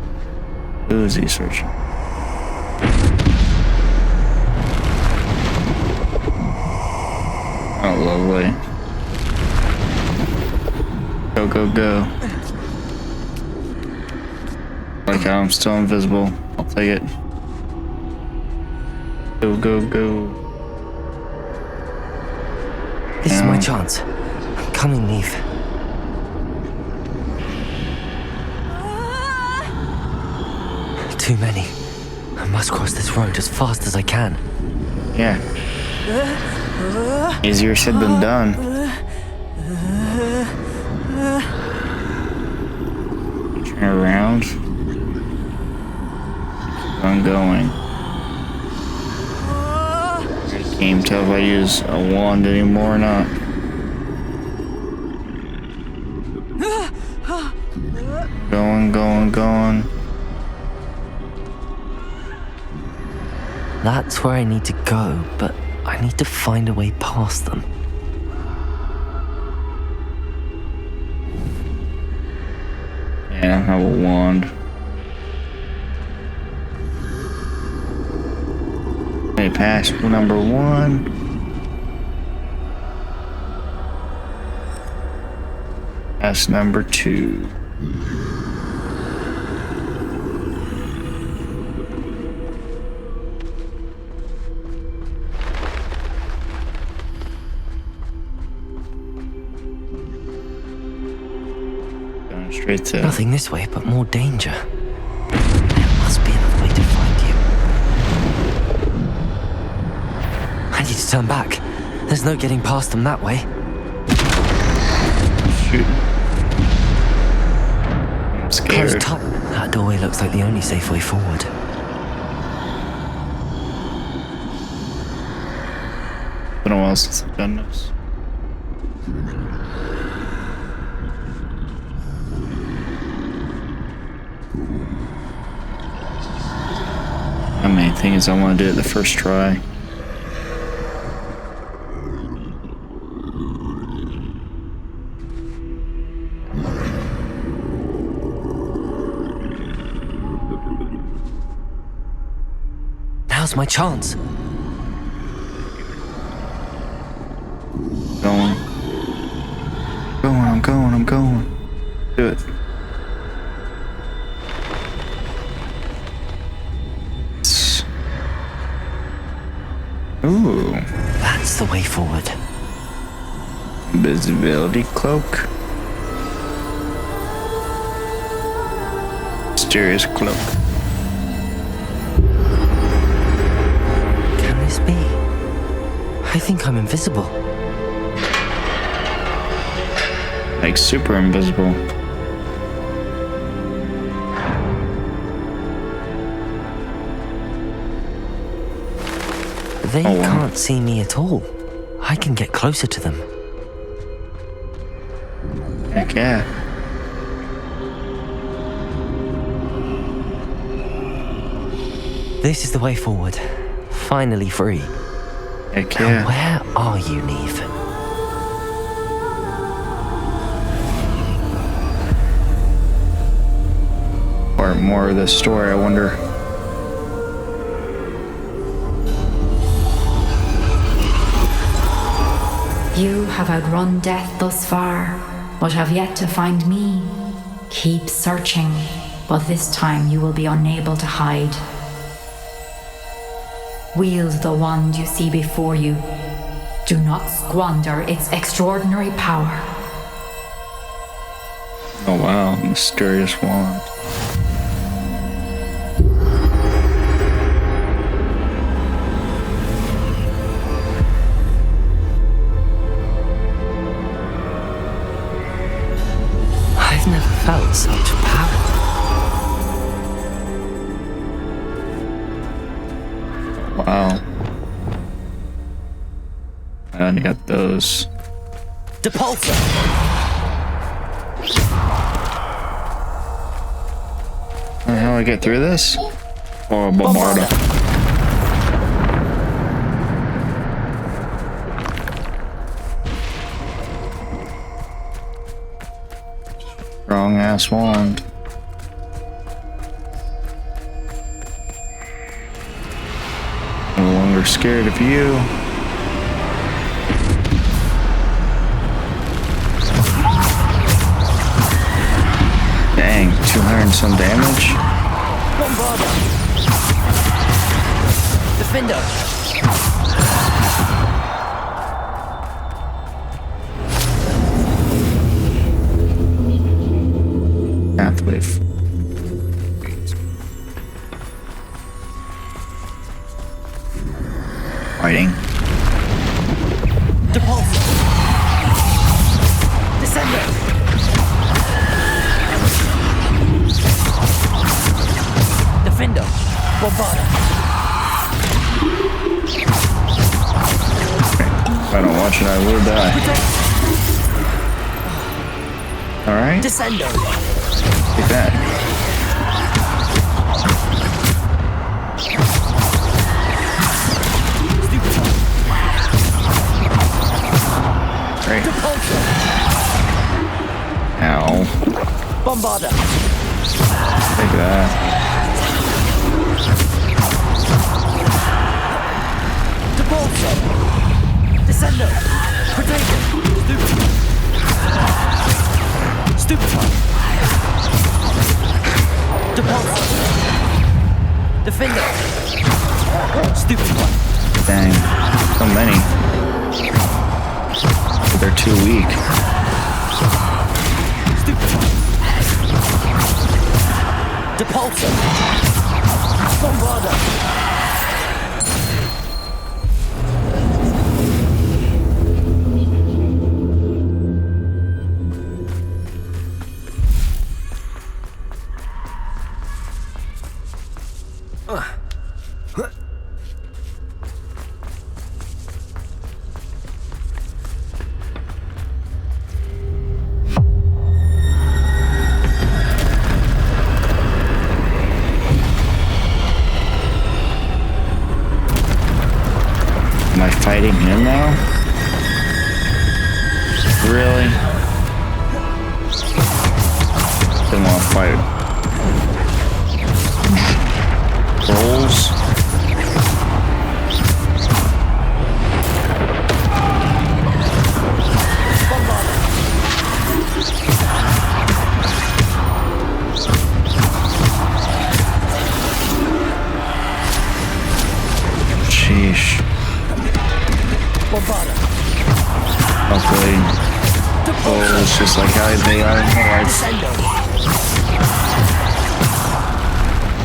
Speaker 1: Who is he searching? Oh, lovely. Go. Like how I'm still invisible. I'll take it. Go.
Speaker 2: This is my chance. I'm coming, Neve. Too many. I must cross this road as fast as I can.
Speaker 1: Yeah. Easier said than done. Turn around. I'm going. I can't tell if I use a wand anymore or not. Going.
Speaker 2: That's where I need to go, but I need to find a way past them.
Speaker 1: Yeah, I have a wand. Okay, pass number 1. Pass number 2. Straight to...
Speaker 2: Nothing this way, but more danger. There must be another way to find you. I need to turn back. There's no getting past them that way.
Speaker 1: Shoot. I'm scared.
Speaker 2: Closed tight. That doorway looks like the only safe way forward.
Speaker 1: Been a while since I've done this. The main thing is I want to do it the first try.
Speaker 2: Now's my chance.
Speaker 1: I'm going. Do it. Ooh.
Speaker 2: That's the way forward.
Speaker 1: Invisibility cloak. Mysterious cloak.
Speaker 2: Can this be? I think I'm invisible.
Speaker 1: Like super invisible.
Speaker 2: They can't see me at all. I can get closer to them.
Speaker 1: Heck yeah.
Speaker 2: This is the way forward. Finally free.
Speaker 1: Heck
Speaker 2: Now,
Speaker 1: yeah.
Speaker 2: where are you, Neve?
Speaker 1: Or more of this story, I wonder.
Speaker 16: You have outrun death thus far, but have yet to find me. Keep searching, but this time you will be unable to hide. Wield the wand you see before you. Do not squander its extraordinary power.
Speaker 1: Oh wow, mysterious wand.
Speaker 2: I've never felt such power.
Speaker 1: Wow. I only got those.
Speaker 2: Depulsor!
Speaker 1: How do I get through this? Oh, Bombarda. Wrong ass wand. No longer scared of you. Dang, 200 and some damage.
Speaker 2: Bombarda! Defender!
Speaker 1: Pathway. Fighting.
Speaker 2: Depulsor! Descender! Defender! Bombarda!
Speaker 1: If I don't watch it, I will die. Alright.
Speaker 2: Descender!
Speaker 1: Take that. Great. Ow.
Speaker 2: Bombarda!
Speaker 1: Take that.
Speaker 2: Depulsor! Descender! Potato! Stupefy! Depulsor! Defender! Stupefy!
Speaker 1: Dang. So many. But they're too weak.
Speaker 2: Stupefy! Depulsor! Bombarda!
Speaker 1: Am I fighting him now? Really? Didn't want to fight trolls. Sheesh. Hopefully. Oh, it's just like how they are in the lights.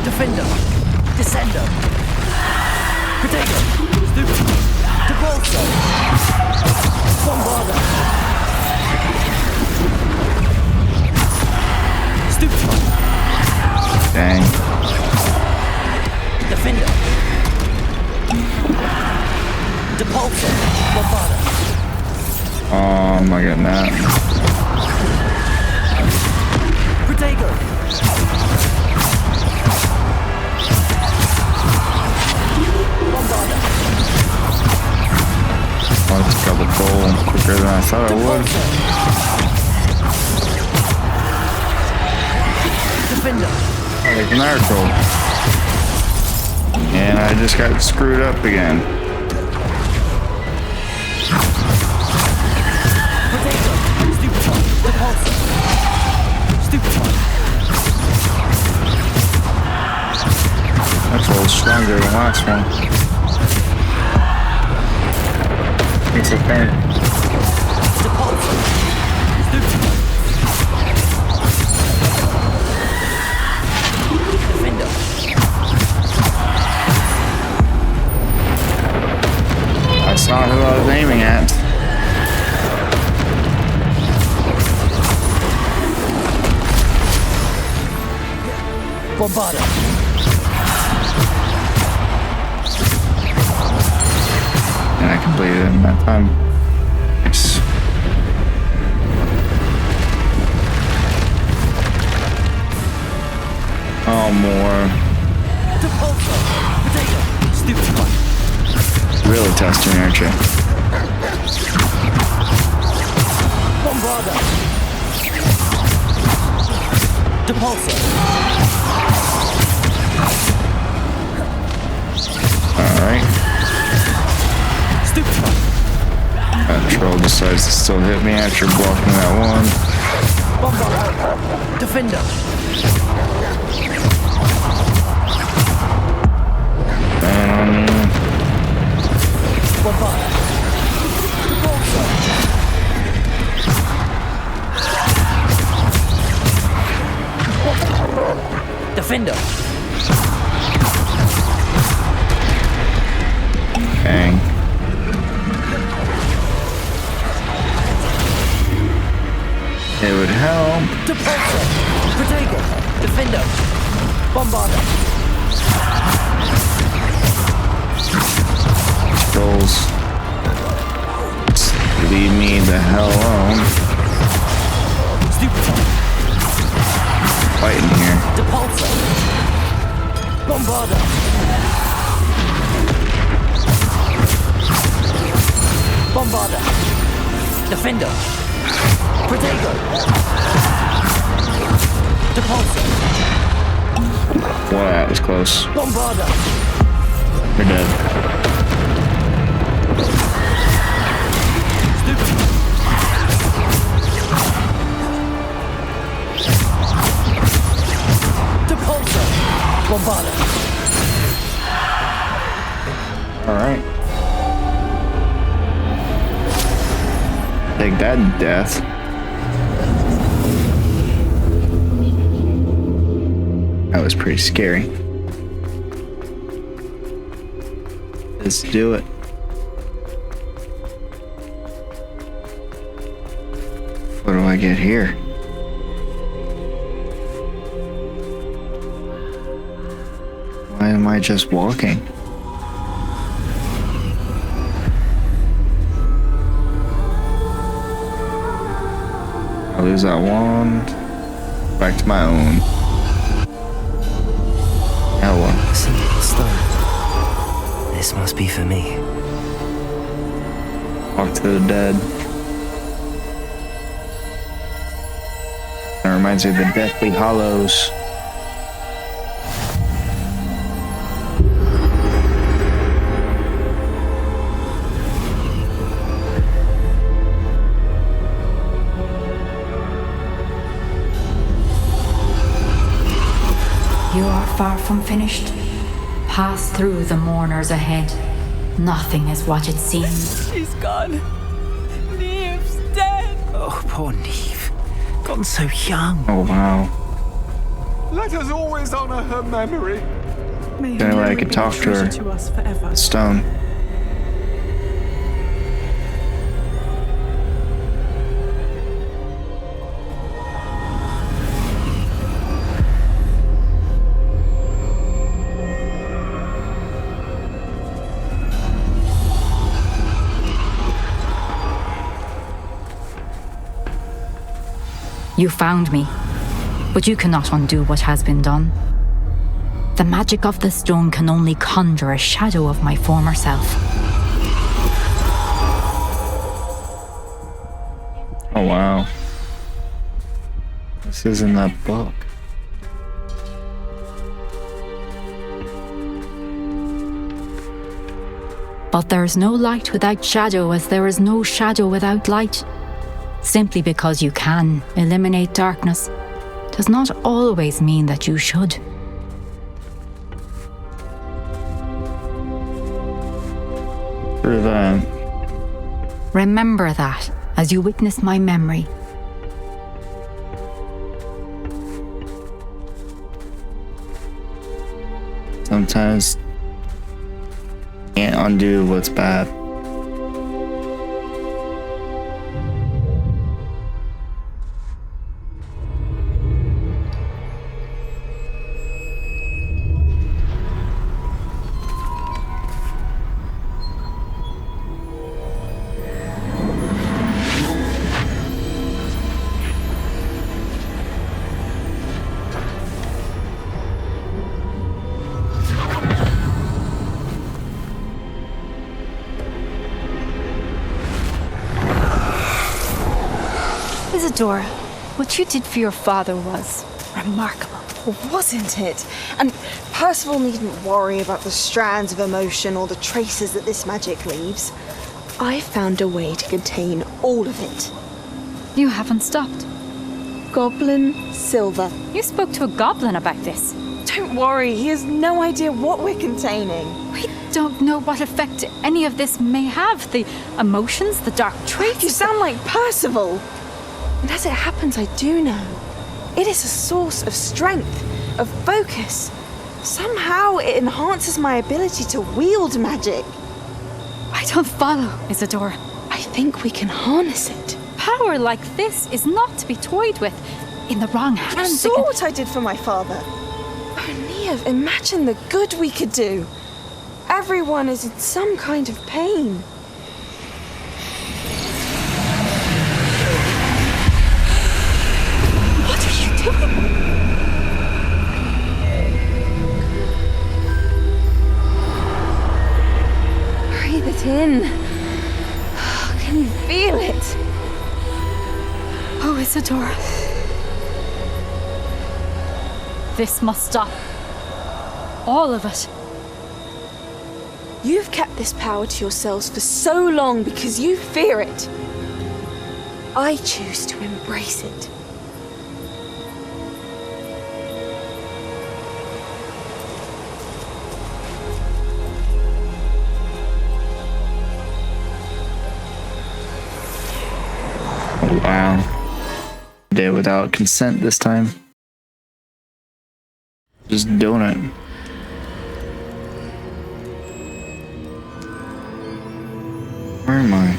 Speaker 2: Defender! Descender! Potato! Depulsor! Bombarda! Stupefy!
Speaker 1: Dang.
Speaker 2: Defender! Depulsor! Bombarda!
Speaker 1: Oh my god, man.
Speaker 2: Potato!
Speaker 1: Oh, it's got the goal quicker than I thought it would. Like an arrow. And I just got screwed up again. That's a little stronger than the last one. It's a pain. That's not who I was aiming at.
Speaker 4: Bombarda.
Speaker 1: And I completed it in that time. Nice. Oh, more. Really testing, aren't you?
Speaker 4: Bombarda. Depulsor.
Speaker 1: Alright. That troll decides to still hit me after blocking that one.
Speaker 4: Bombarda. Defender.
Speaker 1: And on me.
Speaker 4: Bombarda. Defender.
Speaker 1: Bang. It would help.
Speaker 4: Depulsor. Protego. Defender. Bombarda.
Speaker 1: Trolls. Leave me the hell alone. Fighting here.
Speaker 4: Depulsor. Bombarda. Bombarda. Defender. Protego. Depulsor.
Speaker 1: Boy, that was close.
Speaker 4: Bombarda.
Speaker 1: You're dead.
Speaker 4: Depulsor. Bombarda.
Speaker 1: Alright. Take that, death. That was pretty scary. Let's do it. What do I get here? Why am I just walking? I lose that wand. Back to my own. Ella.
Speaker 2: Simple stone. This must be for me.
Speaker 1: Walk to the dead. That reminds me of the Deathly Hollows.
Speaker 16: You are far from finished. Pass through the mourners ahead. Nothing is what it seems.
Speaker 5: She's gone. Neve's dead.
Speaker 11: Oh, poor Neve. Gone so young.
Speaker 1: Oh, wow.
Speaker 10: Let us always honor her memory.
Speaker 1: The only way I could talk to her.
Speaker 5: To us forever.
Speaker 1: Stone.
Speaker 16: You found me, but you cannot undo what has been done. The magic of the stone can only conjure a shadow of my former self.
Speaker 1: Oh wow. This is in that book.
Speaker 16: But there is no light without shadow, as there is no shadow without light. Simply because you can eliminate darkness does not always mean that you should.
Speaker 1: Through that.
Speaker 16: Remember that as you witness my memory.
Speaker 1: Sometimes can't undo what's bad.
Speaker 6: Isadora, what you did for your father was remarkable.
Speaker 22: Wasn't it? And Percival needn't worry about the strands of emotion or the traces that this magic leaves. I found a way to contain all of it.
Speaker 16: You haven't stopped.
Speaker 22: Goblin Silver.
Speaker 16: You spoke to a goblin about this.
Speaker 22: Don't worry, he has no idea what we're containing.
Speaker 16: We don't know what effect any of this may have. The emotions, the dark traits.
Speaker 22: You sound like Percival. And as it happens, I do know. It is a source of strength, of focus. Somehow it enhances my ability to wield magic.
Speaker 16: I don't follow, Isadora.
Speaker 22: I think we can harness it.
Speaker 16: Power like this is not to be toyed with. In the wrong hands.
Speaker 22: You saw what I did for my father. Oh, Neve, imagine the good we could do. Everyone is in some kind of pain. Breathe it in. Can you feel it?
Speaker 16: Oh, Isadora. This must stop. All of it.
Speaker 22: You've kept this power to yourselves for so long because you fear it. I choose to embrace it.
Speaker 1: Wow. Did it without consent this time. Just doing it. Where am I?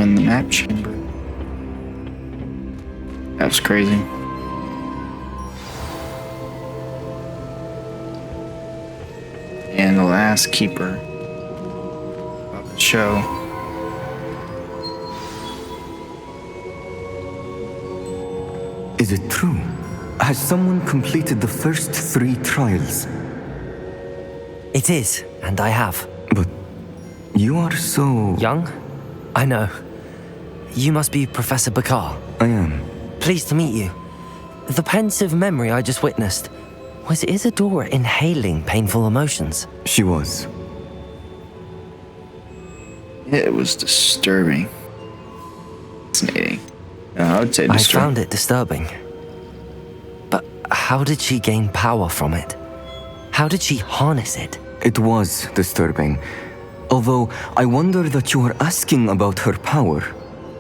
Speaker 1: In the map chamber. That's crazy. And the last keeper of the show.
Speaker 23: Is it true? Has someone completed the first 3 trials?
Speaker 2: It is, and I have.
Speaker 23: But you are so...
Speaker 2: young? I know. You must be Professor Bakar.
Speaker 23: I am.
Speaker 2: Pleased to meet you. The pensive memory I just witnessed, was Isadora inhaling painful emotions?
Speaker 23: She was.
Speaker 1: It was disturbing. Fascinating. I would say disturbing.
Speaker 2: I found it disturbing. But how did she gain power from it? How did she harness it?
Speaker 23: It was disturbing. Although I wonder that you are asking about her power.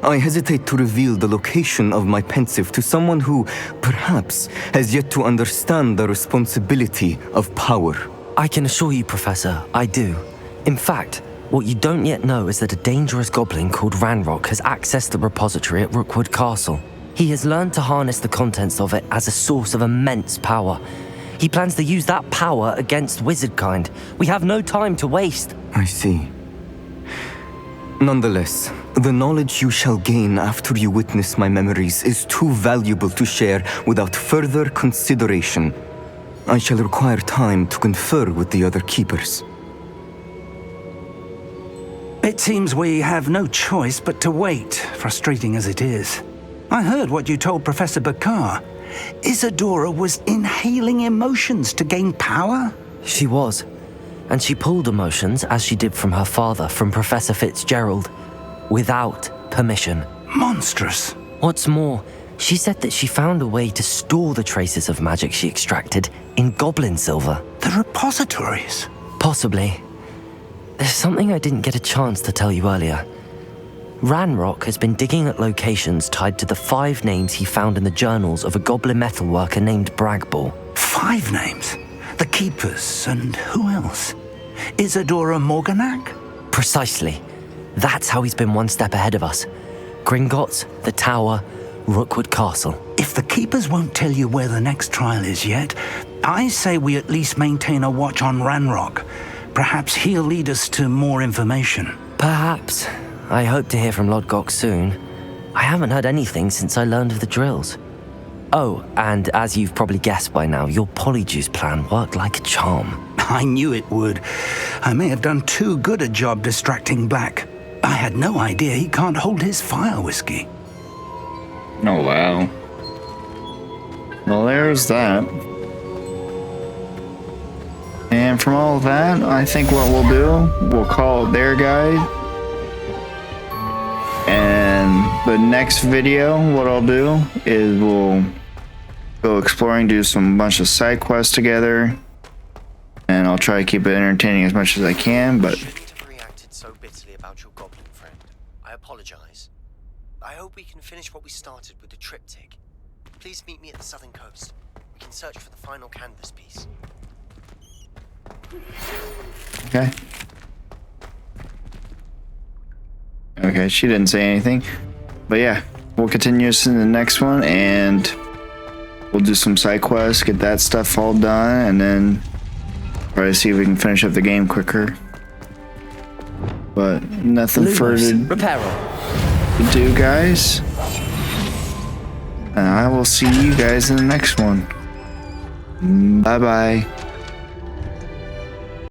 Speaker 23: I hesitate to reveal the location of my pensive to someone who, perhaps, has yet to understand the responsibility of power.
Speaker 2: I can assure you, Professor, I do. In fact, what you don't yet know is that a dangerous goblin called Ranrock has accessed the repository at Rookwood Castle. He has learned to harness the contents of it as a source of immense power. He plans to use that power against wizardkind. We have no time to waste.
Speaker 23: I see. Nonetheless, the knowledge you shall gain after you witness my memories is too valuable to share without further consideration. I shall require time to confer with the other keepers.
Speaker 3: It seems we have no choice but to wait, frustrating as it is. I heard what you told Professor Bakar. Isadora was inhaling emotions to gain power?
Speaker 2: She was. And she pulled emotions, as she did from her father, from Professor Fitzgerald, without permission.
Speaker 3: Monstrous.
Speaker 2: What's more, she said that she found a way to store the traces of magic she extracted in goblin silver.
Speaker 3: The repositories?
Speaker 2: Possibly. There's something I didn't get a chance to tell you earlier. Ranrock has been digging at locations tied to the 5 names he found in the journals of a goblin metalworker named Bragball.
Speaker 3: 5 names? The Keepers, and who else? Isadora Morganac?
Speaker 2: Precisely. That's how he's been one step ahead of us. Gringotts, the Tower, Rookwood Castle.
Speaker 3: If the Keepers won't tell you where the next trial is yet, I say we at least maintain a watch on Ranrock. Perhaps he'll lead us to more information.
Speaker 2: Perhaps. I hope to hear from Lodgok soon. I haven't heard anything since I learned of the drills. Oh, and as you've probably guessed by now, your Polyjuice plan worked like a charm.
Speaker 3: I knew it would. I may have done too good a job distracting Black. I had no idea he can't hold his fire whiskey.
Speaker 1: Oh, wow. Well, there's that. And from all of that, I think what we'll do, we'll call it there, guys. And the next video, what I'll do is we'll go exploring, do some bunch of side quests together, and I'll try to keep it entertaining as much as I can. But
Speaker 13: reacted so bitterly about your goblin friend. I apologize. I hope we can finish what we started with the triptych. Please meet me at the southern coast. We can search for the final canvas piece.
Speaker 1: okay. Okay, she didn't say anything. But yeah, we'll continue this in the next one, and we'll do some side quests, get that stuff all done, and then try to see if we can finish up the game quicker. But nothing further to do, guys. And I will see you guys in the next one. Bye-bye.